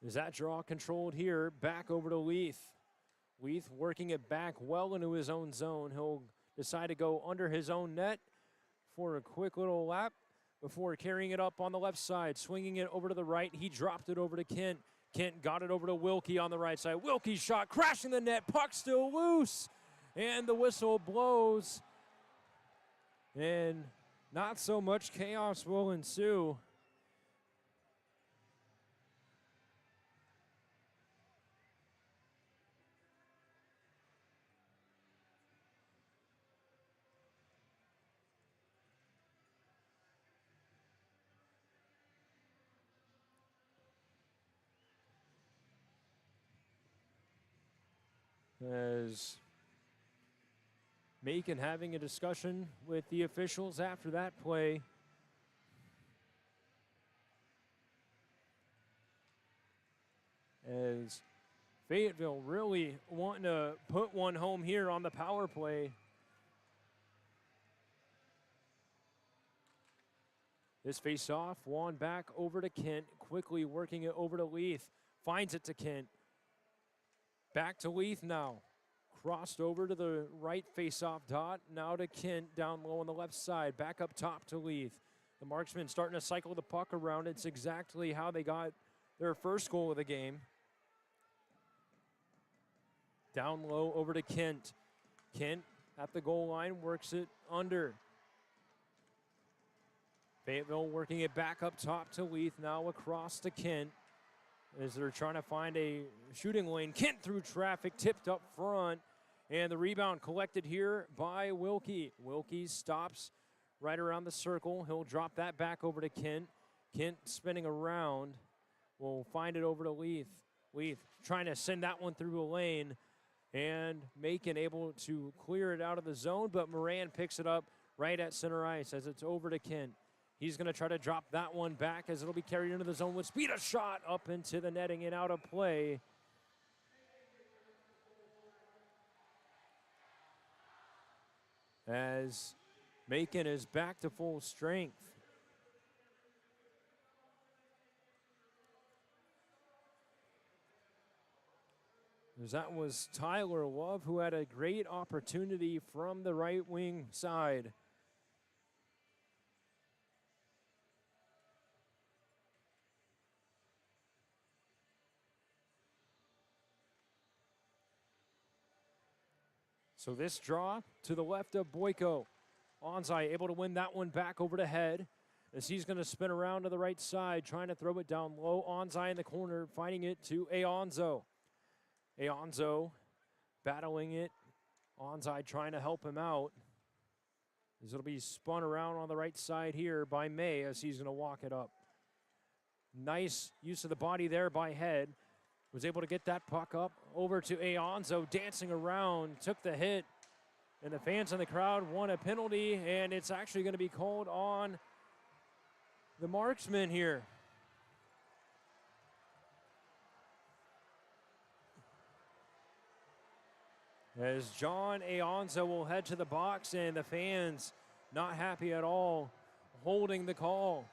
Is that draw controlled here? Back over to Leith. Leith working it back well into his own zone. He'll decide to go under his own net for a quick little lap before carrying it up on the left side, swinging it over to the right. He dropped it over to Kent. Kent got it over to Wilkie on the right side. Wilkie's shot crashing the net. Puck still loose. And the whistle blows. And not so much chaos will ensue. As Macon having a discussion with the officials after that play. As Fayetteville really wanting to put one home here on the power play. This face-off, won back over to Kent, quickly working it over to Leith. Finds it to Kent. Back to Leith now. Crossed over to the right face-off dot. Now to Kent down low on the left side. Back up top to Leith. The Marksmen starting to cycle the puck around. It's exactly how they got their first goal of the game. Down low over to Kent. Kent at the goal line works it under. Fayetteville working it back up top to Leith. Now across to Kent. As they're trying to find a shooting lane. Kent through traffic, tipped up front, and the rebound collected here by Wilkie. Wilkie stops right around the circle. He'll drop that back over to Kent. Kent spinning around. Will find it over to Leith. Leith trying to send that one through a lane, and Macon able to clear it out of the zone, but Moran picks it up right at center ice as it's over to Kent. He's going to try to drop that one back as it'll be carried into the zone with speed. A shot up into the netting and out of play. As Macon is back to full strength. As that was Tyler Love, who had a great opportunity from the right wing side. So this draw to the left of Boyko. Onzai able to win that one back over to head as he's going to spin around to the right side, trying to throw it down low. Onzai in the corner, finding it to Aonzo. Aonzo battling it. Onzai trying to help him out. As it'll be spun around on the right side here by May as he's going to walk it up. Nice use of the body there by Head. Was able to get that puck up over to Aonzo, dancing around, took the hit, and the fans in the crowd want a penalty, and it's actually going to be called on the marksman here. As John Aonzo will head to the box, and the fans not happy at all, holding the call.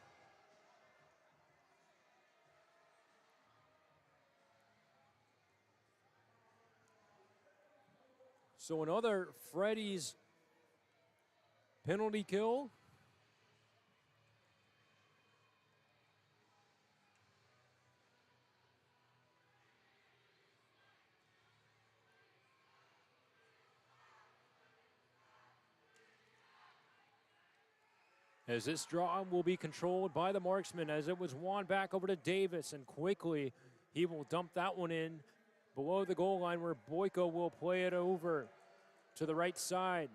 So another Freddy's penalty kill. As this draw will be controlled by the marksman, as it was won back over to Davis, and quickly he will dump that one in below the goal line where Boyko will play it over to the right side.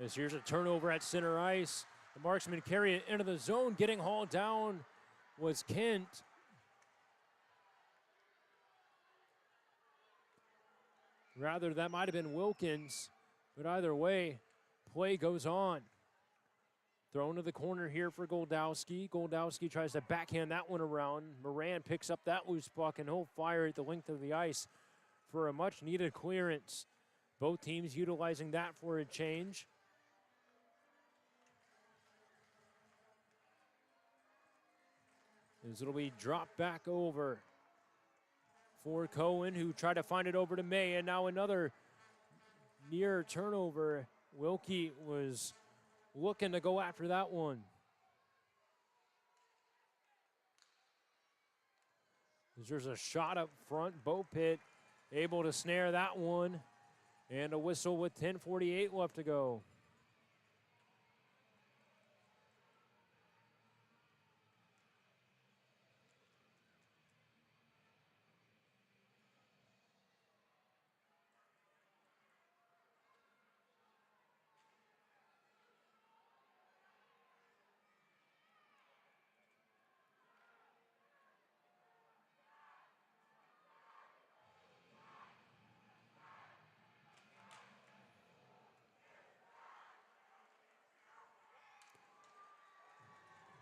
As here's a turnover at center ice. The marksman carry it into the zone. Getting hauled down was Kent. Rather, that might have been Wilkins, but either way, play goes on. Thrown to the corner here for Goldowski. Goldowski tries to backhand that one around. Moran picks up that loose puck, and he'll fire at the length of the ice for a much-needed clearance. Both teams utilizing that for a change. As it'll be dropped back over for Cohen, who tried to find it over to May, and now another near turnover. Wilkie was looking to go after that one. There's a shot up front. Bo Pitt able to snare that one. And a whistle with 10:48 left to go.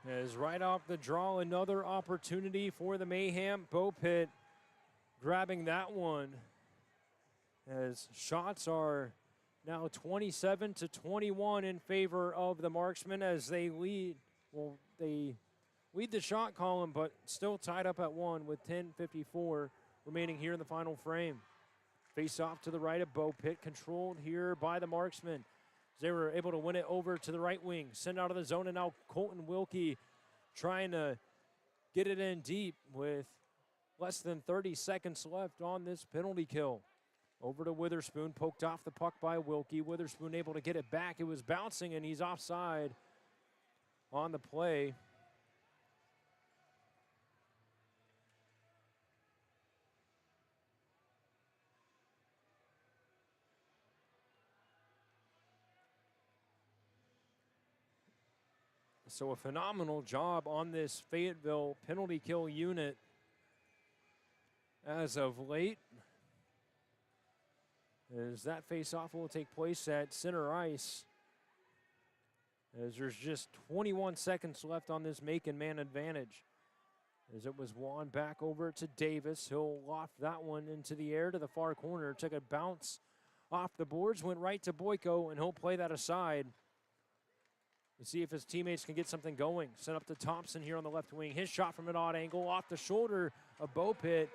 As right off the draw, another opportunity for the Mayhem. Bo Pitt grabbing that one. As shots are now 27-21 in favor of the marksmen as they lead. Well, they lead the shot column, but still tied up at 1 with 10:54 remaining here in the final frame. Face off to the right of Bo Pitt, controlled here by the marksmen. They were able to win it over to the right wing. Send out of the zone, and now Colton Wilkie trying to get it in deep with less than 30 seconds left on this penalty kill. Over to Witherspoon, poked off the puck by Wilkie. Witherspoon able to get it back. It was bouncing, and he's offside on the play. So a phenomenal job on this Fayetteville penalty kill unit as of late. As that face-off will take place at center ice. As there's just 21 seconds left on this make and man advantage. As it was won back over to Davis. He'll loft that one into the air to the far corner. Took a bounce off the boards, went right to Boyko, and he'll play that aside. To see if his teammates can get something going. Sent up to Thompson here on the left wing. His shot from an odd angle off the shoulder of Bo Pitt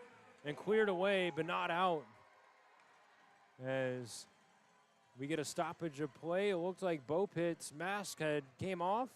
and cleared away, but not out. As we get a stoppage of play, it looked like Bo Pitt's mask came off.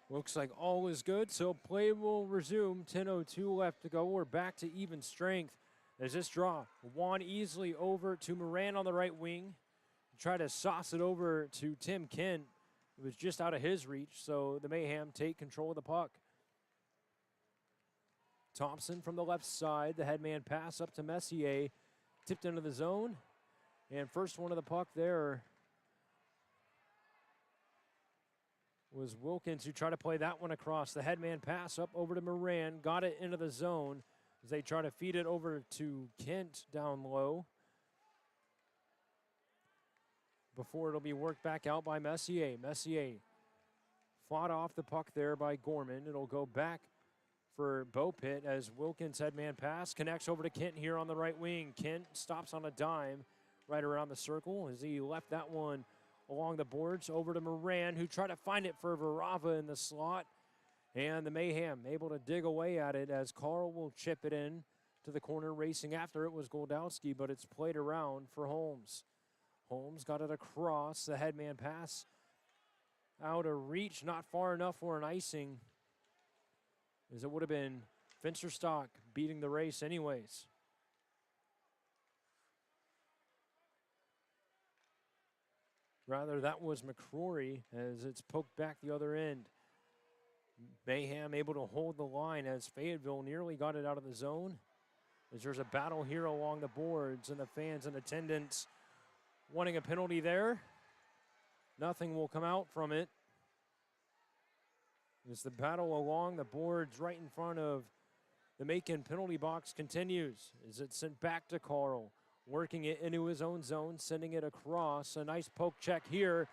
Looks like all is good, so play will resume. 10:02 left to go. We're back to even strength as this draw. Juan easily over to Moran on the right wing. Try to sauce it over to Tim Kent. It was just out of his reach, so the Mayhem take control of the puck. Thompson from the left side. The headman pass up to Messier. Tipped into the zone. And first one of the puck there was Wilkins, who tried to play that one across. The headman pass up over to Moran. Got it into the zone as they try to feed it over to Kent down low. Before it'll be worked back out by Messier. Messier fought off the puck there by Gorman. It'll go back for Beaupitt as Wilkins' headman pass connects over to Kent here on the right wing. Kent stops on a dime right around the circle as he left that one along the boards over to Moran, who tried to find it for Varava in the slot. And the Mayhem able to dig away at it as Carl will chip it in to the corner. Racing after it was Goldowski, but it's played around for Holmes. Holmes got it across. The headman pass out of reach, not far enough for an icing, as it would have been Finsterstock beating the race anyways. Rather, that was McCrory as it's poked back the other end. Mayhem able to hold the line as Fayetteville nearly got it out of the zone. As there's a battle here along the boards and the fans in attendance wanting a penalty there. Nothing will come out from it. As the battle along the boards right in front of the Macon penalty box continues. As it's sent back to Carl, working it into his own zone, sending it across. A nice poke check here.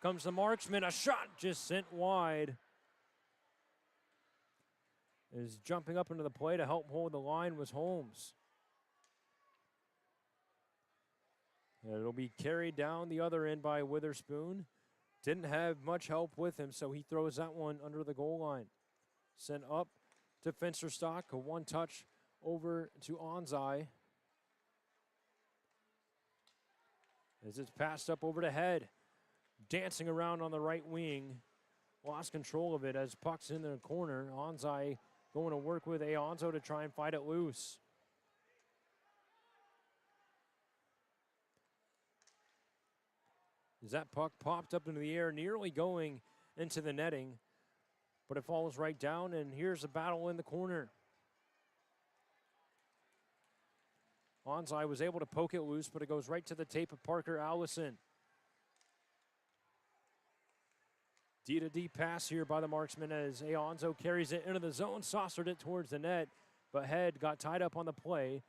Comes the marksman, a shot just sent wide. Is jumping up into the play to help hold the line was Holmes. And it'll be carried down the other end by Witherspoon. Didn't have much help with him, so he throws that one under the goal line. Sent up to Finsterstock, a one-touch over to Onzai. As it's passed up over to Head. Dancing around on the right wing. Lost control of it as puck's in the corner. Onzai going to work with Aonzo to try and fight it loose. As that puck popped up into the air, nearly going into the netting, but it falls right down, and here's a battle in the corner. Onzai was able to poke it loose, but it goes right to the tape of Parker Allison. D-to-D pass here by the marksman as Aonzo carries it into the zone, saucered it towards the net, but Head got tied up on the play.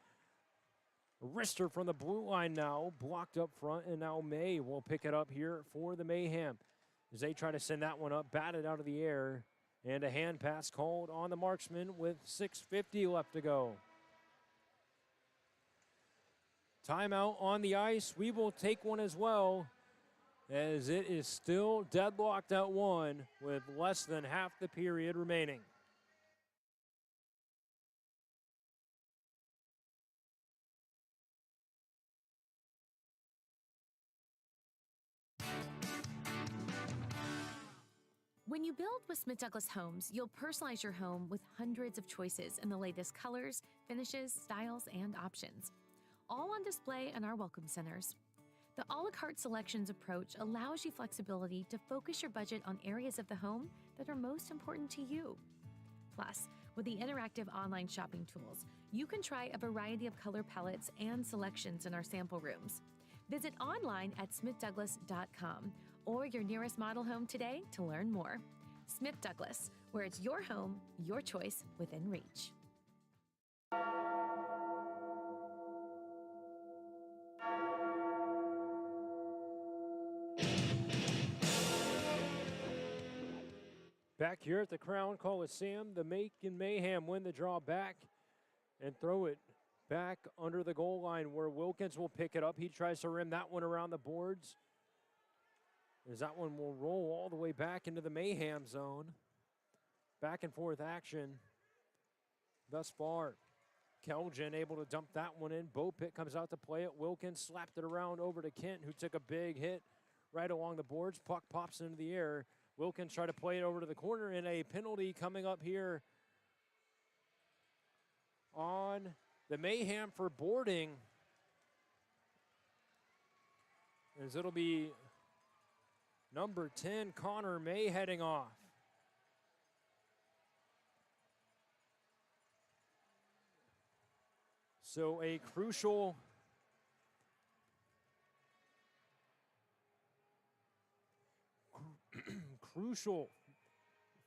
Wrister from the blue line now, blocked up front, and now May will pick it up here for the Mayhem. As they try to send that one up, batted out of the air, and a hand pass called on the marksman with 6:50 left to go. Timeout on the ice. We will take one as well, as it is still deadlocked at 1 with less than half the period remaining. When you build with Smith Douglas Homes, you'll personalize your home with hundreds of choices in the latest colors, finishes, styles, and options, all on display in our welcome centers. The a la carte selections approach allows you flexibility to focus your budget on areas of the home that are most important to you. Plus, with the interactive online shopping tools, you can try a variety of color palettes and selections in our sample rooms. Visit online at smithdouglas.com or your nearest model home today to learn more. Smith Douglas, where it's your home, your choice within reach. Back here at the Crown Coliseum, the Macon Mayhem win the draw back and throw it back under the goal line where Wilkins will pick it up. He tries to rim that one around the boards, as that one will roll all the way back into the Mayhem zone. Back and forth action thus far. Kelgen able to dump that one in. Beaupitt comes out to play it. Wilkins slapped it around over to Kent, who took a big hit right along the boards. Puck pops into the air. Wilkins try to play it over to the corner, and a penalty coming up here on the Mayhem for boarding, as it'll be number 10, Connor May, heading off. So a crucial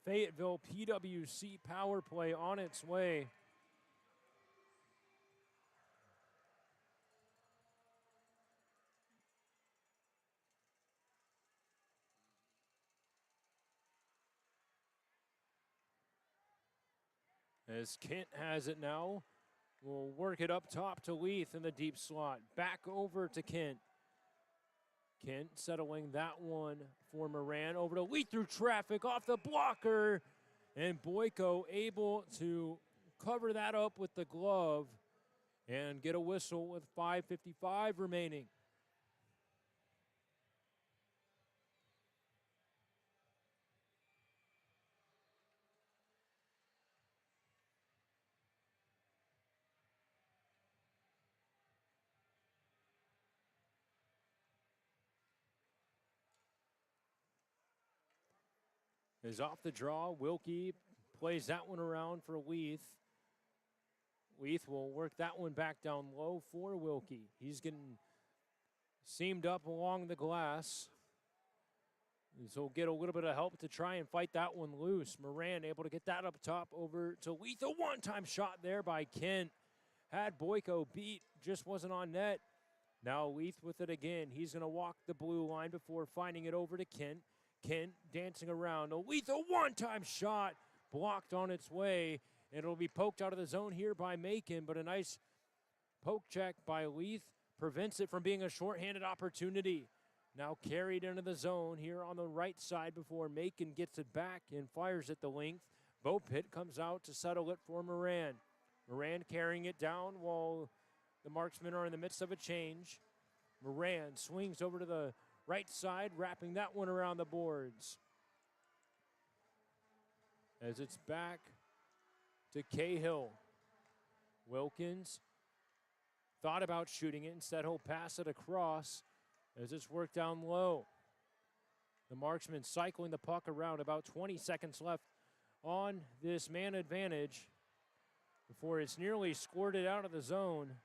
Fayetteville PWC power play on its way. As Kent has it now, we'll work it up top to Leith in the deep slot. Back over to Kent. Kent settling that one for Moran. Over to Leith through traffic off the blocker. And Boyko able to cover that up with the glove and get a whistle with 5:55 remaining. Is off the draw. Wilkie plays that one around for Leith. Leith will work that one back down low for Wilkie. He's getting seamed up along the glass. So he'll get a little bit of help to try and fight that one loose. Moran able to get that up top over to Leith. A one-time shot there by Kent. Had Boyko beat, just wasn't on net. Now Leith with it again. He's going to walk the blue line before finding it over to Kent. Kent dancing around. Leith, a one-time shot blocked on its way. It'll be poked out of the zone here by Macon, but a nice poke check by Leith prevents it from being a shorthanded opportunity. Now carried into the zone here on the right side before Macon gets it back and fires at the length. Bo Pitt comes out to settle it for Moran. Moran carrying it down while the Marksmen are in the midst of a change. Moran swings over to the right side, wrapping that one around the boards. As it's back to Cahill. Wilkins thought about shooting it. Instead, he'll pass it across as it's worked down low. The Marksmen cycling the puck around. About 20 seconds left on this man advantage before it's nearly squirted out of the zone.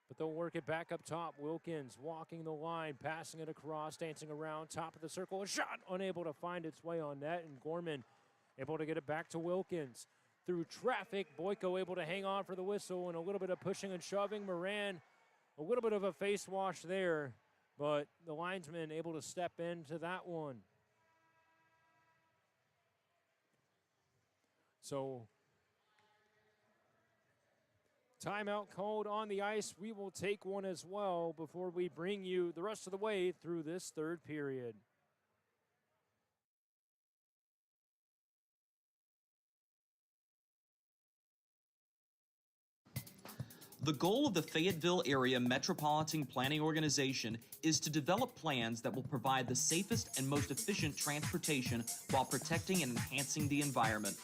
But they'll work it back up top. Wilkins walking the line, passing it across, dancing around, top of the circle. A shot unable to find its way on net, and Gorman able to get it back to Wilkins. Through traffic, Boyko able to hang on for the whistle, and a little bit of pushing and shoving. Moran, a little bit of a face wash there, but the linesman able to step into that one. So, timeout called on the ice. We will take one as well before we bring you the rest of the way through this third period. The goal of the Fayetteville Area Metropolitan Planning Organization is to develop plans that will provide the safest and most efficient transportation while protecting and enhancing the environment.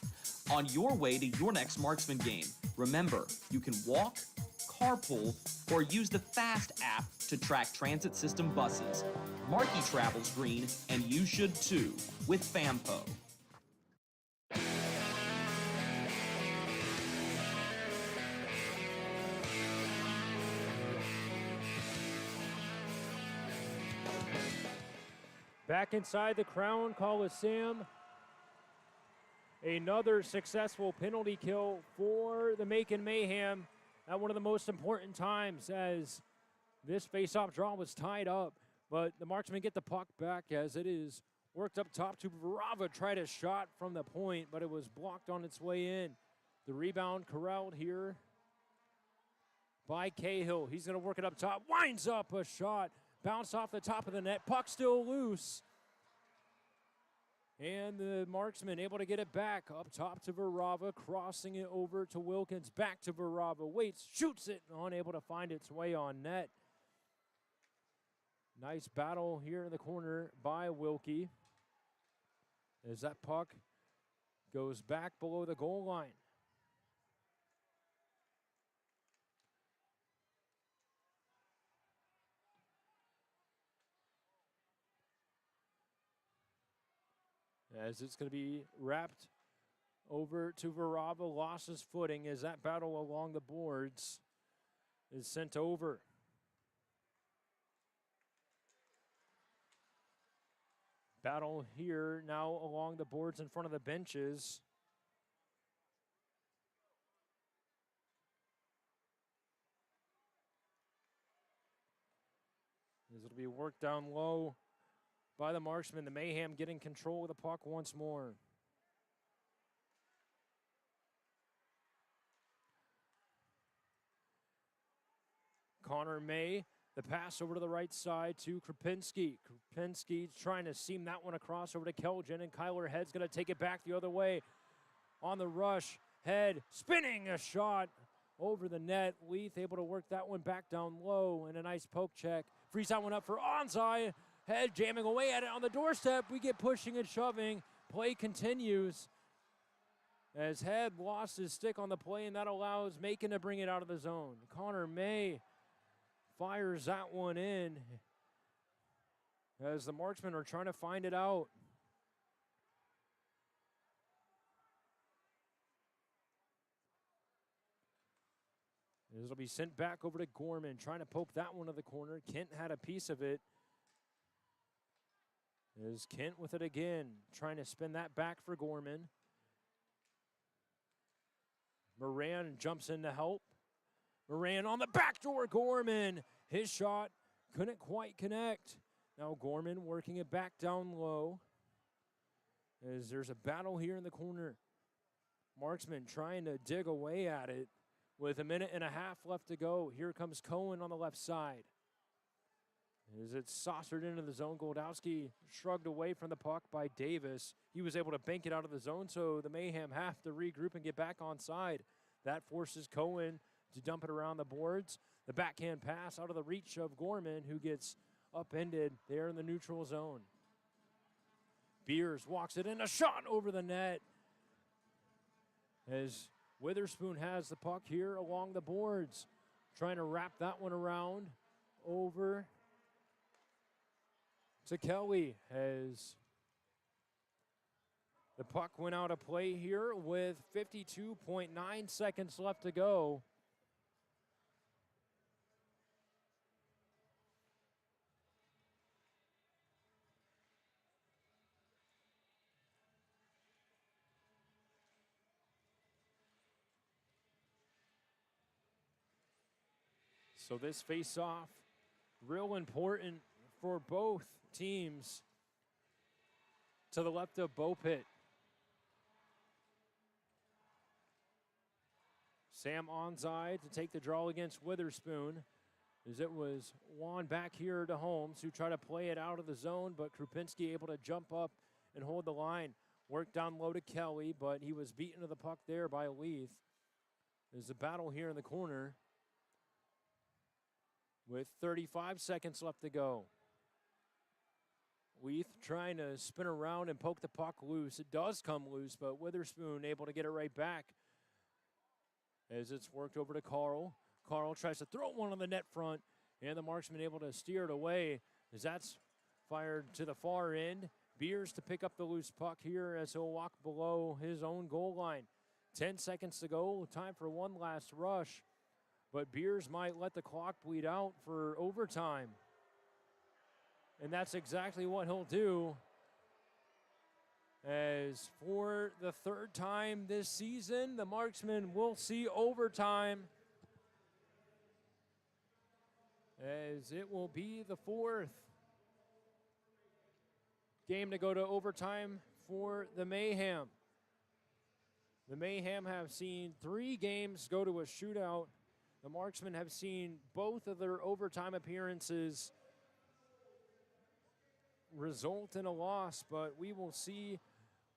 On your way to your next Marksman game, remember, you can walk, carpool, or use the FAST app to track transit system buses. Markey travels green, and you should too, with FAMPO. Back inside the Crown Coliseum. Another successful penalty kill for the Macon Mayhem at one of the most important times, as this face-off draw was tied up. But the Marksmen get the puck back as it is worked up top to Brava. Tried a shot from the point, but it was blocked on its way in. The rebound corralled here by Cahill. He's going to work it up top. Winds up a shot. Bounced off the top of the net. Puck still loose. And the Marksman able to get it back up top to Varava, crossing it over to Wilkins. Back to Varava. Waits, shoots it, unable to find its way on net. Nice battle here in the corner by Wilkie. As that puck goes back below the goal line. As it's going to be wrapped over to Varava, lost his footing as that battle along the boards is sent over. Battle here now along the boards in front of the benches. This will be worked down low by the Marksmen. The Mayhem getting control of the puck once more. Connor May, the pass over to the right side to Krupinski. Krupinski trying to seam that one across over to Keljan, and Kyler Head's going to take it back the other way. On the rush, Head spinning a shot over the net. Leith able to work that one back down low, and a nice poke check. Frees that one up for onside. Head jamming away at it on the doorstep. We get pushing and shoving. Play continues as Head lost his stick on the play, and that allows Macon to bring it out of the zone. Connor May fires that one in as the Marksmen are trying to find it out. This will be sent back over to Gorman, trying to poke that one to the corner. Kent had a piece of it. There's Kent with it again, trying to spin that back for Gorman. Moran jumps in to help. Moran on the back door, Gorman. His shot couldn't quite connect. Now Gorman working it back down low as there's a battle here in the corner. Marksman trying to dig away at it with a minute and a half left to go. Here comes Cohen on the left side. As it's saucered into the zone, Goldowski shrugged away from the puck by Davis. He was able to bank it out of the zone, so the Mayhem have to regroup and get back on side. That forces Cohen to dump it around the boards. The backhand pass out of the reach of Gorman, who gets upended there in the neutral zone. Beers walks it in, a shot over the net as Witherspoon has the puck here along the boards, trying to wrap that one around over to Kelly as the puck went out of play here with 52.9 seconds left to go. So this face-off, real important for both teams. To the left of Bopit. Sam onside to take the draw against Witherspoon, as it was Juan back here to Holmes, who tried to play it out of the zone, but Krupinski able to jump up and hold the line. Worked down low to Kelly, but he was beaten to the puck there by Leith. There's a battle here in the corner with 35 seconds left to go. Leith trying to spin around and poke the puck loose. It does come loose, but Witherspoon able to get it right back as it's worked over to Carl. Carl tries to throw one on the net front, and the Marksman able to steer it away as that's fired to the far end. Beers to pick up the loose puck here as he'll walk below his own goal line. 10 seconds to go, time for one last rush, but Beers might let the clock bleed out for overtime. And that's exactly what he'll do, as for the third time this season, the Marksmen will see overtime, as it will be the fourth game to go to overtime for the Mayhem. The Mayhem have seen 3 games go to a shootout. The Marksmen have seen both of their overtime appearances result in a loss, but we will see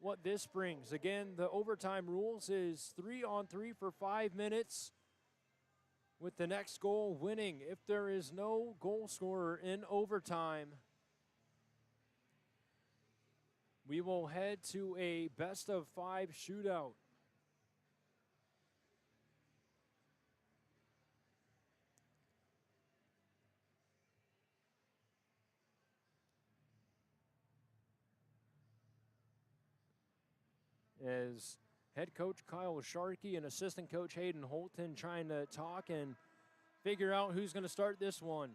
what this brings. Again, the overtime rules is 3-on-3 for 5 minutes. with the next goal winning. If there is no goal scorer in overtime, we will head to a best-of-5 shootout. As head coach Kyle Sharkey and assistant coach Hayden Holton trying to talk and figure out who's going to start this one.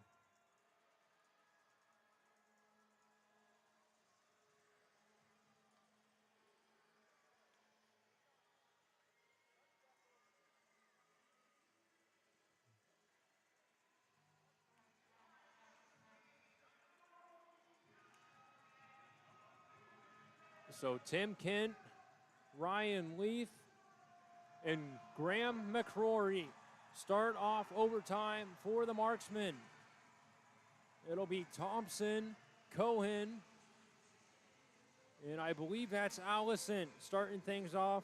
So Tim Kent, Ryan Leith, and Graham McCrory start off overtime for the Marksmen. It'll be Thompson, Cohen, and I believe that's Allison starting things off.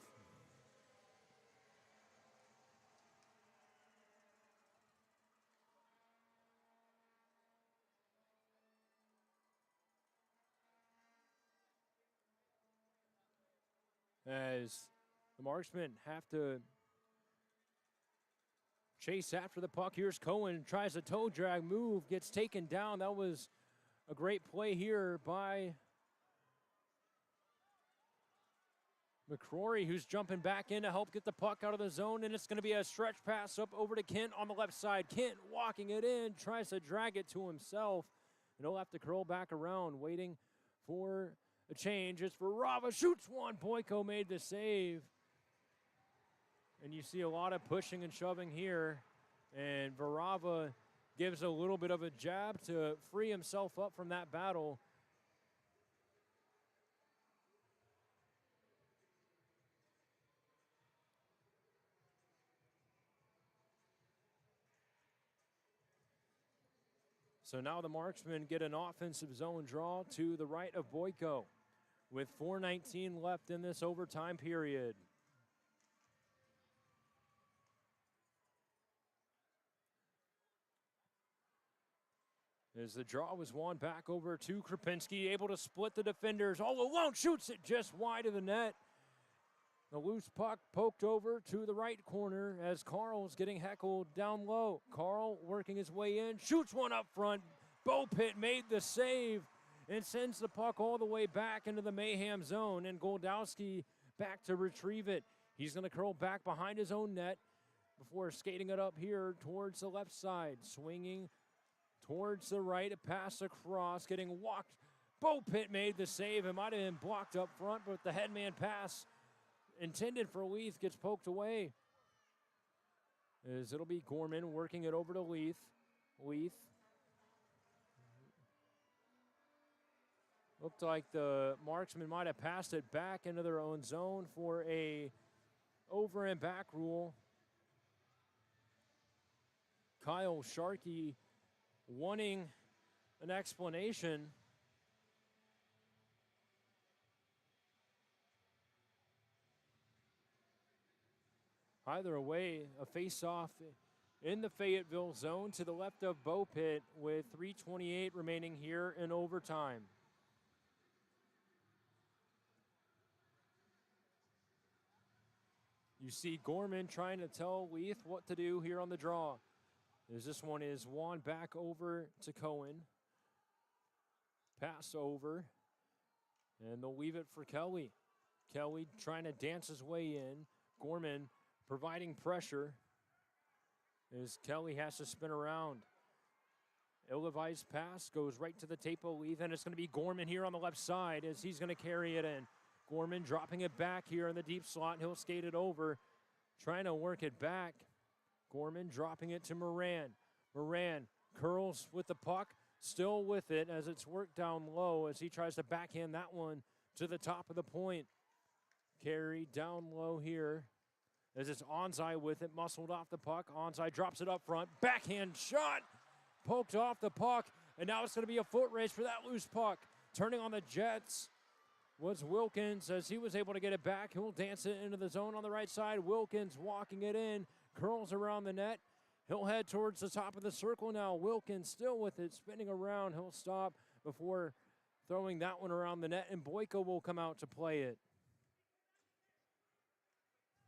As the Marksmen have to chase after the puck. Here's Cohen, tries a toe drag move, gets taken down. That was a great play here by McCrory, who's jumping back in to help get the puck out of the zone, and it's going to be a stretch pass up over to Kent on the left side. Kent walking it in, tries to drag it to himself, and he'll have to curl back around, waiting for a change. It's Varava, shoots one. Boyko made the save. And you see a lot of pushing and shoving here. And Varava gives a little bit of a jab to free himself up from that battle. So now the Marksmen get an offensive zone draw to the right of Boyko with 4:19 left in this overtime period. As the draw was won back over to Krapinski, able to split the defenders all alone, shoots it just wide of the net. The loose puck poked over to the right corner as Carl's getting heckled down low. Carl working his way in, shoots one up front. Bo Pitt made the save and sends the puck all the way back into the Mayhem zone, and Goldowski back to retrieve it. He's going to curl back behind his own net before skating it up here towards the left side, swinging towards the right, a pass across, getting walked. Bo Pitt made the save. It might have been blocked up front, but the headman pass intended for Leith gets poked away. As it'll be Gorman working it over to Leith. Leith. Looked like the Marksmen might have passed it back into their own zone for a over and back rule. Kyle Sharkey wanting an explanation. Either way, a face-off in the Fayetteville zone to the left of Bo Pitt with 3:28 remaining here in overtime. You see Gorman trying to tell Leith what to do here on the draw. As this one is won back over to Cohen. Pass over. And they'll leave it for Kelly. Kelly trying to dance his way in. Gorman providing pressure as Kelly has to spin around. Ill-advised pass goes right to the Tapo Leith, and it's going to be Gorman here on the left side as he's going to carry it in. Gorman dropping it back here in the deep slot. He'll skate it over, trying to work it back. Gorman dropping it to Moran. Moran curls with the puck, still with it as it's worked down low as he tries to backhand that one to the top of the point. Carry down low here as it's Onzai with it, muscled off the puck. Onzai drops it up front. Backhand shot, poked off the puck, and now it's going to be a foot race for that loose puck. Turning on the Jets was Wilkins as he was able to get it back. He'll dance it into the zone on the right side. Wilkins walking it in, curls around the net. He'll head towards the top of the circle now. Wilkins still with it, spinning around. He'll stop before throwing that one around the net, and Boyko will come out to play it.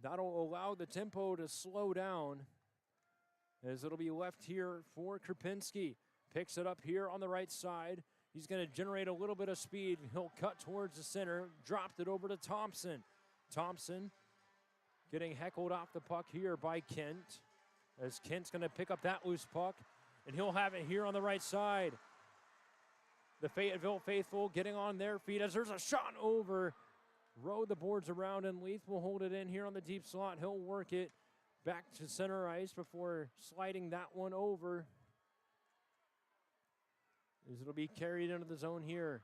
That'll allow the tempo to slow down as it'll be left here for Krupinski. Picks it up here on the right side. He's going to generate a little bit of speed. He'll cut towards the center, dropped it over to Thompson. Thompson getting heckled off the puck here by Kent, as Kent's going to pick up that loose puck, and he'll have it here on the right side. The Fayetteville faithful getting on their feet as there's a shot over. Row the boards around, and Leith will hold it in here on the deep slot. He'll work it back to center ice before sliding that one over, as it'll be carried into the zone here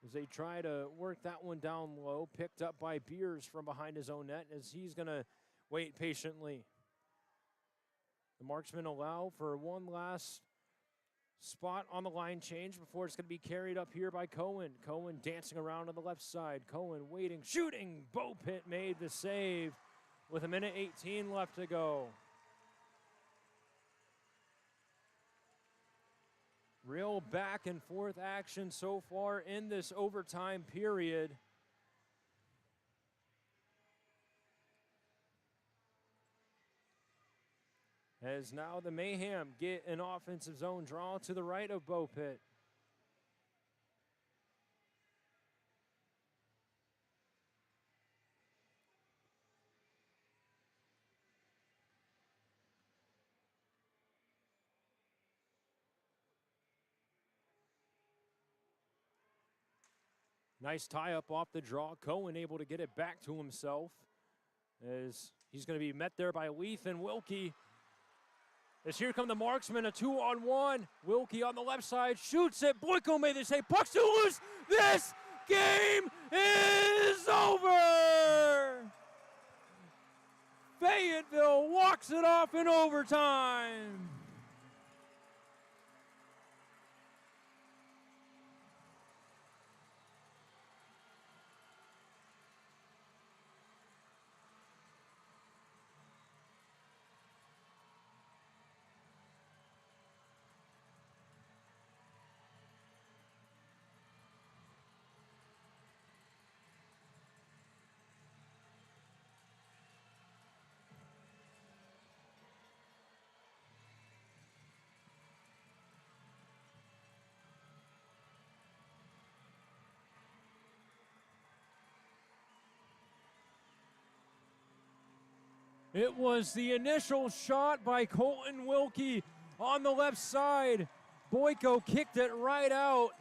as they try to work that one down low. Picked up by Beers from behind his own net as he's going to wait patiently. The Marksmen allow for one last spot on the line change before it's going to be carried up here by Cohen. Cohen dancing around on the left side. Cohen waiting, shooting. Bo Pitt made the save with 1:18 left to go. Real back and forth action so far in this overtime period. As now the Mayhem get an offensive zone draw to the right of Bo Pitt. Nice tie-up off the draw. Cohen able to get it back to himself as he's going to be met there by Leith and Wilkie. As here come the Marksmen, a 2-on-1. Wilkie on the left side shoots it. Boyko made the save. Puck's too loose. This game is over. Fayetteville walks it off in overtime. It was the initial shot by Colton Wilkie on the left side. Boyko kicked it right out.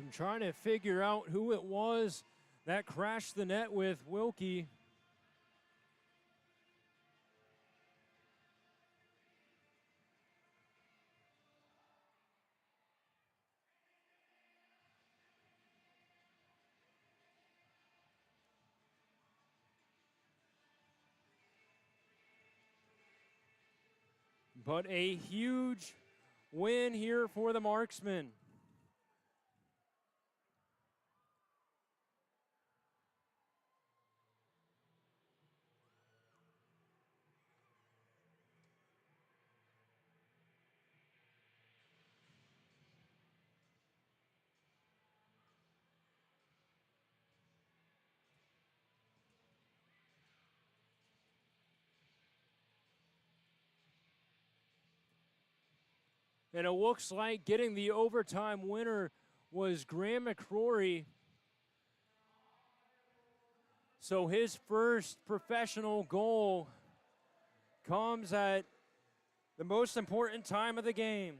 I'm trying to figure out who it was that crashed the net with Wilkie. But a huge win here for the Marksmen. And it looks like getting the overtime winner was Graham McCrory. So his first professional goal comes at the most important time of the game.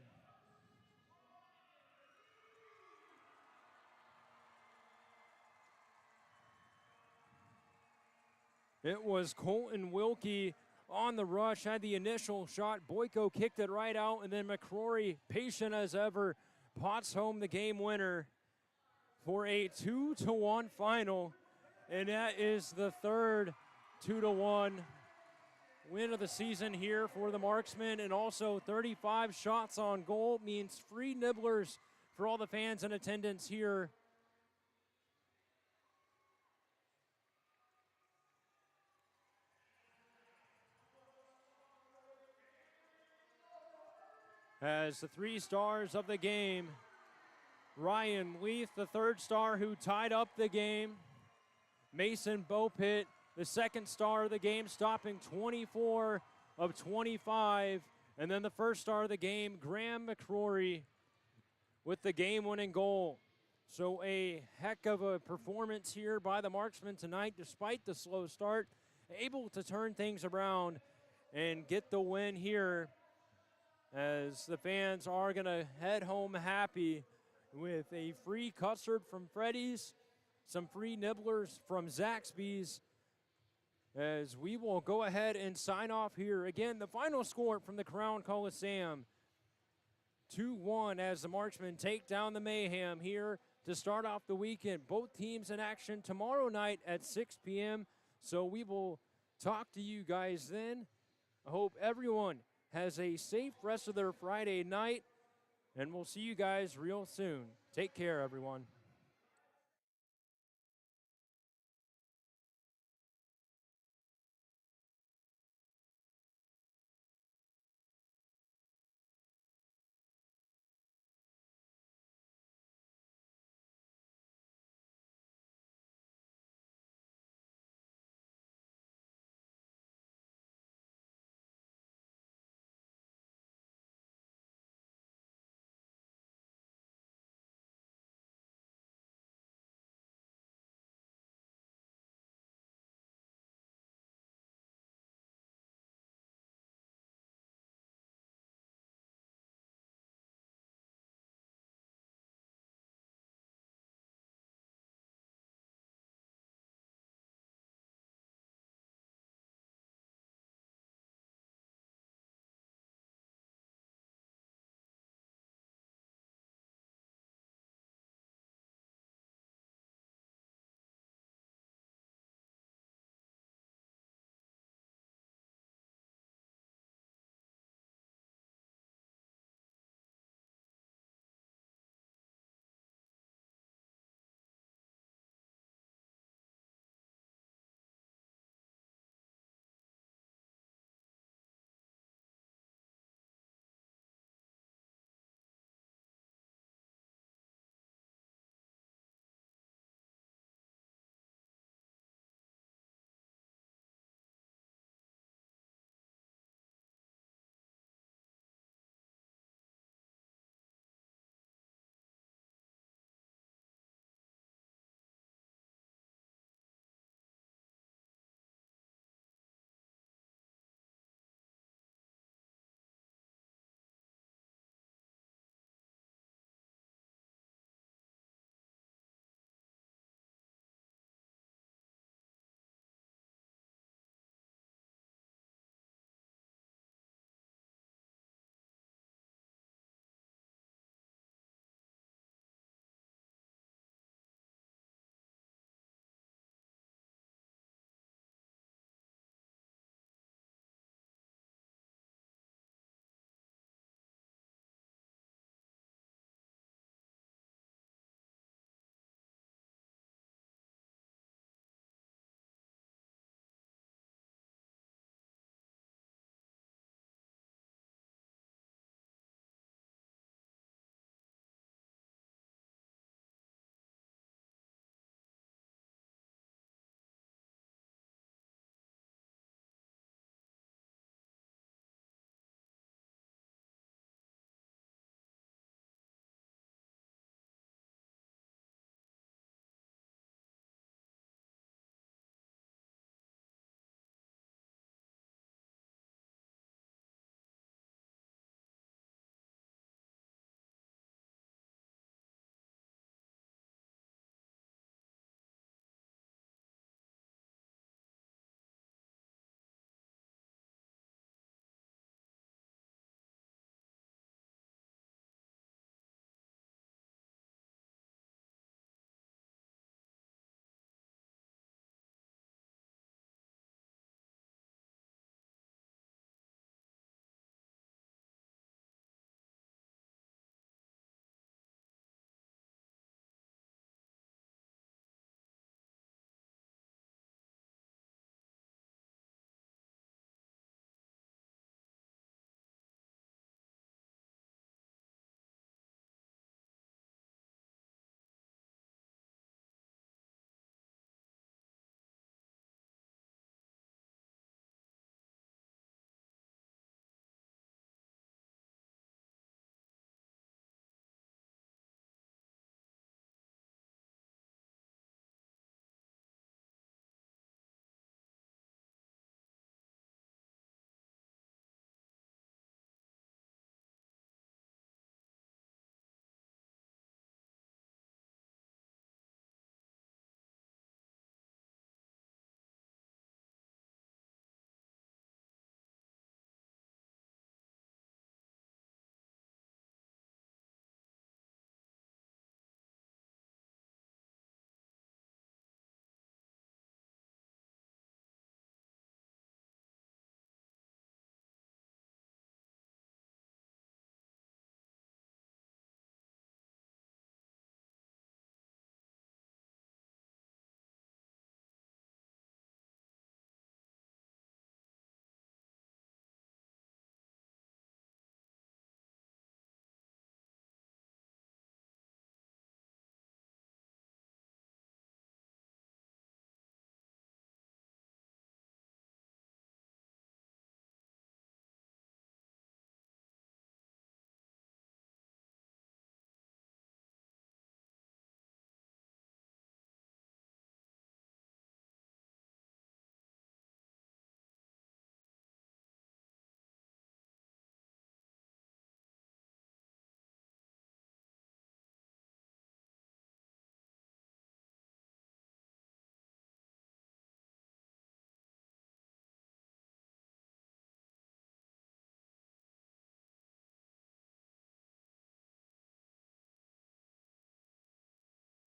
It was Colton Wilkie on the rush, had the initial shot. Boyko kicked it right out, and then McCrory, patient as ever, pots home the game winner for a 2-1 final. And that is the third 2-1 win of the season here for the Marksmen, and also 35 shots on goal means free nibblers for all the fans in attendance here. As the 3 stars of the game, Ryan Leith, the 3rd star who tied up the game. Mason Bopit, the 2nd star of the game, stopping 24 of 25. And then the 1st star of the game, Graham McCrory, with the game-winning goal. So a heck of a performance here by the Marksmen tonight, despite the slow start, able to turn things around and get the win here, as the fans are going to head home happy with a free custard from Freddy's, some free nibblers from Zaxby's, as we will go ahead and sign off here. Again, the final score from the Crown Coliseum, 2-1 as the Marksmen take down the Mayhem here to start off the weekend. Both teams in action tomorrow night at 6 p.m. So we will talk to you guys then. I hope everyone has a safe rest of their Friday night, and we'll see you guys real soon. Take care, everyone.